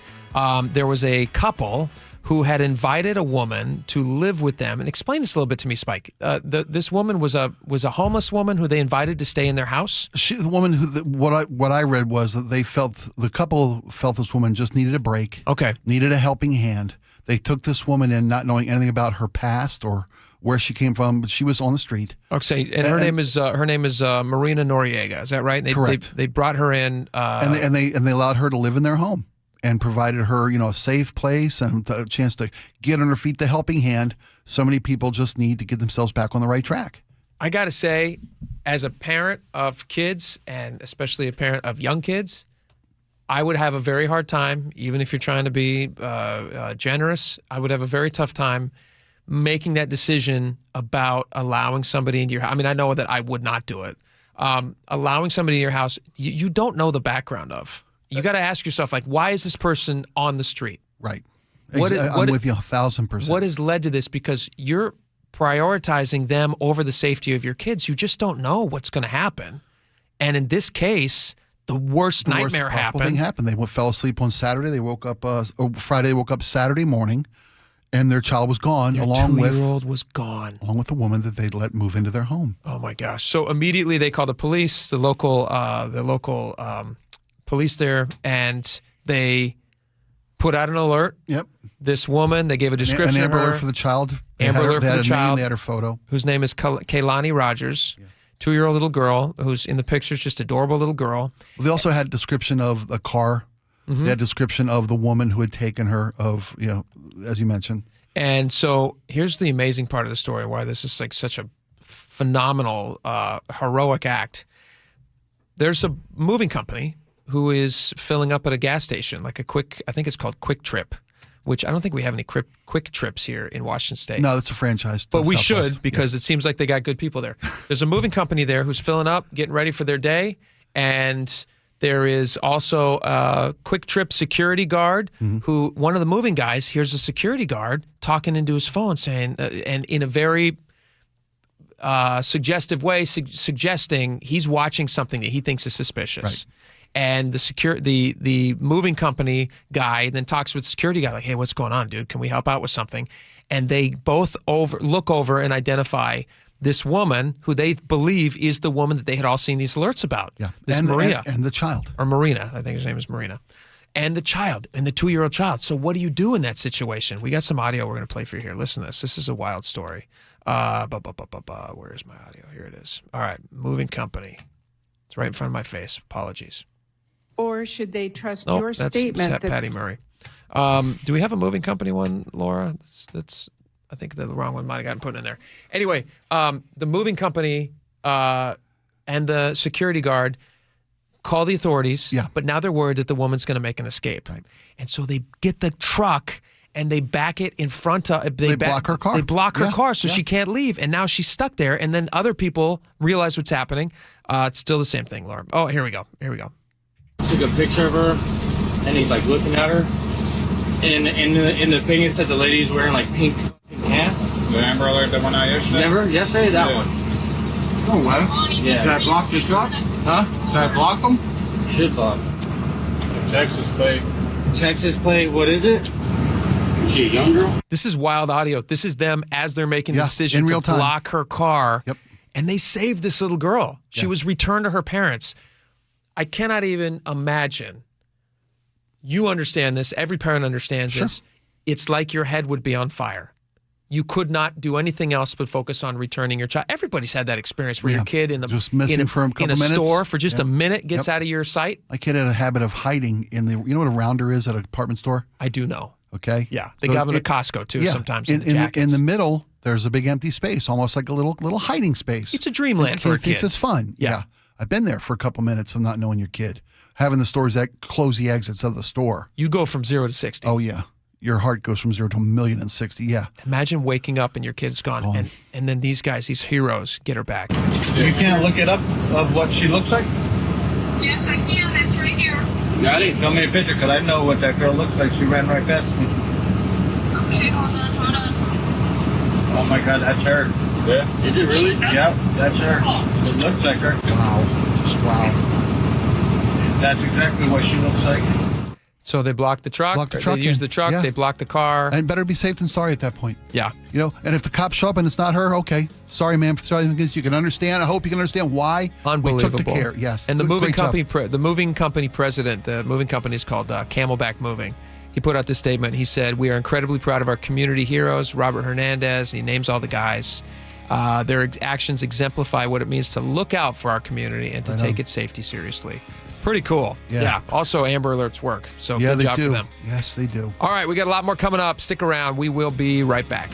There was a couple who had invited a woman to live with them. And explain this a little bit to me, Spike. This woman was a homeless woman who they invited to stay in their house. The woman who what I read was that the couple felt this woman just needed a break. Okay, needed a helping hand. They took this woman in, not knowing anything about her past or where she came from, but she was on the street. Okay, and her name is Marina Noriega. Is that right? Correct. They brought her in, and they allowed her to live in their home and provided her, a safe place and a chance to get on her feet, the helping hand. So many people just need to get themselves back on the right track. I got to say, as a parent of kids, and especially a parent of young kids, I would have a very hard time, even if you're trying to be generous, I would have a very tough time making that decision about allowing somebody into your house. I mean, I know that I would not do it. Allowing somebody in your house, you don't know the background of. You got to ask yourself, like, why is this person on the street? Right. I'm with you 1,000%. What has led to this? Because you're prioritizing them over the safety of your kids. You just don't know what's going to happen. And in this case, the worst nightmare happened. They fell asleep on Saturday. They woke up Friday. They woke up Saturday morning, and their child was gone. Their 2-year-old was gone, along with the woman that they'd let move into their home. Oh my gosh! So immediately they called the police, the local police there, and they put out an alert. Yep. This woman, they gave a description an Amber of her. Alert for the child. Amber Alert for the child. They had her photo. Whose name is Kaylani Rogers. Yeah. 2-year-old little girl who's in the pictures, just adorable little girl. Well, they also had a description of the car. Mm-hmm. They had a description of the woman who had taken her, as you mentioned. And so here's the amazing part of the story, why this is like such a phenomenal, heroic act. There's a moving company who is filling up at a gas station, like I think it's called Quick Trip, which I don't think we have any quick trips here in Washington State. No, that's a franchise. But we should, because it seems like they got good people there. There's a moving company there who's filling up, getting ready for their day, and there is also a Quick Trip security guard who, one of the moving guys, here's a security guard talking into his phone saying, and in a very suggestive way, suggesting he's watching something that he thinks is suspicious. Right. And the moving company guy then talks with the security guy like, hey, what's going on, dude? Can we help out with something? And they both look over and identify this woman who they believe is the woman that they had all seen these alerts about. Yeah. This Maria. And the child. Or Marina. I think his name is Marina. And the child, and the 2-year-old child. So what do you do in that situation? We got some audio we're going to play for you here. Listen to this. This is a wild story. Where is my audio? Here it is. All right. Moving company. It's right in front of my face. Apologies. Or should they trust your statement? That's Patty Murray. Do we have a moving company one, Laura? That's I think the wrong one might have gotten put in there. Anyway, the moving company and the security guard call the authorities. Yeah. But now they're worried that the woman's going to make an escape. Right. And so they get the truck and they back it in front of. They block her car. They block her Yeah, car so yeah. she can't leave. And now she's stuck there. And then other people realize what's happening. It's still the same thing, Laura. Oh, here we go. Took a picture of her, and he's like looking at her. And in the thing, it said the lady's wearing like pink pants. The Amber Alert that went out yesterday? Never? Yesterday? That one. Oh, what? Yeah. Should I block the truck? Huh? Should I block them? Should block. Texas plate. Texas plate, what is it? Is she a young girl? This is wild audio. This is them as they're making the Yeah, decision in to real time. block her car. Yep. And they saved this little girl. She Yeah. was returned to her parents. I cannot even imagine. You understand this. Every parent understands this. It's like your head would be on fire. You could not do anything else but focus on returning your child. Everybody's had that experience where your kid just missing for a couple minutes. store for just Yep. a minute gets Yep. out of your sight. My kid had a habit of hiding in the. You know what a rounder is at a department store? I do know. Okay. Yeah, they got them at Costco too. Yeah. Sometimes in the middle, there's a big empty space, almost like a little hiding space. It's a dreamland for a kid. Thinks it's fun. Yeah. I've been there for a couple minutes of not knowing your kid, having the stores that close the exits of the store. You go from 0 to 60. Oh yeah, your heart goes from 0 to 1,060,000. Yeah. Imagine waking up and your kid's gone, and then these guys, these heroes, get her back. You can't look it up of what she looks like? Yes, I can. It's right here. Got it. Show me a picture, because I know what that girl looks like. She ran right past me. Okay, hold on. Oh my God, that's her. Yeah. Is it really? Yep, that's her. It looks like her. Wow. Just wow. That's exactly what she looks like. So they block the truck. They use the truck. Yeah. They block the car. And better be safe than sorry at that point. Yeah. You know, and if the cops show up and it's not her, okay. Sorry, ma'am. Sorry, because you can understand. I hope you can understand why Unbelievable. we took the care. Yes. And the moving Great job. company, the moving company president, the moving company is called Camelback Moving. He put out this statement. He said, "We are incredibly proud of our community heroes, Robert Hernandez." He names all the guys. Their actions exemplify what it means to look out for our community and to take its safety seriously. Pretty cool. Yeah. Also, Amber Alerts work. So Yeah, good they job do. for them. Yes, they do. All right, we got a lot more coming up. Stick around. We will be right back.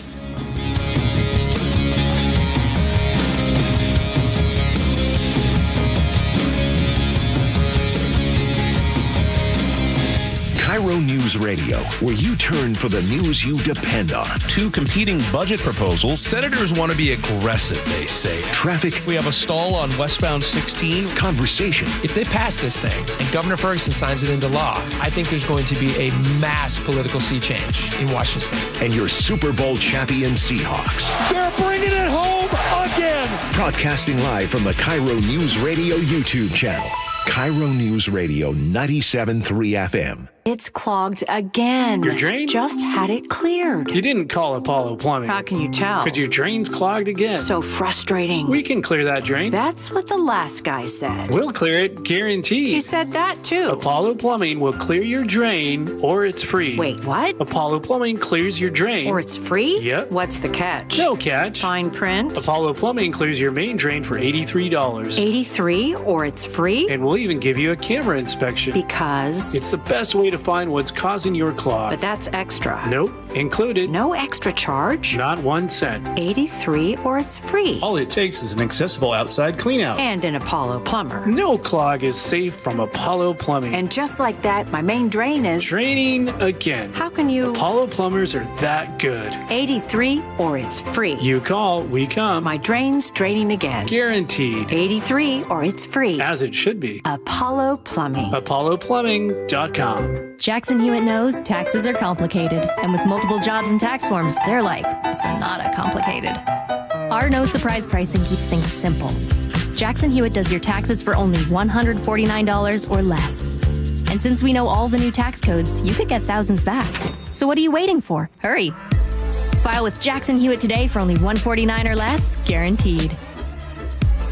KIRO News Radio, where you turn for the news you depend on. Two competing budget proposals. Senators want to be aggressive, they say. Traffic. We have a stall on westbound 16. Conversation. If they pass this thing and Governor Ferguson signs it into law, I think there's going to be a mass political sea change in Washington State. And your Super Bowl champion Seahawks. They're bringing it home again. Broadcasting live from the KIRO News Radio YouTube channel. KIRO News Radio 97.3 FM. It's clogged again. Your drain? Just had it cleared. You didn't call Apollo Plumbing. How can you tell? Because your drain's clogged again. So frustrating. We can clear that drain. That's what the last guy said. We'll clear it, guaranteed. He said that too. Apollo Plumbing will clear your drain, or it's free. Wait, what? Apollo Plumbing clears your drain. Or it's free? Yep. What's the catch? No catch. Fine print? Apollo Plumbing clears your main drain for $83. 83 or it's free? And we'll even give you a camera inspection. Because? It's the best way to find what's causing your clog. But that's extra. Nope. Included. No extra charge? Not 1 cent. 83 or it's free. All it takes is an accessible outside cleanout. And an Apollo plumber. No clog is safe from Apollo Plumbing. And just like that, my main drain is... Draining again. How can you... Apollo Plumbers are that good. 83 or it's free. You call, we come. My drain's draining again. Guaranteed. 83 or it's free. As it should be. Apollo Plumbing. ApolloPlumbing.com. Jackson Hewitt knows taxes are complicated, and with multiple jobs and tax forms, they're like Sonata complicated. Our no surprise pricing keeps things simple. Jackson Hewitt does your taxes for only $149 or less. And since we know all the new tax codes, you could get thousands back. So what are you waiting for? Hurry. File with Jackson Hewitt today for only $149 or less, guaranteed.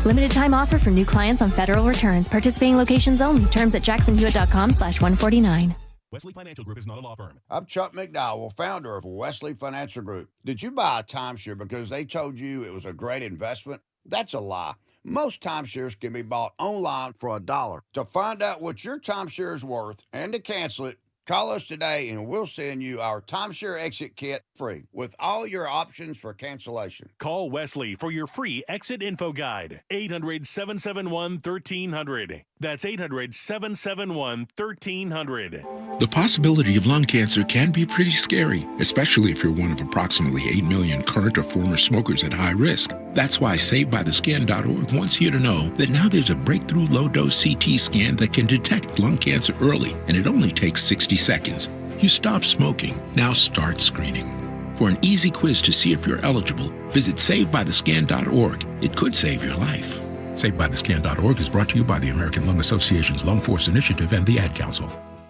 Limited time offer for new clients on federal returns. Participating locations only. Terms at jacksonhewitt.com/149. Wesley Financial Group is not a law firm. I'm Chuck McDowell, founder of Wesley Financial Group. Did you buy a timeshare because they told you it was a great investment? That's a lie. Most timeshares can be bought online for $1. To find out what your timeshare is worth and to cancel it, Call us today and we'll send you our timeshare exit kit free with all your options for cancellation. Call Wesley for your free exit info guide. 800-771-1300. That's 800-771-1300. The possibility of lung cancer can be pretty scary, especially if you're one of approximately 8 million current or former smokers at high risk. That's why SaveByTheScan.org wants you to know that now there's a breakthrough low-dose CT scan that can detect lung cancer early, and it only takes 60 seconds. You stop smoking. Now start screening. For an easy quiz to see if you're eligible, visit SaveByTheScan.org. It could save your life. SaveByTheScan.org is brought to you by the American Lung Association's Lung Force Initiative and the Ad Council.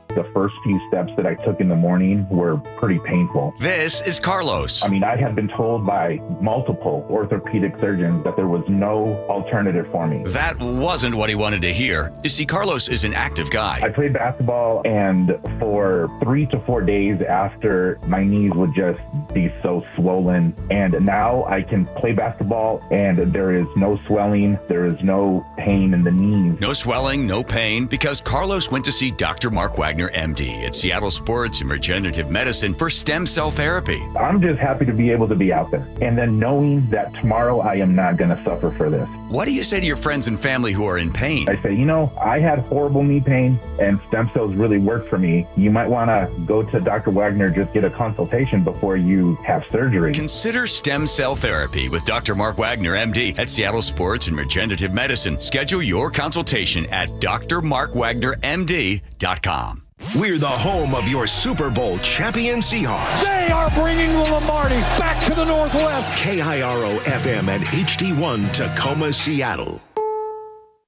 The first few steps that I took in the morning were pretty painful. This is Carlos. I had been told by multiple orthopedic surgeons that there was no alternative for me. That wasn't what he wanted to hear. You see, Carlos is an active guy. I played basketball, and for 3 to 4 days after, my knees would just be so swollen. And now I can play basketball, and there is no swelling. There is no pain in the knees. No swelling, no pain, because Carlos went to see Dr. Mark Wagner, MD, at Seattle Sports and Regenerative Medicine for stem cell therapy. I'm just happy to be able to be out there. And then knowing that tomorrow I am not going to suffer for this. What do you say to your friends and family who are in pain? I say, I had horrible knee pain and stem cells really worked for me. You might want to go to Dr. Wagner, just get a consultation before you have surgery. Consider stem cell therapy with Dr. Mark Wagner, MD, at Seattle Sports and Regenerative Medicine. Schedule your consultation at drmarkwagnermd.com. We're the home of your Super Bowl champion Seahawks. They are bringing the Lombardi back to the Northwest. KIRO FM and HD1 Tacoma, Seattle.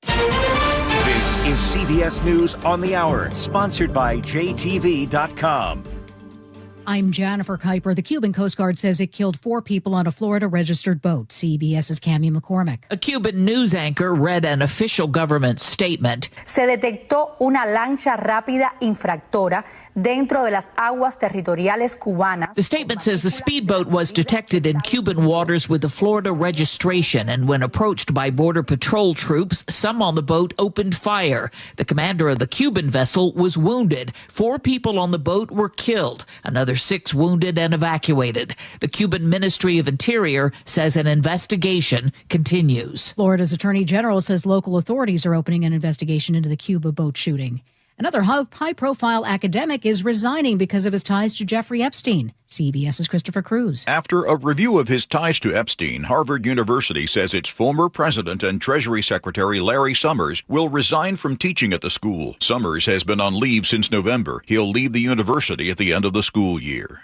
This is CBS News on the Hour, sponsored by JTV.com. I'm Jennifer Kuiper. The Cuban Coast Guard says it killed 4 people on a Florida-registered boat. CBS's Cammie McCormick. A Cuban news anchor read an official government statement. Se detectó una lancha rápida infractora dentro de las aguas territoriales cubanas. The statement says the speedboat was detected in Cuban waters with a Florida registration, and when approached by Border Patrol troops, some on the boat opened fire. The commander of the Cuban vessel was wounded. 4 people on the boat were killed. Another 6 wounded and evacuated. The Cuban Ministry of Interior says an investigation continues. Florida's Attorney General says local authorities are opening an investigation into the Cuba boat shooting. Another high-profile academic is resigning because of his ties to Jeffrey Epstein. CBS's Christopher Cruz. After a review of his ties to Epstein, Harvard University says its former president and Treasury Secretary Larry Summers will resign from teaching at the school. Summers has been on leave since November. He'll leave the university at the end of the school year.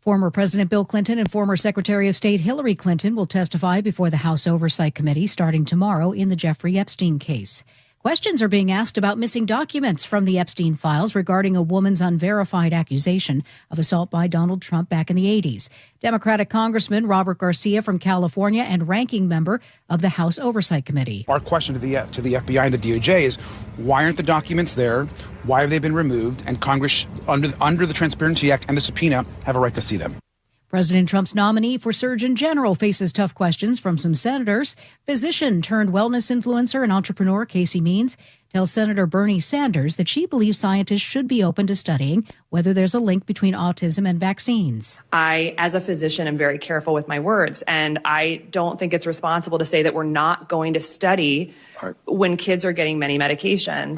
Former President Bill Clinton and former Secretary of State Hillary Clinton will testify before the House Oversight Committee starting tomorrow in the Jeffrey Epstein case. Questions are being asked about missing documents from the Epstein files regarding a woman's unverified accusation of assault by Donald Trump back in the 80s. Democratic Congressman Robert Garcia from California and ranking member of the House Oversight Committee. Our question to the FBI and the DOJ is, why aren't the documents there? Why have they been removed? And Congress, under the Transparency Act and the subpoena, have a right to see them. President Trump's nominee for Surgeon General faces tough questions from some senators. Physician turned wellness influencer and entrepreneur Casey Means tells Senator Bernie Sanders that she believes scientists should be open to studying whether there's a link between autism and vaccines. I, as a physician, am very careful with my words, and I don't think it's responsible to say that we're not going to study when kids are getting many medications.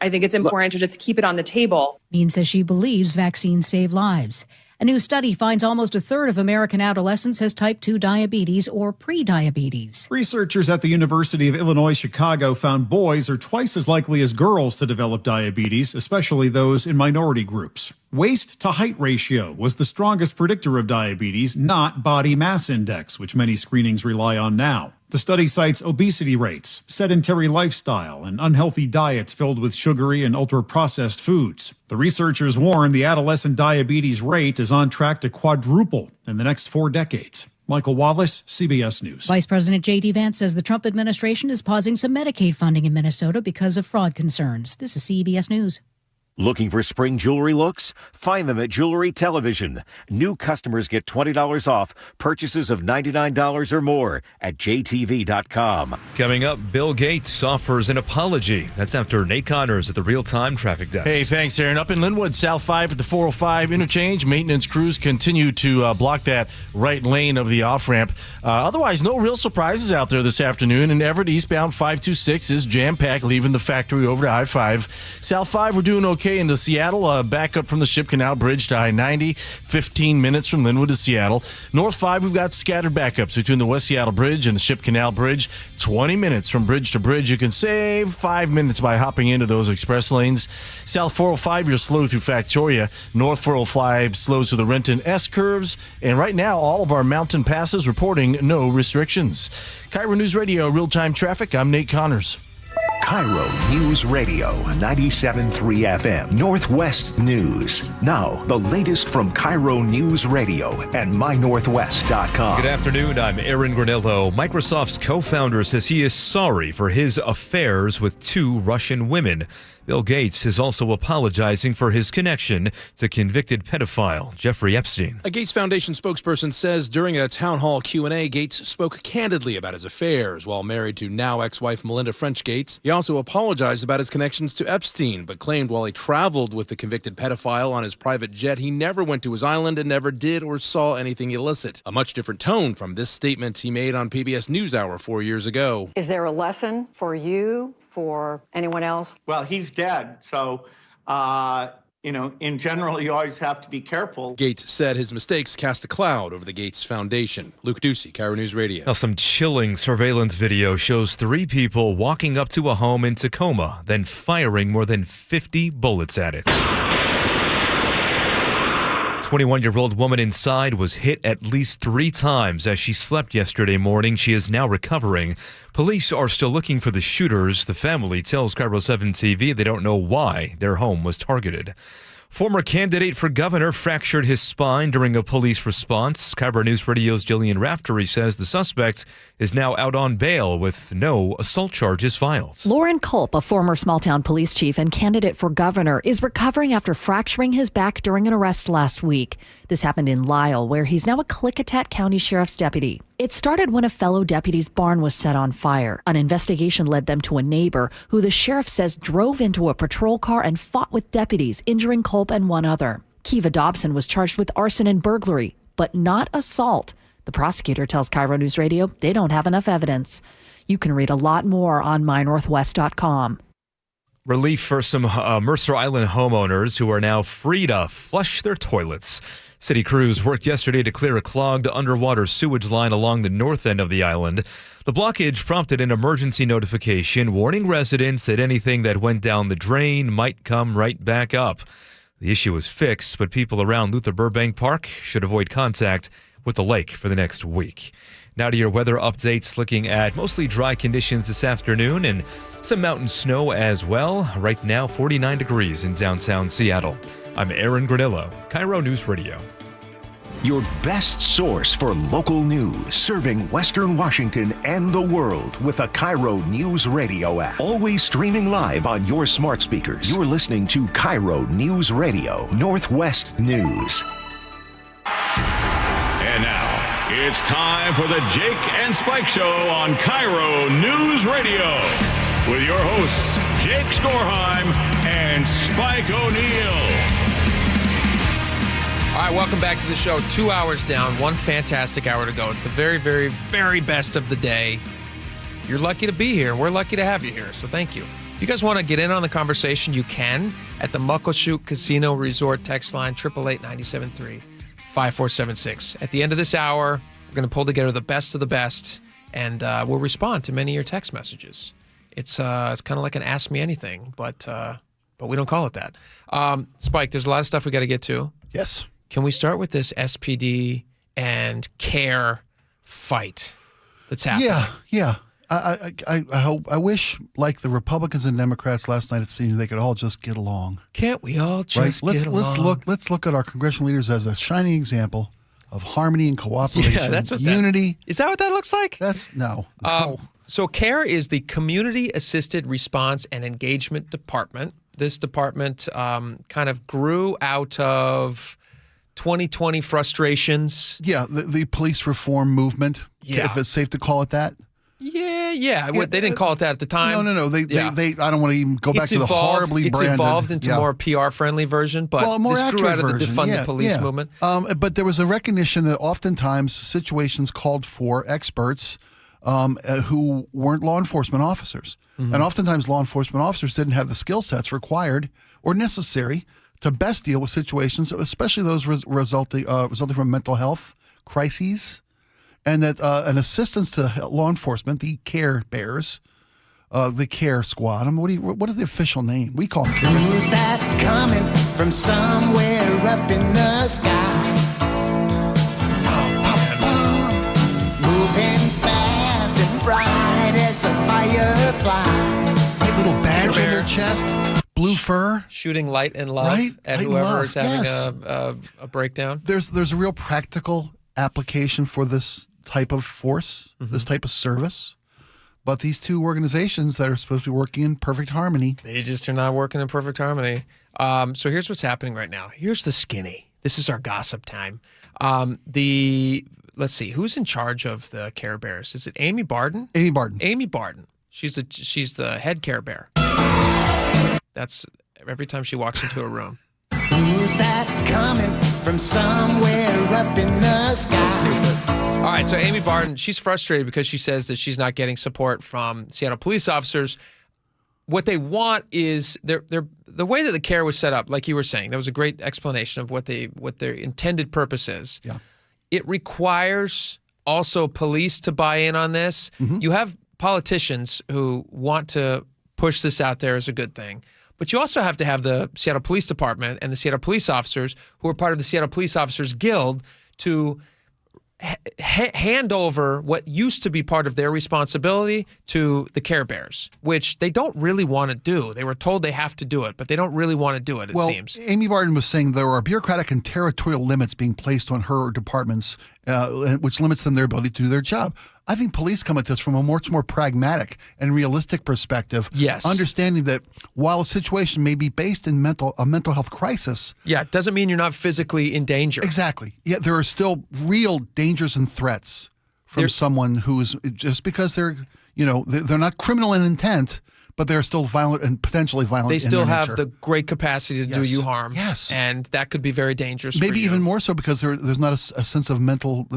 I think it's important to just keep it on the table. Means says she believes vaccines save lives. A new study finds almost a third of American adolescents has type 2 diabetes or prediabetes. Researchers at the University of Illinois Chicago found boys are twice as likely as girls to develop diabetes, especially those in minority groups. Waist to height ratio was the strongest predictor of diabetes, not body mass index, which many screenings rely on now. The study cites obesity rates, sedentary lifestyle, and unhealthy diets filled with sugary and ultra-processed foods. The researchers warn the adolescent diabetes rate is on track to quadruple in the next 4 decades. Michael Wallace, CBS News. Vice President J.D. Vance says the Trump administration is pausing some Medicaid funding in Minnesota because of fraud concerns. This is CBS News. Looking for spring jewelry looks? Find them at Jewelry Television. New customers get $20 off purchases of $99 or more at jtv.com. Coming up, Bill Gates offers an apology. That's after Nate Connors at the Real-Time Traffic Desk. Hey, thanks, Aaron. Up in Linwood, South 5 at the 405 interchange, maintenance crews continue to block that right lane of the off-ramp. Otherwise, no real surprises out there this afternoon. And Everett eastbound 526 is jam-packed, leaving the factory over to I-5. South 5, we're doing okay into Seattle. Back up from the Ship Canal Bridge to I-90, 15 minutes from Linwood to Seattle. North 5, we've got scattered backups between the West Seattle Bridge and the Ship Canal Bridge. 20 minutes from bridge to bridge. You can save 5 minutes by hopping into those express lanes. South 405, you're slow through Factoria. North 405 slows to the Renton S-curves. And right now, all of our mountain passes reporting no restrictions. KIRO News Radio, real-time traffic. I'm Nate Connors. KIRO News Radio, 97.3 FM, Northwest News. Now, the latest from KIRO News Radio and mynorthwest.com. Good afternoon, I'm Aaron Granillo. Microsoft's co-founder says he is sorry for his affairs with 2 Russian women. Bill Gates is also apologizing for his connection to convicted pedophile Jeffrey Epstein. A Gates Foundation spokesperson says during a town hall Q&A, Gates spoke candidly about his affairs while married to now ex-wife Melinda French Gates. He also apologized about his connections to Epstein, but claimed while he traveled with the convicted pedophile on his private jet, he never went to his island and never did or saw anything illicit. A much different tone from this statement he made on PBS NewsHour 4 years ago. Is there a lesson for you, for anyone else? Well, he's dead, so, in general, you always have to be careful. Gates said his mistakes cast a cloud over the Gates Foundation. Luke Ducey, KIRO News Radio. Now, some chilling surveillance video shows 3 people walking up to a home in Tacoma, then firing more than 50 bullets at it. 21-year-old woman inside was hit at least 3 times as she slept yesterday morning. She is now recovering. Police are still looking for the shooters. The family tells KIRO 7 TV they don't know why their home was targeted. Former candidate for governor fractured his spine during a police response. KIRO News Radio's Jillian Raftery says the suspect is now out on bail with no assault charges filed. Lauren Culp, a former small-town police chief and candidate for governor, is recovering after fracturing his back during an arrest last week. This happened in Lyle, where he's now a Klickitat County Sheriff's deputy. It started when a fellow deputy's barn was set on fire. An investigation led them to a neighbor who the sheriff says drove into a patrol car and fought with deputies, injuring Culp and one other. Kiva Dobson was charged with arson and burglary, but not assault. The prosecutor tells KIRO News Radio they don't have enough evidence. You can read a lot more on mynorthwest.com. Relief for some Mercer Island homeowners who are now free to flush their toilets. City crews worked yesterday to clear a clogged underwater sewage line along the north end of the island. The blockage prompted an emergency notification warning residents that anything that went down the drain might come right back up. The issue was fixed, but people around Luther Burbank Park should avoid contact with the lake for the next week. Now to your weather updates, looking at mostly dry conditions this afternoon and some mountain snow as well. Right now, 49 degrees in downtown Seattle. I'm Aaron Granillo, KIRO News Radio. Your best source for local news, serving Western Washington and the world with the KIRO News Radio app. Always streaming live on your smart speakers. You're listening to KIRO News Radio, Northwest News. And now, it's time for the Jake and Spike Show on KIRO News Radio with your hosts, Jake Skorheim and Spike O'Neill. All right, welcome back to the show. 2 hours down, one fantastic hour to go. It's the very, very, very best of the day. You're lucky to be here. We're lucky to have you here, so thank you. If you guys want to get in on the conversation, you can at the Muckleshoot Casino Resort text line, 888-973-5476. At the end of this hour, we're going to pull together the best of the best, and we'll respond to many of your text messages. It's kind of like an Ask Me Anything, but we don't call it that. Spike, there's a lot of stuff we got to get to. Yes. Can we start with this SPD and CARE fight that's happening? Yeah. I wish, like the Republicans and Democrats last night, it seems they could all just get along. Can't we all just get along? Let's look at our congressional leaders as a shining example of harmony and cooperation. Yeah, that's what unity. Is that what that looks like? That's no. So CARE is the Community Assisted Response and Engagement Department. this department kind of grew out of 2020 frustrations. Yeah, the police reform movement, if it's safe to call it that. Yeah. They didn't call it that at the time. No. They I don't want to even go back to the horribly branded. It's evolved into more PR-friendly version, but more this grew out of the version. defund the police movement. But there was a recognition that oftentimes situations called for experts who weren't law enforcement officers. Mm-hmm. And oftentimes law enforcement officers didn't have the skill sets required or necessary to best deal with situations, especially those resulting from mental health crises. And that an assistance to law enforcement, the care bears, the care squad. I mean, what is the official name? We call them care bears. Who's that coming from somewhere up in the sky? Moving fast and bright as a firefly. Right, little badge on their chest, blue fur. Shooting light and love at Light and whoever love, is having yes. a breakdown. There's a real practical application for this type of force, this type of service. But these two organizations that are supposed to be working in perfect harmony. They just are not working in perfect harmony. So here's what's happening right now. Here's the skinny. This is our gossip time. Let's see, who's in charge of the Care Bears? Is it Amy Barden? Amy Barden. Amy Barden. She's the head Care Bear. That's every time she walks into a room. Who's that coming from somewhere up in the sky? Stupid. All right, so Amy Barden, she's frustrated because she says that she's not getting support from Seattle police officers. What they want is the way that the care was set up, like you were saying, that was a great explanation of what their intended purpose is. Yeah. It requires also police to buy in on this. Mm-hmm. You have politicians who want to push this out there as a good thing. But you also have to have the Seattle Police Department and the Seattle police officers who are part of the Seattle Police Officers Guild to hand over what used to be part of their responsibility to the Care Bears, which they don't really want to do. They were told they have to do it, but they don't really want to do it, it seems. Amy Barden was saying there are bureaucratic and territorial limits being placed on her departments, which limits them their ability to do their job. I think police come at this from a much more pragmatic and realistic perspective. Yes. Understanding that while a situation may be based in a mental health crisis. Yeah, it doesn't mean you're not physically in danger. Exactly. Yeah, there are still real dangers and threats from someone who is, just because they're not criminal in intent, but they're still violent and potentially violent. They still in their have nature. the great capacity to do you harm. Yes. And that could be very dangerous for you. Maybe even more so because there's not a sense of mental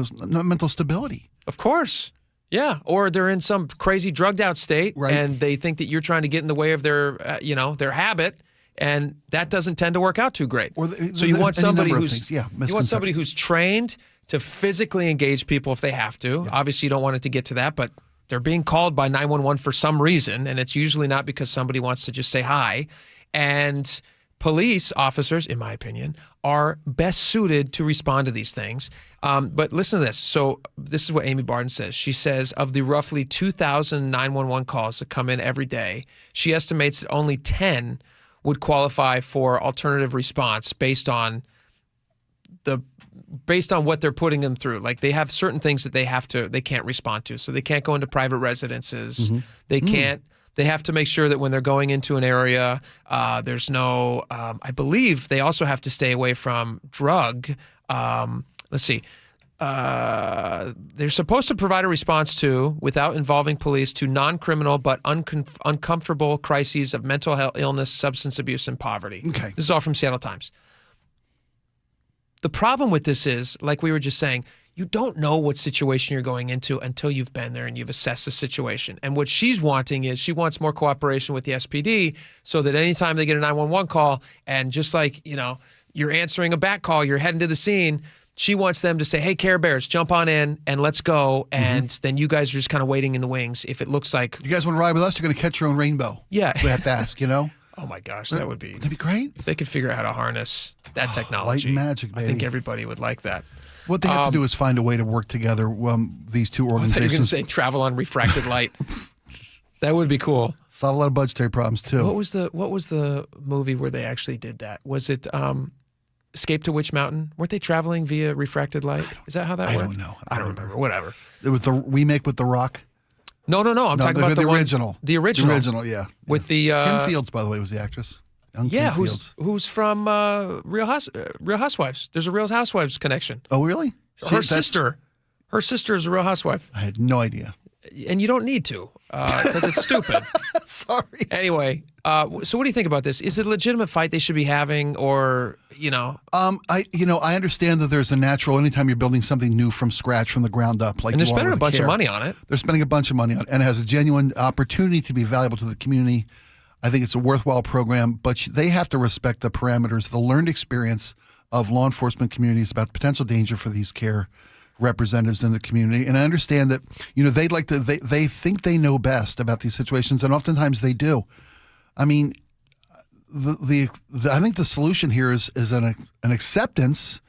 stability. Of course. Yeah, or they're in some crazy drugged out state, and they think that you're trying to get in the way of their, their habit, and that doesn't tend to work out too great. So you want somebody who's trained to physically engage people if they have to. Yeah. Obviously, you don't want it to get to that, but they're being called by 911 for some reason, and it's usually not because somebody wants to just say hi. And police officers, in my opinion, are best suited to respond to these things. But listen to this. So this is what Amy Barden says. She says of the roughly 2,000 911 calls that come in every day, she estimates that only 10 would qualify for alternative response based on what they're putting them through. Like they have certain things that they can't respond to. So they can't go into private residences. Mm-hmm. They can't. They have to make sure that when they're going into an area, there's no, I believe they also have to stay away from drug. Let's see. They're supposed to provide a response to, without involving police, to non-criminal but uncomfortable crises of mental health, illness, substance abuse, and poverty. Okay. This is all from Seattle Times. The problem with this is, like we were just saying, you don't know what situation you're going into until you've been there and you've assessed the situation. And what she's wanting is she wants more cooperation with the SPD so that anytime they get a 911 call and just like, you're answering a back call, you're heading to the scene, she wants them to say, hey, Care Bears, jump on in and let's go. And then you guys are just kind of waiting in the wings. If it looks like... You guys want to ride with us? You're going to catch your own rainbow. Yeah. We have to ask, Oh, my gosh, that'd be great. If they could figure out how to harness that technology. Light and magic, baby. I think everybody would like that. What they have to do is find a way to work together, these two organizations. I thought you were going to say travel on refracted light. That would be cool. Solve a lot of budgetary problems, too. What was the movie where they actually did that? Was it Escape to Witch Mountain? Weren't they traveling via refracted light? Is that how that worked? I don't know. I don't remember. Whatever. It was the remake with The Rock? No. I'm talking about the original. The original. The original, yeah. With the... Kim Fields, by the way, was the actress. Yeah, who's from Real Housewives. There's a Real Housewives connection. Oh, really? Her sister is a Real Housewife. I had no idea. And you don't need to, because it's stupid. Sorry. Anyway, so what do you think about this? Is it a legitimate fight they should be having, or, I understand that there's a natural, anytime you're building something new from scratch, from the ground up. And they're spending a bunch of money on it. They're spending a bunch of money on it, and it has a genuine opportunity to be valuable to the community. I think it's a worthwhile program, but they have to respect the parameters, the learned experience of law enforcement communities about the potential danger for these care representatives in the community. And I understand that, they think they know best about these situations, and oftentimes they do. I mean, I think the solution here is an acceptance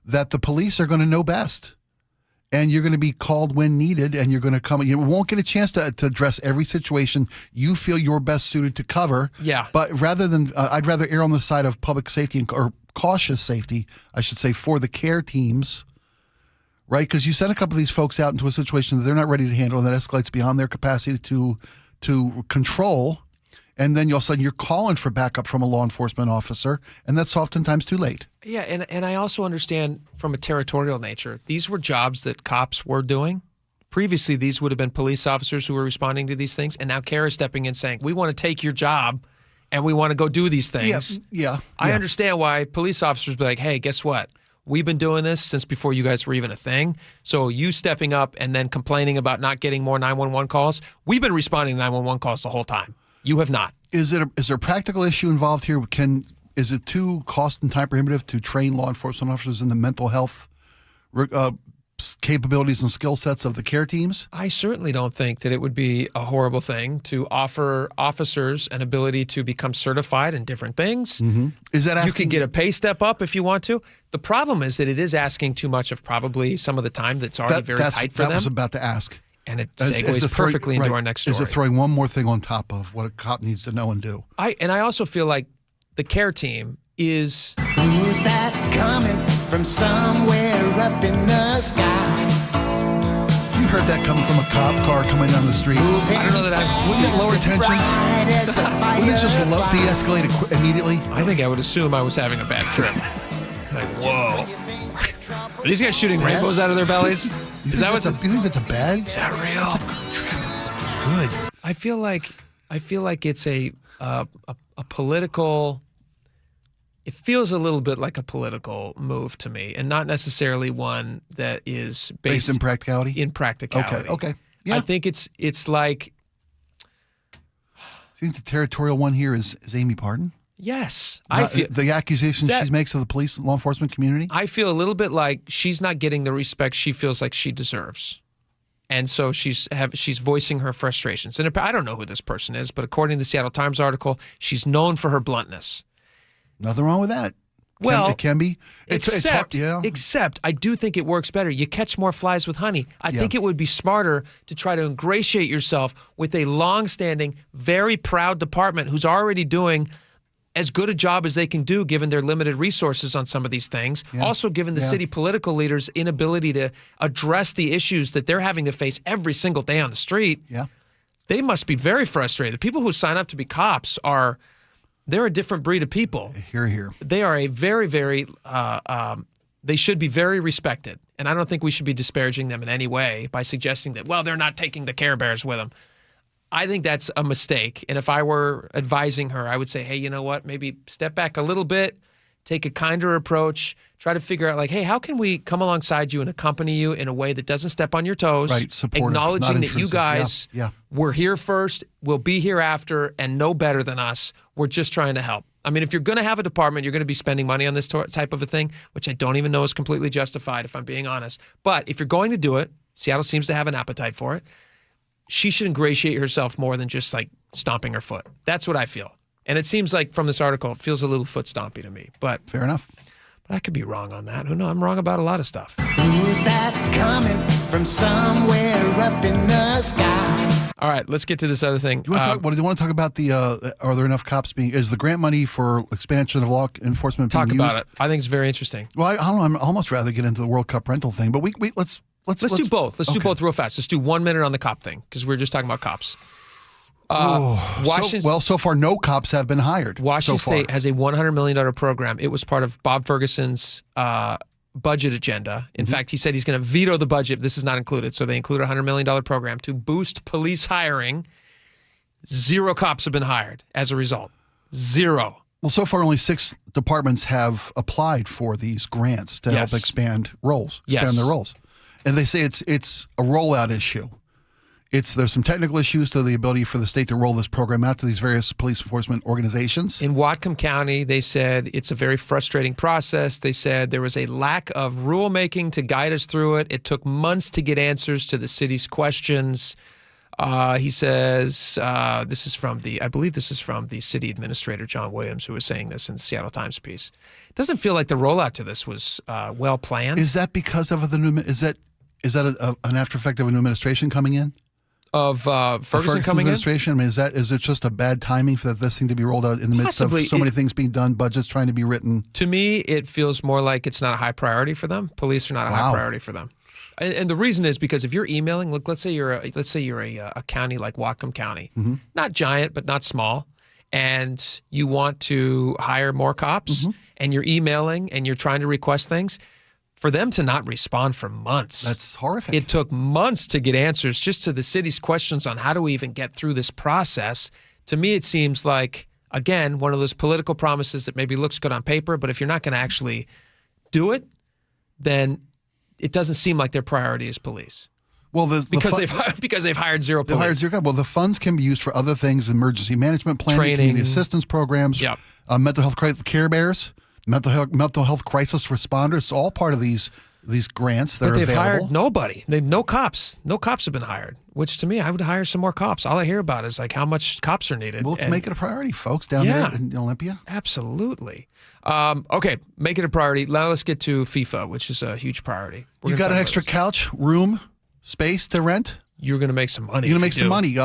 that the police are going to know best. And you're going to be called when needed, and you're going to come. You won't get a chance to address every situation you feel you're best suited to cover. Yeah. But rather than, I'd rather err on the side of public safety or cautious safety, I should say, for the care teams, right? Because you send a couple of these folks out into a situation that they're not ready to handle, and that escalates beyond their capacity to control. And then all of a sudden you're calling for backup from a law enforcement officer, and that's oftentimes too late. Yeah, and I also understand from a territorial nature, these were jobs that cops were doing. Previously, these would have been police officers who were responding to these things, and now CARE is stepping in saying, we want to take your job, and we want to go do these things. Yeah. I understand why police officers be like, hey, guess what? We've been doing this since before you guys were even a thing. So you stepping up and then complaining about not getting more 911 calls, we've been responding to 911 calls the whole time. You have not. Is there a practical issue involved here? Is it too cost and time prohibitive to train law enforcement officers in the mental health capabilities and skill sets of the care teams? I certainly don't think that it would be a horrible thing to offer officers an ability to become certified in different things. Mm-hmm. Is that asking? You could get a pay step up if you want to. The problem is that it is asking too much of probably some of the time that's already very tight for them. That was about to ask. And it segues perfectly into our next story. Is it throwing one more thing on top of what a cop needs to know and do? I also feel like the care team is... Who's that coming from somewhere up in the sky? You heard that coming from a cop car coming down the street. I don't know that Wouldn't it lower tensions? Wouldn't it just de-escalate immediately? I think I would assume I was having a bad trip. Like, whoa. Are these guys shooting rainbows out of their bellies? Is that you think that's a bad? Is that real? It's good. I feel like it's a political. It feels a little bit like a political move to me, and not necessarily one that is based in practicality. Okay. Yeah. I think it's like. Do you think the territorial one here is Amy Pardon? Yes. I feel the accusations she makes of the police and law enforcement community? I feel a little bit like she's not getting the respect she feels like she deserves. And so she's voicing her frustrations. And I don't know who this person is, but according to the Seattle Times article, she's known for her bluntness. Nothing wrong with that. Well, it can be. Except I do think it works better. You catch more flies with honey. I think it would be smarter to try to ingratiate yourself with a long-standing, very proud department who's already doing as good a job as they can do given their limited resources on some of these things. Yeah. Also given the city political leaders' inability to address the issues that they're having to face every single day on the street. Yeah. They must be very frustrated. The people who sign up to be cops they're a different breed of people. Here. They are a very, very, they should be very respected. And I don't think we should be disparaging them in any way by suggesting that, well, they're not taking the Care Bears with them. I think that's a mistake. And if I were advising her, I would say, hey, you know what? Maybe step back a little bit, take a kinder approach, try to figure out like, hey, how can we come alongside you and accompany you in a way that doesn't step on your toes? Right, supportive, acknowledging that you guys were here first, will be here after, and know better than us. We're just trying to help. I mean, if you're going to have a department, you're going to be spending money on this type of a thing, which I don't even know is completely justified, if I'm being honest. But if you're going to do it, Seattle seems to have an appetite for it. She should ingratiate herself more than just like stomping her foot. That's what I feel. And it seems like from this article, it feels a little foot stompy to me. But fair enough. But I could be wrong on that. Who knows? I'm wrong about a lot of stuff. Who's that coming from somewhere up in the sky? All right, let's get to this other thing. Do you want to talk about are there enough cops is the grant money for expansion of law enforcement being used? Talk about it. I think it's very interesting. Well, I don't know. I'm almost rather get into the World Cup rental thing, but let's do both. Let's do both real fast. Let's do 1 minute on the cop thing because we were just talking about cops. So far, no cops have been hired. Washington so far. State has a $100 million program. It was part of Bob Ferguson's budget agenda. In fact, he said he's going to veto the budget if this is not included. So they include a $100 million program to boost police hiring. 0 cops have been hired as a result. 0. Well, so far, only 6 departments have applied for these grants to help expand roles, expand their roles. And they say it's a rollout issue. There's some technical issues to the ability for the state to roll this program out to these various police enforcement organizations. In Whatcom County, they said it's a very frustrating process. They said there was a lack of rulemaking to guide us through it. It took months to get answers to the city's questions. He says, I believe this is from the city administrator, John Williams, who was saying this in the Seattle Times piece. It doesn't feel like the rollout to this was well planned. Is that because of the new, is that an after effect of a new administration coming in? Of Ferguson coming administration? I mean, is it just a bad timing for this thing to be rolled out in the midst of so many things being done, budgets trying to be written? To me, it feels more like it's not a high priority for them. Police are not a high priority for them. And the reason is because if you're emailing, look, let's say you're a county like Whatcom County, not giant but not small, and you want to hire more cops, and you're emailing and you're trying to request things. For them to not respond for months. That's horrific. It took months to get answers just to the city's questions on how do we even get through this process. To me, it seems like, again, one of those political promises that maybe looks good on paper, but if you're not going to actually do it, then it doesn't seem like their priority is police. Well, because they've hired 0 police. Well, the funds can be used for other things: emergency management planning, training, community assistance programs, mental health care bears. Mental health crisis responders, all part of these grants that are available. But they've hired nobody. No cops. No cops have been hired, which to me, I would hire some more cops. All I hear about is like how much cops are needed. Well, let's make it a priority, folks, down there in Olympia. Absolutely. Okay, make it a priority. Now let's get to FIFA, which is a huge priority. You got an extra couch, room, space to rent? You're going to make some money. You're going to make some money.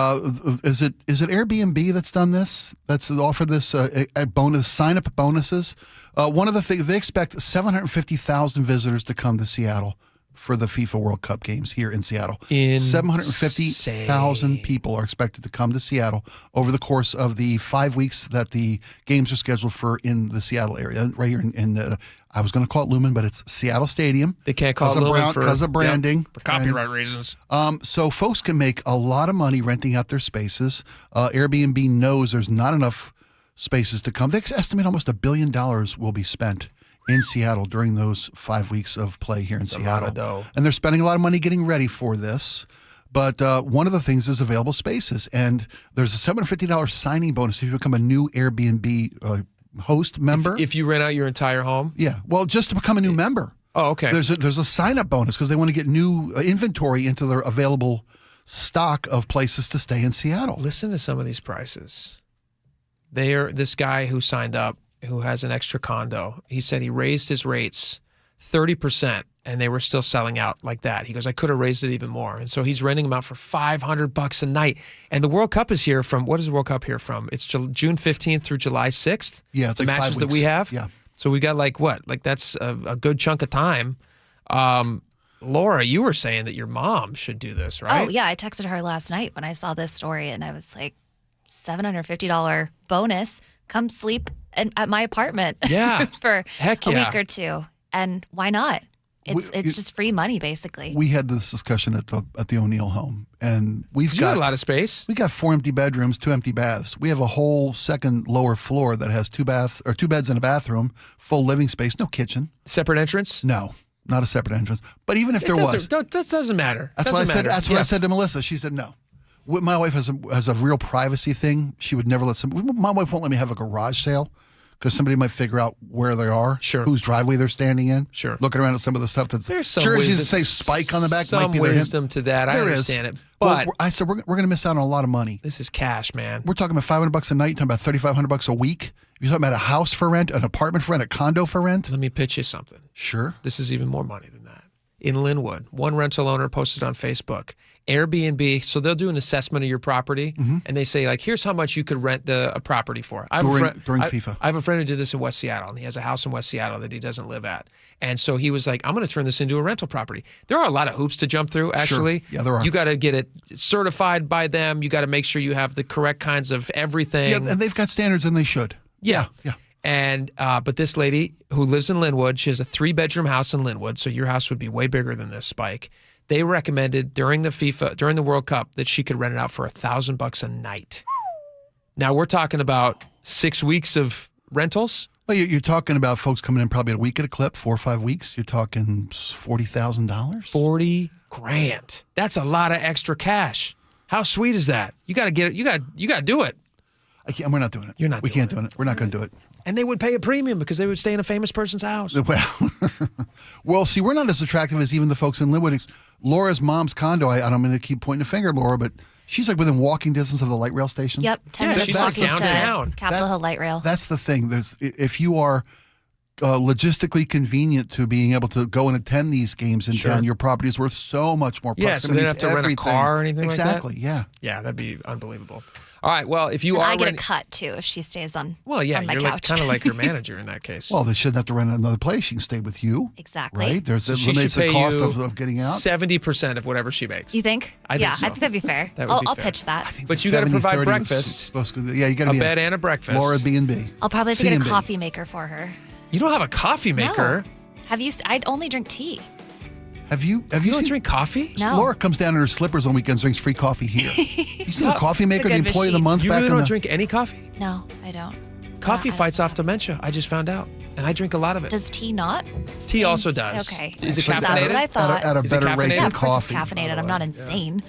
Is it Airbnb that's done this? That's offered this sign-up bonuses? One of the things, they expect 750,000 visitors to come to Seattle for the FIFA World Cup games here in Seattle. 750,000 people are expected to come to Seattle over the course of the 5 weeks that the games are scheduled for in the Seattle area. Right here in I was going to call it Lumen, but it's Seattle Stadium. They can't call it Lumen because of branding. For copyright reasons. So folks can make a lot of money renting out their spaces. Airbnb knows there's not enough spaces to come. They estimate almost $1 billion will be spent in Seattle during those 5 weeks of play here in Seattle. And they're spending a lot of money getting ready for this. But one of the things is available spaces. And there's a $750 signing bonus if you become a new Airbnb host member. If you rent out your entire home? Yeah. Well, just to become a new member. Oh, okay. There's a sign-up bonus because they want to get new inventory into their available stock of places to stay in Seattle. Listen to some of these prices. This guy who signed up, who has an extra condo, he said he raised his rates 30%, and they were still selling out like that. He goes, I could have raised it even more. And so he's renting them out for $500 a night. And the World Cup is here from, what is the World Cup here from? It's June 15th through July 6th. Yeah, it's the like matches 5 that weeks. we have. Yeah. So we got that's a good chunk of time. Laura, you were saying that your mom should do this, right? Oh, yeah. I texted her last night when I saw this story, and I was like, $750 bonus. Come sleep at my apartment for a week or two. And why not? It's just free money, basically. We had this discussion at the O'Neill home, and we've got a lot of space. We got 4 empty bedrooms, 2 empty baths. We have a whole second lower floor that has 2 beds and a bathroom, full living space, no kitchen. Separate entrance? No, not a separate entrance. But even if there was, that doesn't matter. That's what I said. That's what I said to Melissa. She said no. My wife has a real privacy thing. She would never let my wife won't let me have a garage sale because somebody might figure out where they are, whose driveway they're standing in, looking around at some of the stuff that's there's some sure wisdom, as you say Spike on the back. Some might be wisdom to that. I understand it, but I said we're going to miss out on a lot of money. This is cash, man. We're talking about $500 a night. You're talking about $3,500 a week. You're talking about a house for rent, an apartment for rent, a condo for rent. Let me pitch you something. Sure. This is even more money than that. In Linwood, one rental owner posted on Facebook, Airbnb, so they'll do an assessment of your property, and they say, like, here's how much you could rent a property for. During FIFA. I have a friend who did this in West Seattle, and he has a house in West Seattle that he doesn't live at. And so he was like, I'm going to turn this into a rental property. There are a lot of hoops to jump through, actually. Sure. Yeah, there are. You got to get it certified by them. You got to make sure you have the correct kinds of everything. Yeah, and they've got standards, and they should. Yeah. Yeah. And but this lady who lives in Linwood, she has a 3-bedroom house in Linwood, so your house would be way bigger than this, Spike. They recommended during the World Cup that she could rent it out for $1,000 a night. Now we're talking about 6 weeks of rentals. Well, you're talking about folks coming in probably a week at a clip, 4 or 5 weeks. You're talking $40,000. $40,000. That's a lot of extra cash. How sweet is that? You got to get it. You got to do it. We're not doing it. You're not. We can't do it. We're not going to do it. And they would pay a premium because they would stay in a famous person's house. Well, see, we're not as attractive as even the folks in Linwood. Laura's mom's condo, I don't mean to keep pointing a finger at Laura, but she's like within walking distance of the light rail station. Yep, 10 minutes she's walking downtown. to Capitol Hill Light Rail. That's the thing. If you are logistically convenient to being able to go and attend these games in town, your property is worth so much more. Yeah, so they don't have to rent a car or anything like that? Exactly, yeah. Yeah, that'd be unbelievable. All right, well, if you and are... I get a cut, too, if she stays on Well, yeah, on my you're couch. kind of like your manager in that case. Well, they shouldn't have to rent another place. She can stay with you. Exactly. Right? There's So she limits should the pay cost you of getting out. 70% of whatever she makes. You think? I think so. I think that'd be fair. That would be I'll fair. pitch that. But you got to provide breakfast. Yeah, you got to a be bed and a breakfast. Laura B&B. I'll probably have to get a C&B. coffee maker for her. You don't have a coffee maker? No. Have you? I only drink tea. Have you don't seen, drink coffee? No. Laura comes down in her slippers on weekends, drinks free coffee here. You see the coffee maker, the good employee of the machine. month You back really in don't the... drink any coffee? No, I don't. Coffee I fights off dementia. I just found out. And I drink a lot of it. Does tea not? Tea also does. Okay. Is it That's caffeinated? what I thought. At a Is it better rate caffeinated? than Of course coffee. it's caffeinated. I'm not insane.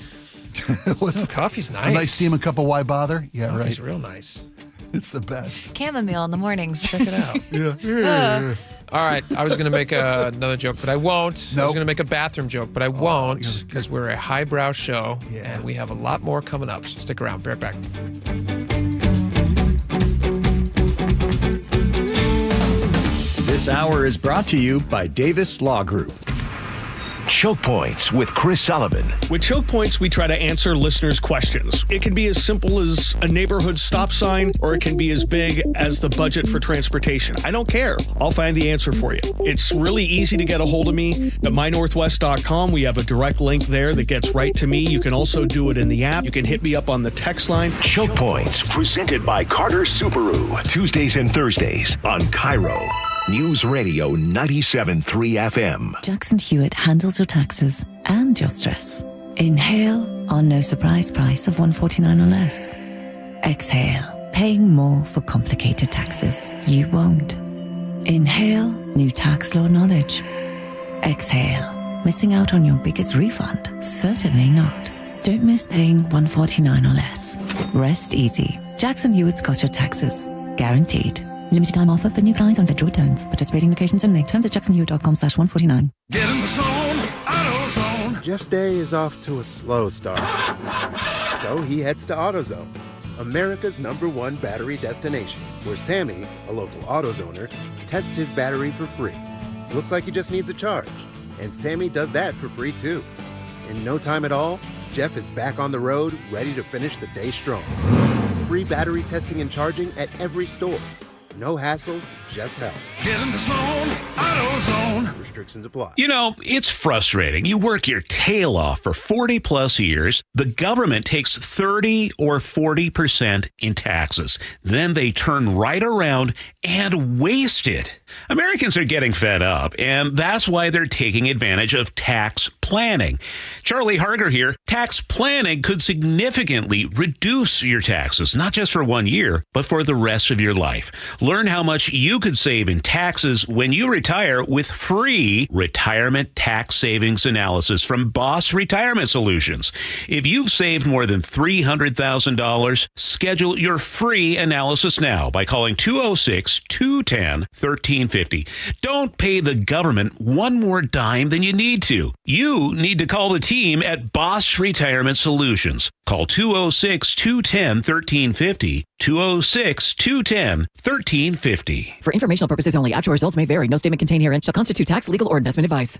Still, coffee's nice. A nice steaming cup of Why Bother? Yeah, Coffee's right. real nice. It's the best. Chamomile in the mornings. Check it out. Yeah. All right, I was going to make another joke, but I won't. I was Nope. going to make a bathroom joke, but I won't because we're a highbrow show, and we have a lot more coming up. So stick around. Be right back. This hour is brought to you by Davis Law Group. Choke Points with Chris Sullivan. With Choke Points, we try to answer listeners' questions. It can be as simple as a neighborhood stop sign, or it can be as big as the budget for transportation. I don't care. I'll find the answer for you. It's really easy to get a hold of me at mynorthwest.com. We have a direct link there that gets right to me. You can also do it in the app. You can hit me up on the text line. Choke Points, presented by Carter Subaru. Tuesdays and Thursdays on KIRO News Radio 97.3 FM. Jackson Hewitt handles your taxes and your stress. Inhale on no surprise price of $149 or less. Exhale, paying more for complicated taxes. You won't. Inhale, new tax law knowledge. Exhale, missing out on your biggest refund. Certainly not. Don't miss paying $149 or less. Rest easy. Jackson Hewitt's got your taxes. Guaranteed. Limited time offer for new clients on federal returns. Participating locations only. Terms at jacksonhewitt.com/149. Get in the zone, AutoZone. Jeff's day is off to a slow start. So he heads to AutoZone, America's #1 battery destination, where Sammy, a local AutoZoner, tests his battery for free. Looks like he just needs a charge. And Sammy does that for free too. In no time at all, Jeff is back on the road, ready to finish the day strong. Free battery testing and charging at every store. No hassles, just help. Get in the zone, AutoZone. Restrictions apply. You know, it's frustrating. You work your tail off for 40 plus years. The government takes 30 or 40% in taxes. Then they turn right around and waste it. Americans are getting fed up, and that's why they're taking advantage of tax planning. Charlie Harger here. Tax planning could significantly reduce your taxes, not just for 1 year, but for the rest of your life. Learn how much you could save in taxes when you retire with free retirement tax savings analysis from Boss Retirement Solutions. If you've saved more than $300,000, schedule your free analysis now by calling 206-210-1350. Don't pay the government one more dime than you need to. You need to call the team at Boss Retirement Solutions. Call 206-210-1350, 206-210-1350. For informational purposes only, actual results may vary. No statement contained herein shall constitute tax, legal, or investment advice.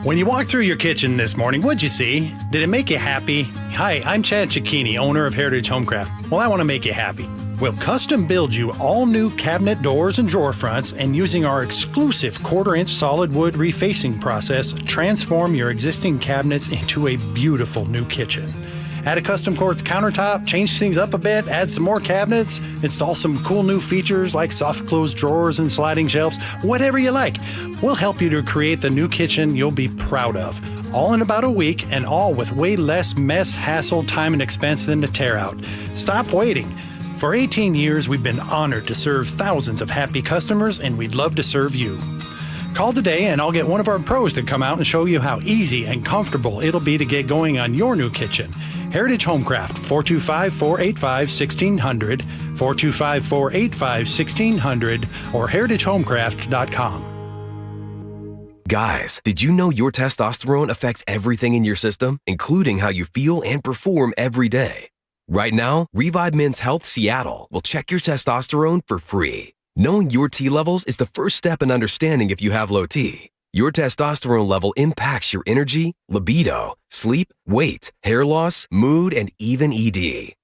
When you walked through your kitchen this morning, what'd you see? Did it make you happy? Hi, I'm Chad Cicchini, owner of Heritage Homecraft. Well, I want to make you happy. We'll custom build you all new cabinet doors and drawer fronts, and using our exclusive 1/4-inch solid wood refacing process, transform your existing cabinets into a beautiful new kitchen. Add a custom quartz countertop, change things up a bit, add some more cabinets, install some cool new features like soft close drawers and sliding shelves, whatever you like. We'll help you to create the new kitchen you'll be proud of. All in about a week, and all with way less mess, hassle, time, and expense than to tear out. Stop waiting. For 18 years, we've been honored to serve thousands of happy customers, and we'd love to serve you. Call today and I'll get one of our pros to come out and show you how easy and comfortable it'll be to get going on your new kitchen. Heritage Homecraft, 425-485-1600, 425-485-1600, or heritagehomecraft.com. Guys, did you know your testosterone affects everything in your system, including how you feel and perform every day? Right now, Revive Men's Health Seattle will check your testosterone for free. Knowing your T levels is the first step in understanding if you have low T. Your testosterone level impacts your energy, libido, sleep, weight, hair loss, mood, and even ED.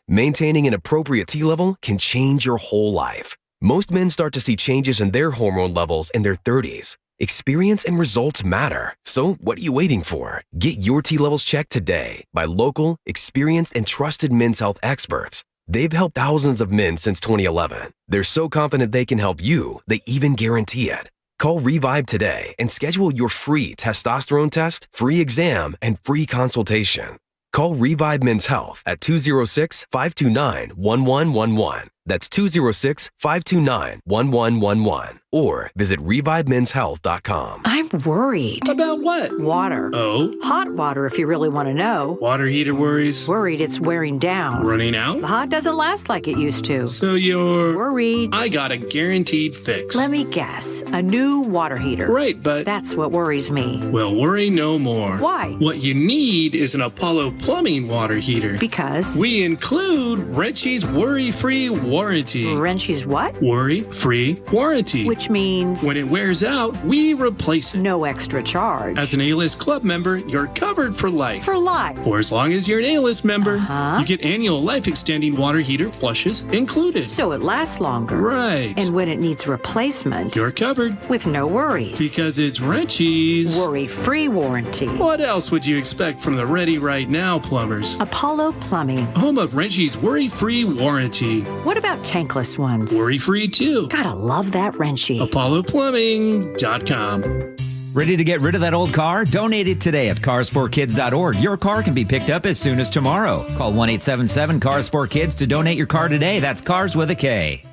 Maintaining an appropriate T level can change your whole life. Most men start to see changes in their hormone levels in their 30s. Experience and results matter. So what are you waiting for? Get your T levels checked today by local, experienced, and trusted men's health experts. They've helped thousands of men since 2011. They're so confident they can help you, they even guarantee it. Call Revive today and schedule your free testosterone test, free exam, and free consultation. Call Revive Men's Health at 206-529-1111. That's 206-529-1111. Or visit ReviveMen'sHealth.com. I'm worried. About what? Water. Oh? Hot water, if you really want to know. Water heater worries? Worried it's wearing down. Running out? The hot doesn't last like it used to. So you're... Worried. I got a guaranteed fix. Let me guess. A new water heater. Right, but... That's what worries me. Well, worry no more. Why? What you need is an Apollo Plumbing water heater. Because? We include Wrenchy's worry-free warranty. Wrenchy's what? Worry-free warranty. Which means? When it wears out, we replace it. No extra charge. As an A-List Club member, you're covered for life. For life? For as long as you're an A-List member. You get annual life-extending water heater flushes included. So it lasts longer. Right. And when it needs replacement, you're covered. With no worries. Because it's Wrenchy's worry-free warranty. What else would you expect from the Ready Right Now plumbers? Apollo Plumbing. Home of Wrenchy's worry-free warranty. What about tankless ones? Worry-free too. Gotta love that Wrenchy. ApolloPlumbing.com. Ready to get rid of that old car? Donate it today at carsforkids.org. Your car can be picked up as soon as tomorrow. Call 1-877-CARS4KIDS to donate your car today. That's Cars with a K.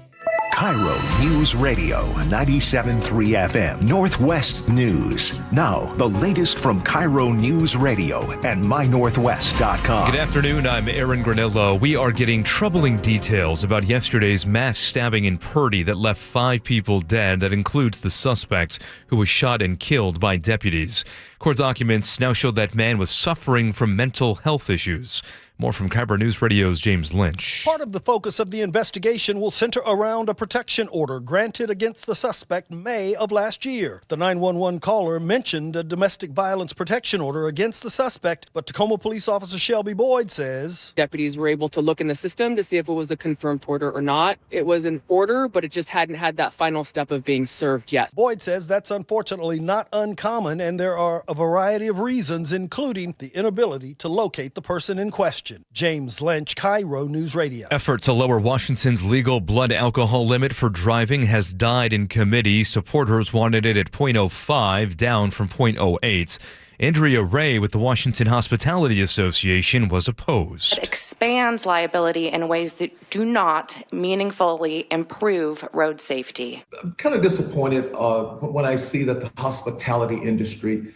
KIRO News Radio, 97.3 FM, Northwest News. Now, the latest from KIRO News Radio and mynorthwest.com. Good afternoon, I'm Aaron Granillo. We are getting troubling details about yesterday's mass stabbing in Purdy that left 5 people dead. That includes the suspect who was shot and killed by deputies. Court documents now show that man was suffering from mental health issues. More from KIRO News Radio's James Lynch. Part of the focus of the investigation will center around a protection order granted against the suspect May of last year. The 911 caller mentioned a domestic violence protection order against the suspect, but Tacoma Police Officer Shelby Boyd says deputies were able to look in the system to see if it was a confirmed order or not. It was an order, but it just hadn't had that final step of being served yet. Boyd says that's unfortunately not uncommon, and there are a variety of reasons, including the inability to locate the person in question. James Lynch, KIRO News Radio. Effort to lower Washington's legal blood alcohol limit for driving has died in committee. Supporters wanted it at .05, down from .08. Andrea Ray with the Washington Hospitality Association was opposed. It expands liability in ways that do not meaningfully improve road safety. I'm kind of disappointed when I see that the hospitality industry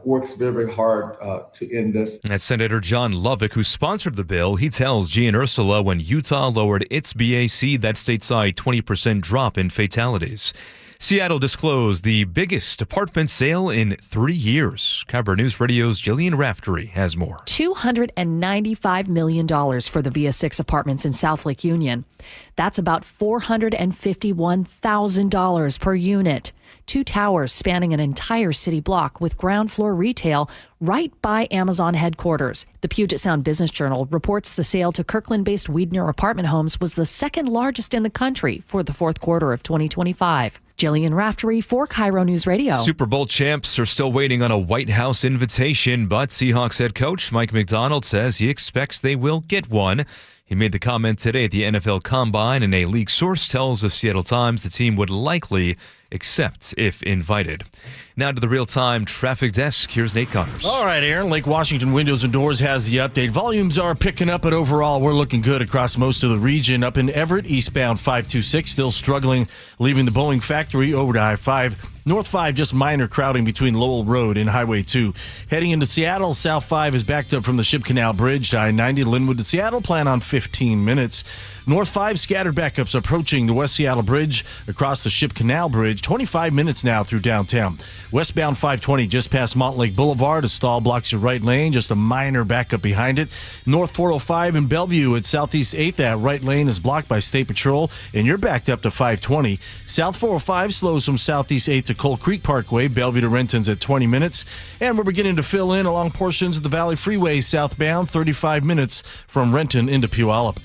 works very, very hard to end this. That's Senator John Lovick, who sponsored the bill. He tells G and Ursula when Utah lowered its BAC, that stateside 20% drop in fatalities. Seattle disclosed the biggest apartment sale in 3 years. KIRO Newsradio's Jillian Raftery has more. $295 million for the Via 6 apartments in South Lake Union. That's about $451,000 per unit. 2 towers spanning an entire city block with ground floor retail right by Amazon headquarters. The Puget Sound Business Journal reports the sale to Kirkland-based Wiedner Apartment Homes was the second largest in the country for the fourth quarter of 2025. Jillian Raftery for KIRO News Radio. Super Bowl champs are still waiting on a White House invitation, but Seahawks head coach Mike Macdonald says he expects they will get one. He made the comment today at the NFL Combine, and a league source tells the Seattle Times the team would likely accept if invited. Now to the real-time traffic desk. Here's Nate Connors. All right, Aaron. Lake Washington Windows and Doors has the update. Volumes are picking up, but overall, we're looking good across most of the region. Up in Everett, eastbound 526, still struggling, leaving the Boeing factory over to I-5. North 5, just minor crowding between Lowell Road and Highway 2. Heading into Seattle, South 5 is backed up from the Ship Canal Bridge to I-90, Linwood to Seattle, plan on 15 minutes. North 5, scattered backups approaching the West Seattle Bridge across the Ship Canal Bridge, 25 minutes now through downtown. Westbound 520, just past Montlake Boulevard, a stall blocks your right lane, just a minor backup behind it. North 405 in Bellevue at Southeast 8th, that right lane is blocked by State Patrol, and you're backed up to 520. South 405 slows from Southeast 8th to Coal Creek Parkway, Bellevue to Renton's at 20 minutes. And we're beginning to fill in along portions of the Valley Freeway southbound, 35 minutes from Renton into Puyallup.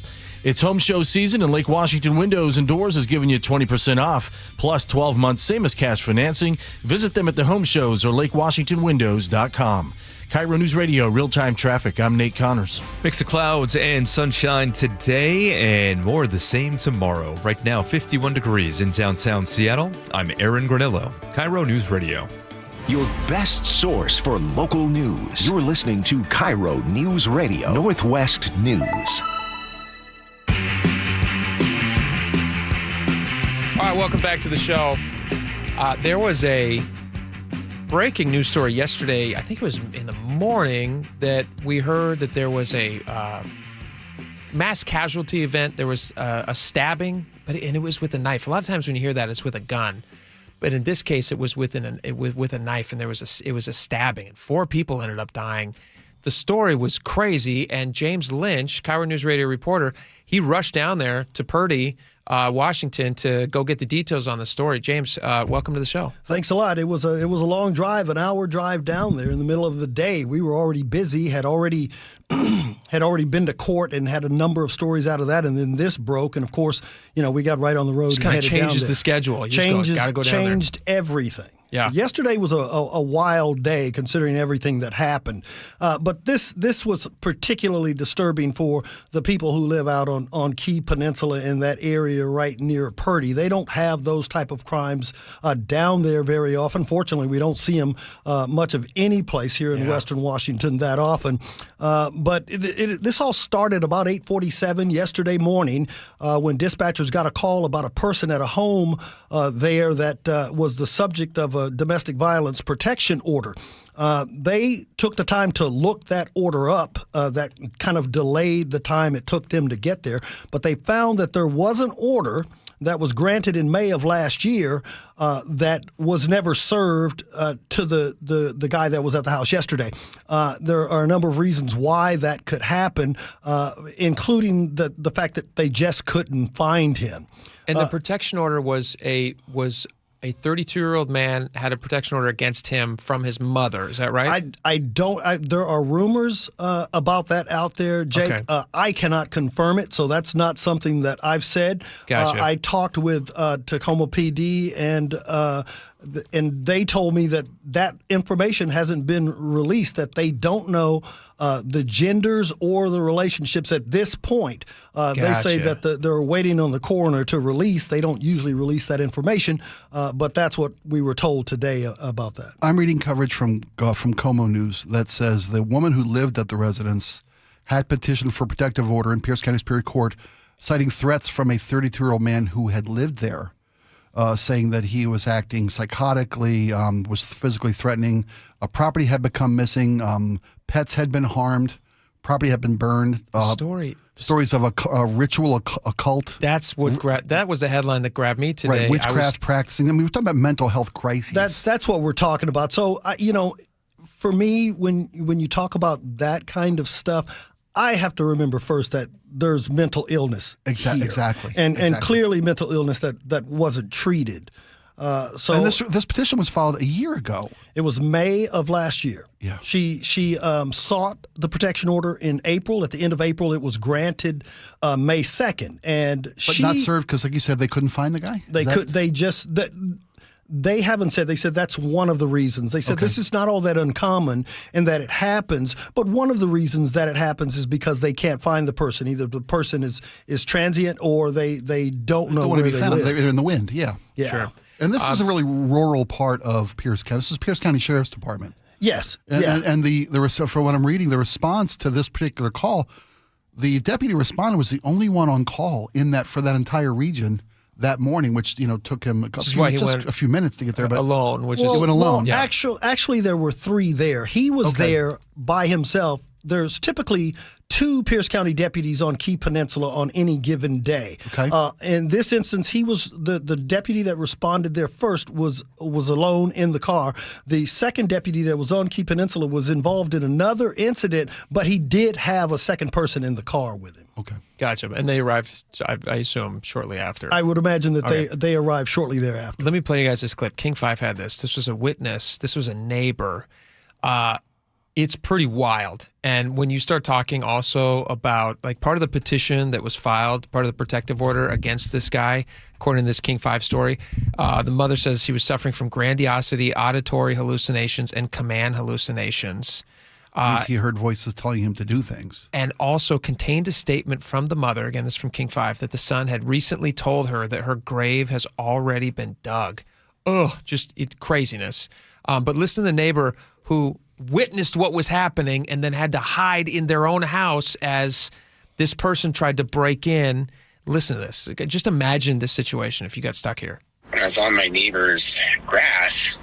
It's home show season, and Lake Washington Windows and Doors is giving you 20% off, plus 12 months, same as cash financing. Visit them at the home shows or lakewashingtonwindows.com. KIRO News Radio, real-time traffic. I'm Nate Connors. Mix of clouds and sunshine today, and more of the same tomorrow. Right now, 51 degrees in downtown Seattle. I'm Aaron Granillo, KIRO News Radio. Your best source for local news. You're listening to KIRO News Radio, Northwest News. All right, welcome back to the show. There was a breaking news story yesterday, I think it was in the morning, that we heard that there was a mass casualty event. There was a stabbing, and it was with a knife. A lot of times when you hear that, it's with a gun. But in this case, it was with a knife, and it was a stabbing, and 4 people ended up dying. The story was crazy, and James Lynch, KIRO News Radio reporter, he rushed down there to Purdy, Washington, to go get the details on the story. James, welcome to the show. Thanks a lot. It was a long drive, an hour drive down there in the middle of the day. We were already busy, had already been to court and had a number of stories out of that, and then this broke, and of course, we got right on the road. Just kind of changes the schedule. Gotta go down there. Changed everything. Yeah. So yesterday was a wild day considering everything that happened. But this was particularly disturbing for the people who live out on Key Peninsula in that area right near Purdy. They don't have those type of crimes down there very often. Fortunately, we don't see them much of any place here in Western Washington that often. But this all started about 8:47 yesterday morning when dispatchers got a call about a person at a home there that was the subject of a domestic violence protection order. They took the time to look that order up. That kind of delayed the time it took them to get there. But they found that there was an order that was granted in May of last year that was never served to the guy that was at the house yesterday. There are a number of reasons why that could happen, including the fact that they just couldn't find him. And the protection order was a 32-year-old man had a protection order against him from his mother. Is that right? There are rumors about that out there, Jake. Okay. I cannot confirm it, so that's not something that I've said. Gotcha. I talked with Tacoma PD, and they told me that information hasn't been released, that they don't know the genders or the relationships at this point. They say that they're waiting on the coroner to release. They don't usually release that information, but that's what we were told today about that. I'm reading coverage from Como News that says the woman who lived at the residence had petitioned for protective order in Pierce County Superior Court, citing threats from a 32-year-old man who had lived there. Saying that he was acting psychotically, was physically threatening. A property had become missing. Pets had been harmed. property had been burned. Stories of a ritual occult. That was the headline that grabbed me today. Right, witchcraft practicing. I mean, we're talking about mental health crises. That's what we're talking about. So, for me, when you talk about that kind of stuff, I have to remember first that there's mental illness here. Exactly. And clearly mental illness that wasn't treated. So and this petition was filed a year ago. It was May of last year. Yeah. She sought the protection order in April. At the end of April, it was granted May 2nd, but not served because, like you said, they couldn't find the guy. They haven't said. They said that's one of the reasons. They said this is not all that uncommon and that it happens, but one of the reasons that it happens is because they can't find the person. Either the person is transient or they don't know where they live. They're in the wind. Yeah. Sure. And this is a really rural part of Pierce County. This is Pierce County Sheriff's Department. Yes. And for what I'm reading, the response to this particular call, the deputy respondent was the only one on call for that entire region that morning, which took him a few minutes to get there, but alone, he went alone. Actually, there were 3 there. He was there by himself. There's typically 2 Pierce County deputies on Key Peninsula on any given day. Okay. In this instance, he was the deputy that responded there first was alone in the car. The second deputy that was on Key Peninsula was involved in another incident, but he did have a second person in the car with him. Okay. Gotcha. And they arrived, I assume, shortly after. I would imagine that they arrived shortly thereafter. Let me play you guys this clip. King 5 had this. This was a witness. This was a neighbor. It's pretty wild. And when you start talking also about part of the petition that was filed, part of the protective order against this guy, according to this King 5 story, the mother says he was suffering from grandiosity, auditory hallucinations, and command hallucinations. He heard voices telling him to do things. And also contained a statement from the mother, again, this is from King 5, that the son had recently told her that her grave has already been dug. Ugh, craziness. But listen to the neighbor who witnessed what was happening and then had to hide in their own house as this person tried to break in. Listen to this. Just imagine this situation if you got stuck here. When I was on my neighbor's grass,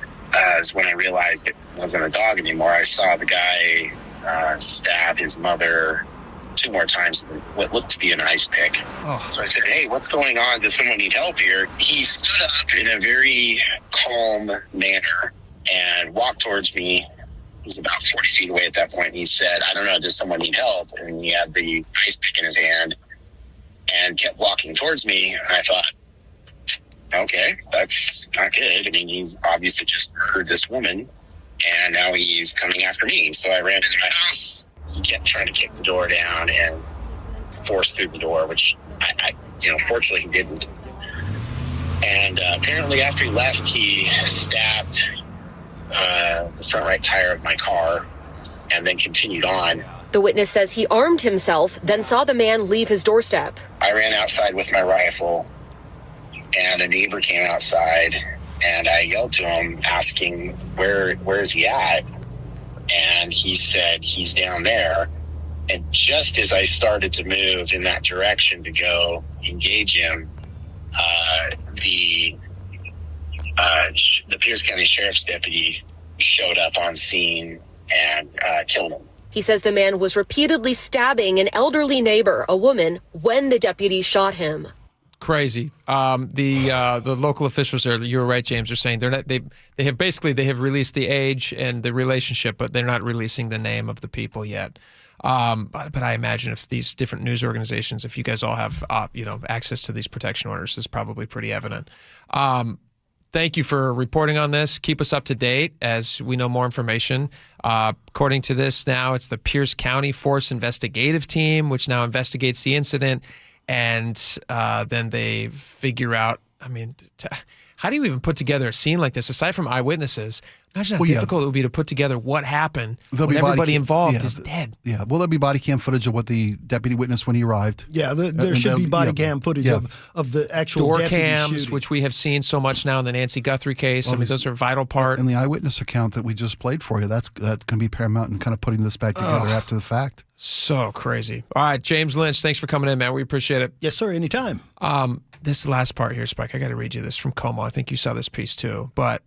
is when I realized it wasn't a dog anymore. I saw the guy stab his mother 2 more times with what looked to be an ice pick. So I said, hey, what's going on? Does someone need help here? He stood up in a very calm manner and walked towards me. He was about 40 feet away at that point. And he said, I don't know, does someone need help? And he had the ice pick in his hand and kept walking towards me. And I thought, okay, that's not good. I mean, he's obviously just murdered this woman, and now he's coming after me. So I ran into my house. He kept trying to kick the door down and force through the door, which I fortunately he didn't. And apparently after he left, he stabbed the front right tire of my car and then continued on. The witness says he armed himself, then saw the man leave his doorstep. I ran outside with my rifle, and a neighbor came outside, and I yelled to him asking, where's he at? And he said, he's down there. And just as I started to move in that direction to go engage him, the Pierce County Sheriff's deputy showed up on scene and killed him. He says the man was repeatedly stabbing an elderly neighbor, a woman, when the deputy shot him. Crazy. The local officials there, you were right, James, are saying they have released the age and the relationship, but they're not releasing the name of the people yet. But I imagine if these different news organizations, if you guys all have access to these protection orders, is probably pretty evident. Thank you for reporting on this. Keep us up to date as we know more information. According to this now, it's the Pierce County Force Investigative Team, which now investigates the incident. And then they figure out, how do you even put together a scene like this, aside from eyewitnesses? Imagine how difficult it would be to put together what happened when everybody involved is dead. Yeah, well, there'll be body cam footage of what the deputy witnessed when he arrived. Yeah, there should be body cam footage of the actual door deputy cams, shooting. which we have seen so much now in the Nancy Guthrie case. Those are a vital part. And the eyewitness account that we just played for you, that's going to be paramount in kind of putting this back together after the fact. So crazy. All right, James Lynch, thanks for coming in, man. We appreciate it. Yes, sir, anytime. This last part here, Spike, I got to read you this from Como. I think you saw this piece too. But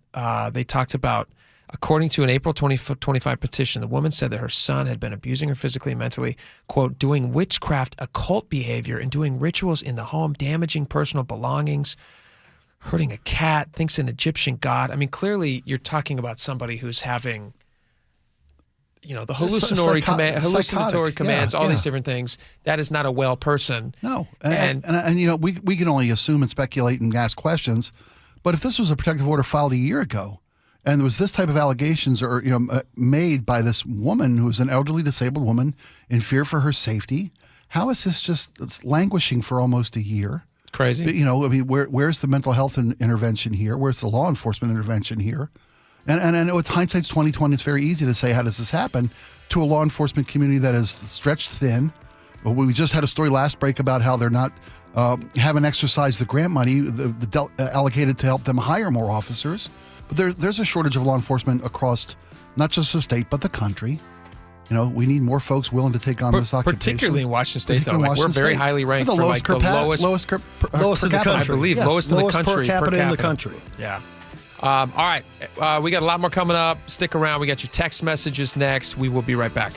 they talked about According to an April 2025 petition, the woman said that her son had been abusing her physically and mentally, quote, doing witchcraft, occult behavior, and doing rituals in the home, damaging personal belongings, hurting a cat, thinks an Egyptian god. I mean, clearly you're talking about somebody who's having, the hallucinatory commands, all these different things. That is not a well person. No. And we can only assume and speculate and ask questions. But if this was a protective order filed a year ago, and there was this type of allegations made by this woman who is an elderly disabled woman in fear for her safety, how is this just languishing for almost a year? Crazy. Where's the mental health intervention here? Where's the law enforcement intervention here? And I know it's hindsight's 20/20. It's very easy to say, how does this happen to a law enforcement community that is stretched thin? We just had a story last break about how they're not haven't exercised the grant money allocated to help them hire more officers. But there's a shortage of law enforcement across not just the state but the country. We need more folks willing to take on this occupation. Particularly in Washington State, though. We're very highly ranked for lowest in the country. I believe lowest in the country. Per capita in the country. Yeah. All right. We got a lot more coming up. Stick around. We got your text messages next. We will be right back.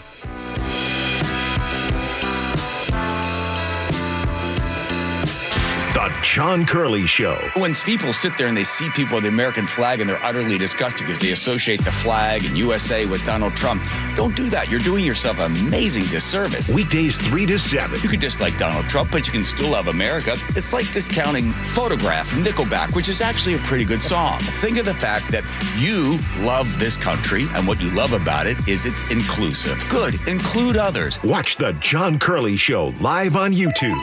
The John Curley Show. When people sit there and they see people with the American flag and they're utterly disgusted because they associate the flag and USA with Donald Trump, don't do that. You're doing yourself an amazing disservice. Weekdays 3 to 7. You could dislike Donald Trump, but you can still love America. It's like discounting Photograph from Nickelback, which is actually a pretty good song. Think of the fact that you love this country, and what you love about it is it's inclusive. Good. Include others. Watch The John Curley Show live on YouTube.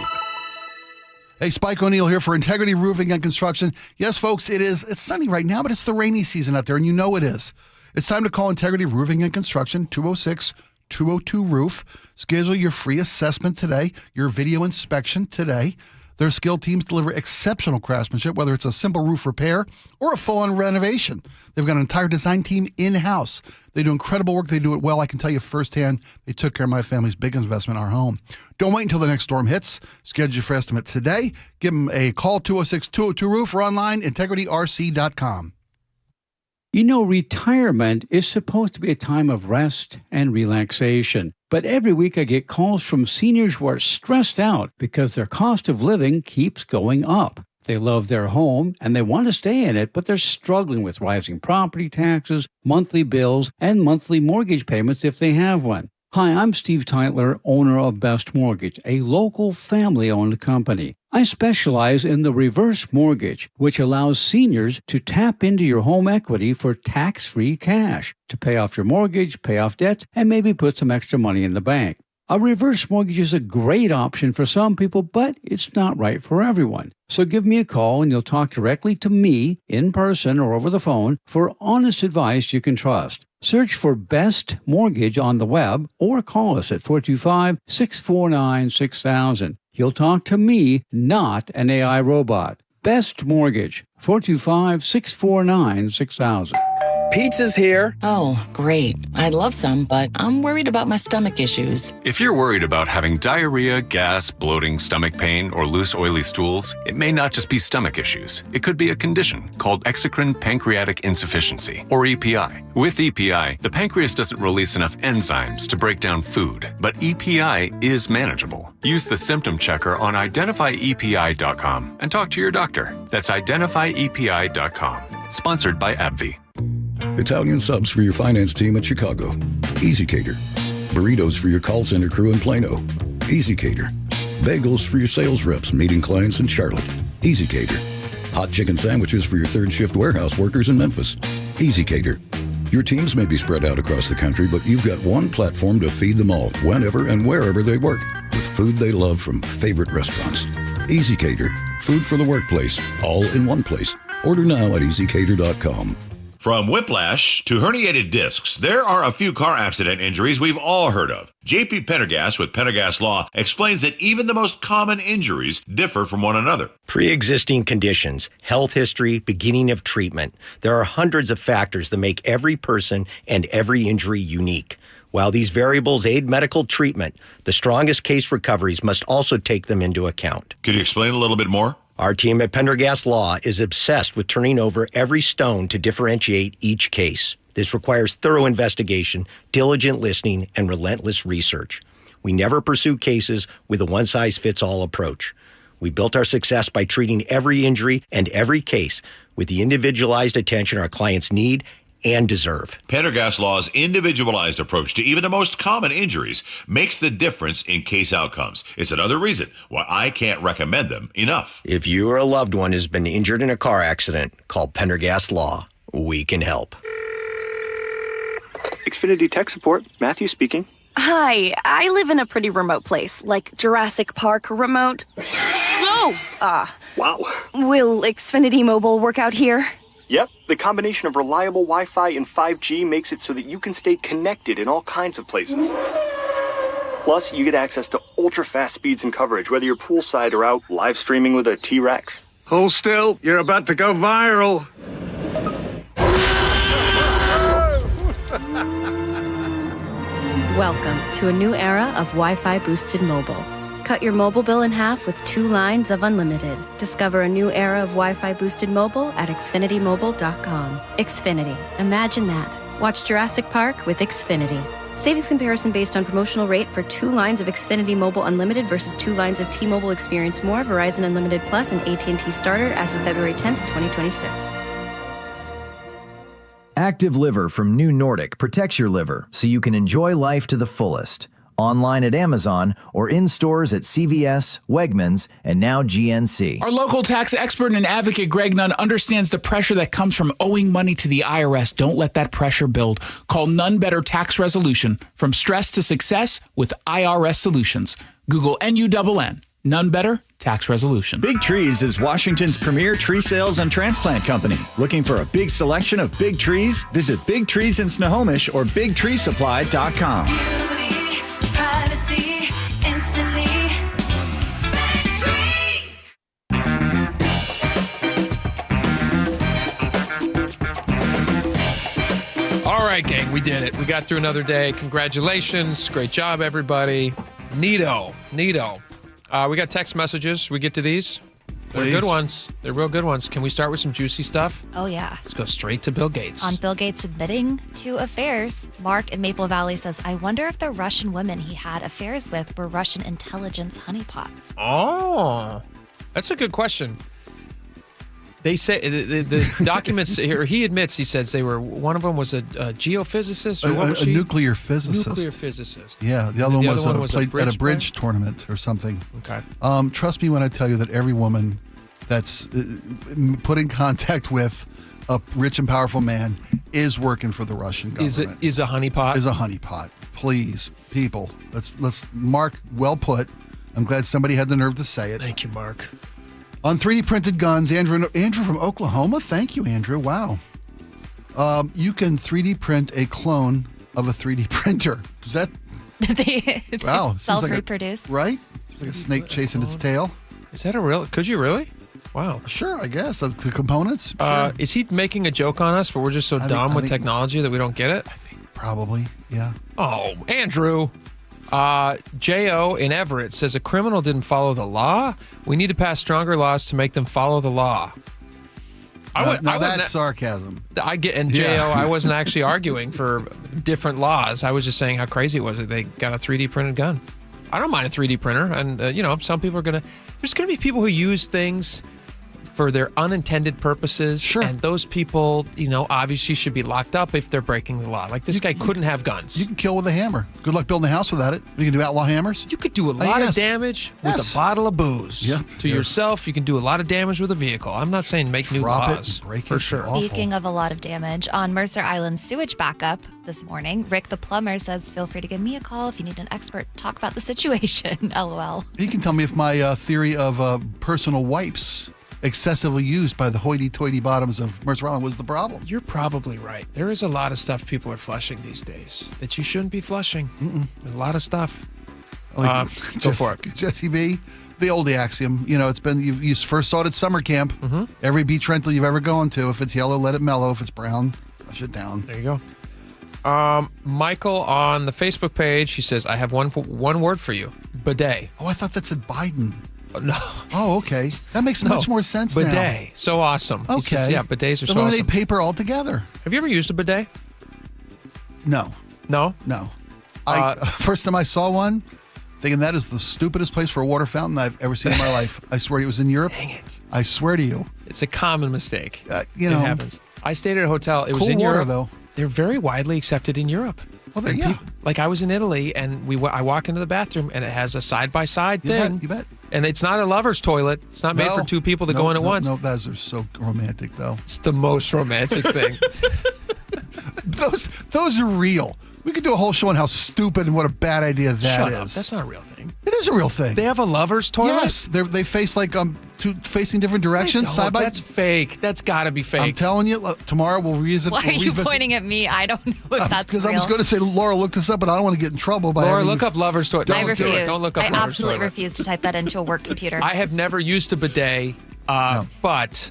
Hey, Spike O'Neill here for Integrity Roofing and Construction. Yes, folks, it's sunny right now, but it's the rainy season out there, and you know it is. It's time to call Integrity Roofing and Construction, 206-202-ROOF. Schedule your free assessment today, your video inspection today. Their skilled teams deliver exceptional craftsmanship, whether it's a simple roof repair or a full-on renovation. They've got an entire design team in-house. They do incredible work. They do it well. I can tell you firsthand, they took care of my family's big investment, our home. Don't wait until the next storm hits. Schedule your free estimate today. Give them a call, 206-202-ROOF, or online, integrityrc.com. Retirement is supposed to be a time of rest and relaxation. But every week I get calls from seniors who are stressed out because their cost of living keeps going up. They love their home and they want to stay in it, but they're struggling with rising property taxes, monthly bills, and monthly mortgage payments if they have one. Hi, I'm Steve Teitler, owner of Best Mortgage, a local family-owned company. I specialize in the reverse mortgage, which allows seniors to tap into your home equity for tax-free cash to pay off your mortgage, pay off debts, and maybe put some extra money in the bank. A reverse mortgage is a great option for some people, but it's not right for everyone. So give me a call and you'll talk directly to me in person or over the phone for honest advice you can trust. Search for Best Mortgage on the web or call us at 425-649-6000. You'll talk to me, not an AI robot. Best Mortgage, 425-649-6000. Pizza's here. Oh, great. I'd love some, but I'm worried about my stomach issues. If you're worried about having diarrhea, gas, bloating, stomach pain, or loose, oily stools, it may not just be stomach issues. It could be a condition called exocrine pancreatic insufficiency, or EPI. With EPI, the pancreas doesn't release enough enzymes to break down food, but EPI is manageable. Use the symptom checker on identifyepi.com and talk to your doctor. That's identifyepi.com. Sponsored by AbbVie. Italian subs for your finance team at Chicago. Easy Cater. Burritos for your call center crew in Plano. Easy Cater. Bagels for your sales reps meeting clients in Charlotte. Easy Cater. Hot chicken sandwiches for your third shift warehouse workers in Memphis. Easy Cater. Your teams may be spread out across the country, but you've got one platform to feed them all, whenever and wherever they work, with food they love from favorite restaurants. Easy Cater. Food for the workplace, all in one place. Order now at easycater.com. From whiplash to herniated discs, there are a few car accident injuries we've all heard of. J.P. Pendergast with Pendergast Law explains that even the most common injuries differ from one another. Pre-existing conditions, health history, beginning of treatment. There are hundreds of factors that make every person and every injury unique. While these variables aid medical treatment, the strongest case recoveries must also take them into account. Could you explain a little bit more? Our team at Pendergast Law is obsessed with turning over every stone to differentiate each case. This requires thorough investigation, diligent listening, and relentless research. We never pursue cases with a one-size-fits-all approach. We built our success by treating every injury and every case with the individualized attention our clients need and deserve. Pendergast Law's individualized approach to even the most common injuries makes the difference in case outcomes. It's another reason why I can't recommend them enough. If you or a loved one has been injured in a car accident, call Pendergast Law. We can help. Xfinity Tech Support, Matthew speaking. Hi, I live in a pretty remote place, like Jurassic Park remote. Oh! Wow. Will Xfinity Mobile work out here? Yep, the combination of reliable Wi-Fi and 5G makes it so that you can stay connected in all kinds of places. Plus, you get access to ultra-fast speeds and coverage, whether you're poolside or out live streaming with a T-Rex. Hold still, you're about to go viral. Welcome to a new era of Wi-Fi boosted mobile. Cut your mobile bill in half with 2 lines of unlimited. Discover a new era of Wi-Fi boosted mobile at xfinitymobile.com. Xfinity. Imagine that. Watch Jurassic Park with Xfinity. Savings comparison based on promotional rate for 2 lines of Xfinity Mobile Unlimited versus 2 lines of T-Mobile Experience More, Verizon Unlimited Plus, and AT&T Starter as of February 10th, 2026. Active Liver from New Nordic protects your liver so you can enjoy life to the fullest. Online at Amazon or in stores at CVS, Wegmans, and now GNC. Our local tax expert and advocate Greg Nunn understands the pressure that comes from owing money to the IRS. Don't let that pressure build. Call None Better Tax Resolution. From stress to success with IRS Solutions. Google NUNN. None Better Tax Resolution. Big Trees is Washington's premier tree sales and transplant company. Looking for a big selection of big trees? Visit Big Trees in Snohomish or BigTreeSupply.com. Privacy, instantly. Big trees. All right, gang, we did it. We got through another day. Congratulations. Great job, everybody. Neato. We got text messages. We get to these? They're good ones. They're real good ones. Can we start with some juicy stuff? Oh, yeah. Let's go straight to Bill Gates. On Bill Gates admitting to affairs, Mark in Maple Valley says, I wonder if the Russian women he had affairs with were Russian intelligence honeypots. Oh, that's a good question. They say the documents here, he admits, he says they were, one of them was a geophysicist or what was she? A nuclear physicist. Nuclear physicist. Yeah, the other one was played at a bridge player? tournament or something. Okay. Trust me when I tell you that every woman that's put in contact with a rich and powerful man is working for the Russian government. Is a honeypot? Is a honeypot. Please, people, let's Mark, well put. I'm glad somebody had the nerve to say it. Thank you, Mark. On 3D printed guns, Andrew from Oklahoma. Thank you, Andrew. Wow. You can 3D print a clone of a 3D printer. Is that? They wow. self-reproduce. Right? It's like a snake chasing its tail. Is that a real? Could you really? Wow. Sure, I guess. The components. Sure. Is he making a joke on us, but we're just so dumb with technology that we don't get it? I think probably, yeah. Oh, Andrew. J.O. in Everett says a criminal didn't follow the law. We need to pass stronger laws to make them follow the law. That's sarcasm. I get, and J.O., I wasn't actually arguing for different laws. I was just saying how crazy it was that they got a 3D printed gun. I don't mind a 3D printer. And, some people are there's going to be people who use things for their unintended purposes. Sure. And those people, obviously should be locked up if they're breaking the law. Like this guy couldn't have guns. You can kill with a hammer. Good luck building a house without it. You can do outlaw hammers. You could do a lot of damage with a bottle of booze. To yourself. You can do a lot of damage with a vehicle. I'm not saying make new laws. For sure. Speaking of a lot of damage, on Mercer Island sewage backup this morning, Rick the plumber says, feel free to give me a call if you need an expert talk about the situation. LOL. He can tell me if my theory of personal wipes excessively used by the hoity-toity bottoms of Mercer Island was the problem. You're probably right. There is a lot of stuff people are flushing these days that you shouldn't be flushing. There's a lot of stuff. Go for it. Jesse B., the old axiom. It's been, you first saw it at summer camp. Every beach rental you've ever gone to, if it's yellow, let it mellow. If it's brown, flush it down. There you go. Michael on the Facebook page, he says, I have one word for you. Bidet. Oh, I thought that said Biden. No. Oh, okay. That makes much more sense now. Bidet. So awesome. Okay. He says, yeah, bidets are so Eliminate awesome. paper altogether. Have you ever used a bidet? No. No? No. First time I saw one, thinking that is the stupidest place for a water fountain I've ever seen in my life. I swear it was in Europe. Dang it. I swear to you. It's a common mistake. It happens. I stayed at a hotel. It was cool in water, Europe. though. They're very widely accepted in Europe. Well, like I was in Italy, and I walk into the bathroom, and it has a side-by-side thing. You bet. And it's not a lover's toilet. It's not made for two people to go in at once. No, those are so romantic, though. It's the most romantic thing. Those are real. We could do a whole show on how stupid and what a bad idea that is. Shut up. That's not a real thing. It is a real thing. They have a lover's toilet? Yes. They face like facing different directions. Side by. That's fake. That's got to be fake. I'm telling you, tomorrow we'll revisit. Why are you pointing at me? I don't know if that's because real. I was going to say, Laura, look this up, but I don't want to get in trouble by Laura, look up lover's toilet. I refuse. Don't look up I lover's absolutely toilet. refuse to type that into a work computer. I have never used a bidet, but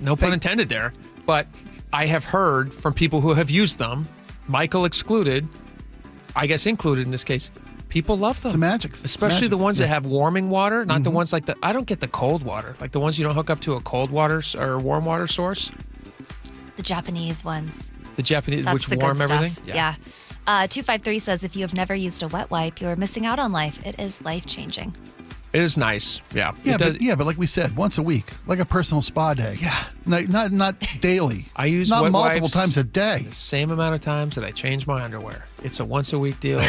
no pun intended there. But I have heard from people who have used them, Michael excluded, I guess included in this case, people love them. It's magic. Especially the ones that have warming water, not the ones like I don't get the cold water, like the ones you don't hook up to a cold water or warm water source. The Japanese ones. The Japanese, That's which the warm good stuff. everything? Yeah. 253 says, if you have never used a wet wipe, you are missing out on life. It is life-changing. It is nice. Yeah. But like we said, once a week, like a personal spa day. Yeah. Not daily. I use not wet multiple wipes times a day. The same amount of times that I change my underwear. It's a once-a-week deal.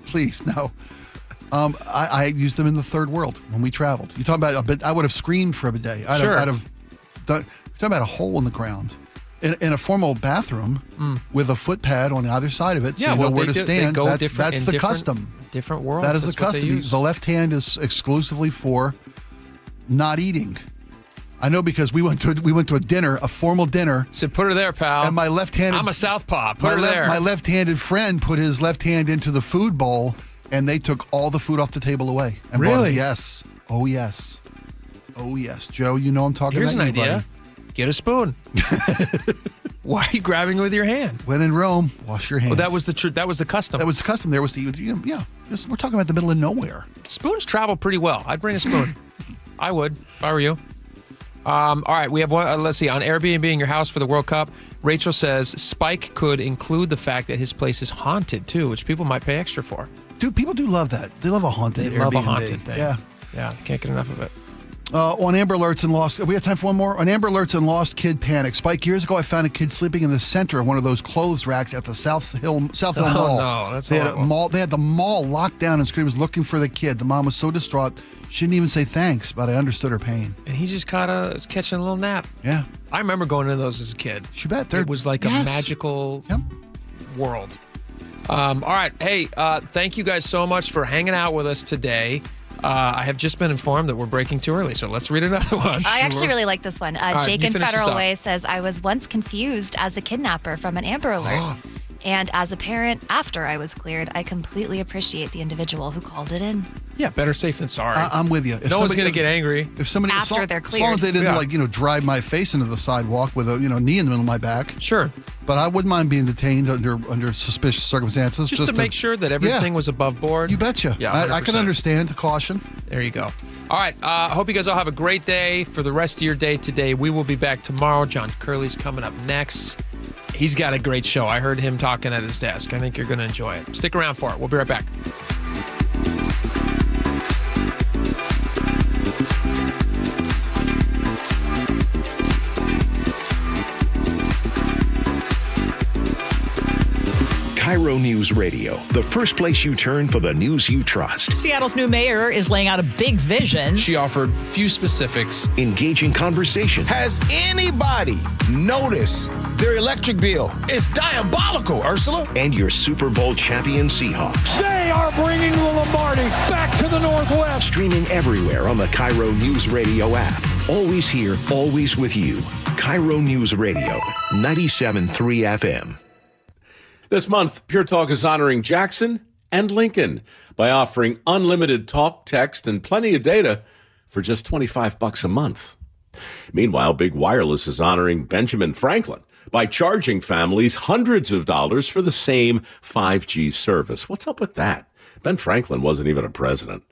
Please, no. I used them in the third world when we traveled. You talking about I would have screamed for a bidet. I'd have done. You're talking about a hole in the ground. In a formal bathroom with a foot pad on either side of it, so you know where to stand. That's the custom. Different worlds. That is the custom. The left hand is exclusively for not eating. I know because we went to a dinner, a formal dinner. So put her there, pal. And my left-handed. I'm a southpaw. Put her there. My left-handed friend put his left hand into the food bowl, and they took all the food off the table away. And really? Yes. Oh yes. Oh yes, Joe. You know I'm talking Here's about. Here's an idea. Buddy. Get a spoon. Why are you grabbing with your hand? When in Rome, wash your hands. Well, that was the custom. That was the custom. There was to eat with you. Yeah. We're talking about the middle of nowhere. Spoons travel pretty well. I'd bring a spoon. I would if I were you. All right, we have one. Let's see. On Airbnb in your house for the World Cup, Rachel says Spike could include the fact that his place is haunted too, which people might pay extra for. Dude, people do love that. They love a haunted. They love a Airbnb. haunted thing. Yeah. Yeah. Can't get enough of it. On Amber Alerts and Lost, we have time for one more. On Amber Alerts and Lost Kid Panic. Spike, years ago, I found a kid sleeping in the center of one of those clothes racks at the South Hill Mall. Oh no, that's horrible. They had the mall locked down, and Scream was looking for the kid. The mom was so distraught, she didn't even say thanks, but I understood her pain. And he just caught catching a little nap. Yeah, I remember going into those as a kid. You bet. It was like a magical world. All right, hey, thank you guys so much for hanging out with us today. I have just been informed that we're breaking too early, so let's read another one. I actually really like this one. right, Jake you in finish this Federal off. Way says, I was once confused as a kidnapper from an Amber Alert. And as a parent, after I was cleared, I completely appreciate the individual who called it in. Yeah, better safe than sorry. I'm with you. No one's going to get angry. If somebody After they're as long as they didn't drive my face into the sidewalk with a knee in the middle of my back. Sure. But I wouldn't mind being detained under suspicious circumstances. Just to make sure that everything was above board. You betcha. Yeah, I can 100%. understand the caution. There you go. All right. Hope you guys all have a great day. For the rest of your day today, we will be back tomorrow. John Curley's coming up next. He's got a great show. I heard him talking at his desk. I think you're going to enjoy it. Stick around for it. We'll be right back. KIRO News Radio, the first place you turn for the news you trust. Seattle's new mayor is laying out a big vision. She offered few specifics. Engaging conversation. Has anybody noticed their electric bill? It's diabolical, Ursula. And your Super Bowl champion Seahawks. They are bringing the Lombardi back to the Northwest. Streaming everywhere on the KIRO News Radio app. Always here, always with you. KIRO News Radio, 97.3 FM. This month, Pure Talk is honoring Jackson and Lincoln by offering unlimited talk, text, and plenty of data for just $25 a month. Meanwhile, Big Wireless is honoring Benjamin Franklin by charging families hundreds of dollars for the same 5G service. What's up with that? Ben Franklin wasn't even a president.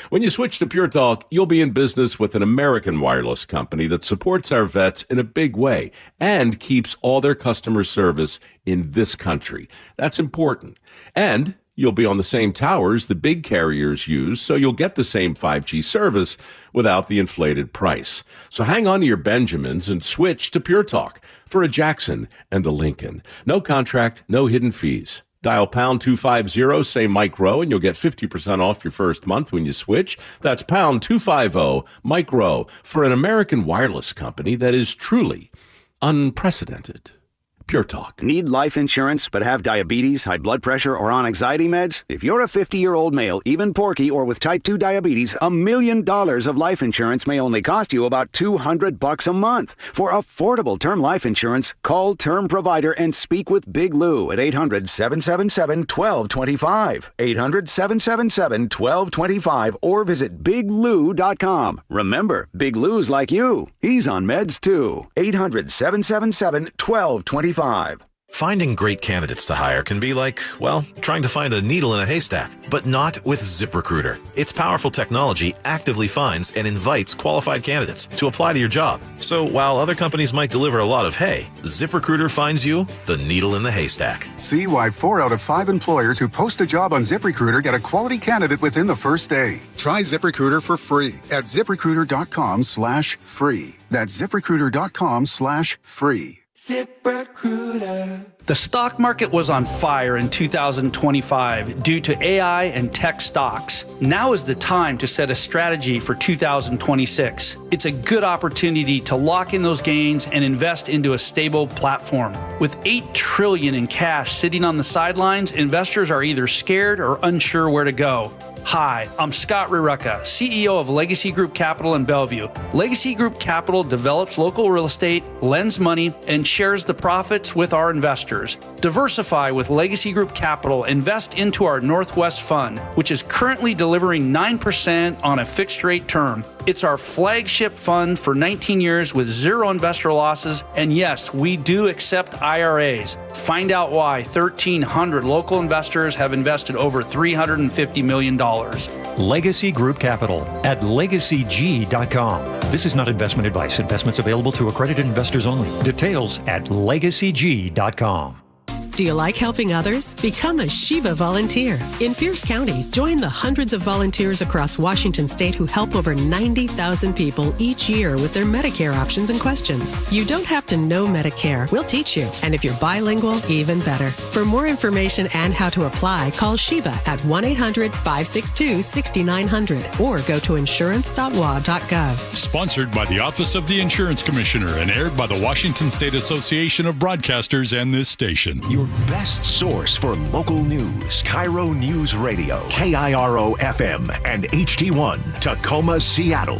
When you switch to Pure Talk, you'll be in business with an American wireless company that supports our vets in a big way and keeps all their customer service in this country. That's important. And you'll be on the same towers the big carriers use, so you'll get the same 5G service without the inflated price. So hang on to your Benjamins and switch to Pure Talk for a Jackson and a Lincoln. No contract, no hidden fees. Dial pound 250, say Mike Rowe, and you'll get 50% off your first month when you switch. That's pound 250, Mike Rowe, for an American wireless company that is truly unprecedented. Pure Talk. Need life insurance but have diabetes, high blood pressure, or on anxiety meds? If you're a 50-year-old male, even porky, or with type 2 diabetes, $1 million of life insurance may only cost you about $200 a month. For affordable term life insurance, call Term Provider and speak with Big Lou at 800-777-1225. 800-777-1225 or visit biglou.com. Remember, Big Lou's like you. He's on meds too. 800-777-1225. Finding great candidates to hire can be like, well, trying to find a needle in a haystack, but not with ZipRecruiter. Its powerful technology actively finds and invites qualified candidates to apply to your job. So while other companies might deliver a lot of hay, ZipRecruiter finds you the needle in the haystack. See why 4 out of 5 employers who post a job on ZipRecruiter get a quality candidate within the first day. Try ZipRecruiter for free at ZipRecruiter.com/free. That's ZipRecruiter.com/free. ZipRecruiter. The stock market was on fire in 2025 due to AI and tech stocks. Now is the time to set a strategy for 2026. It's a good opportunity to lock in those gains and invest into a stable platform. With $8 trillion in cash sitting on the sidelines, investors are either scared or unsure where to go. Hi, I'm Scott Rirucka, CEO of Legacy Group Capital in Bellevue. Legacy Group Capital develops local real estate, lends money, and shares the profits with our investors. Diversify with Legacy Group Capital. Invest into our Northwest Fund, which is currently delivering 9% on a fixed rate term. It's our flagship fund for 19 years with zero investor losses. And yes, we do accept IRAs. Find out why 1,300 local investors have invested over $350 million. Legacy Group Capital at legacyg.com. This is not investment advice. Investments available to accredited investors only. Details at legacyg.com. Do you like helping others? Become a Shiva volunteer. In Pierce County, join the hundreds of volunteers across Washington state who help over 90,000 people each year with their Medicare options and questions. You don't have to know Medicare. We'll teach you. And if you're bilingual, even better. For more information and how to apply, call Shiva at 1-800-562-6900 or go to insurance.wa.gov. Sponsored by the Office of the Insurance Commissioner and aired by the Washington State Association of Broadcasters and this station. Your best source for local news. KIRO Newsradio, KIRO FM, and HD1, Tacoma, Seattle.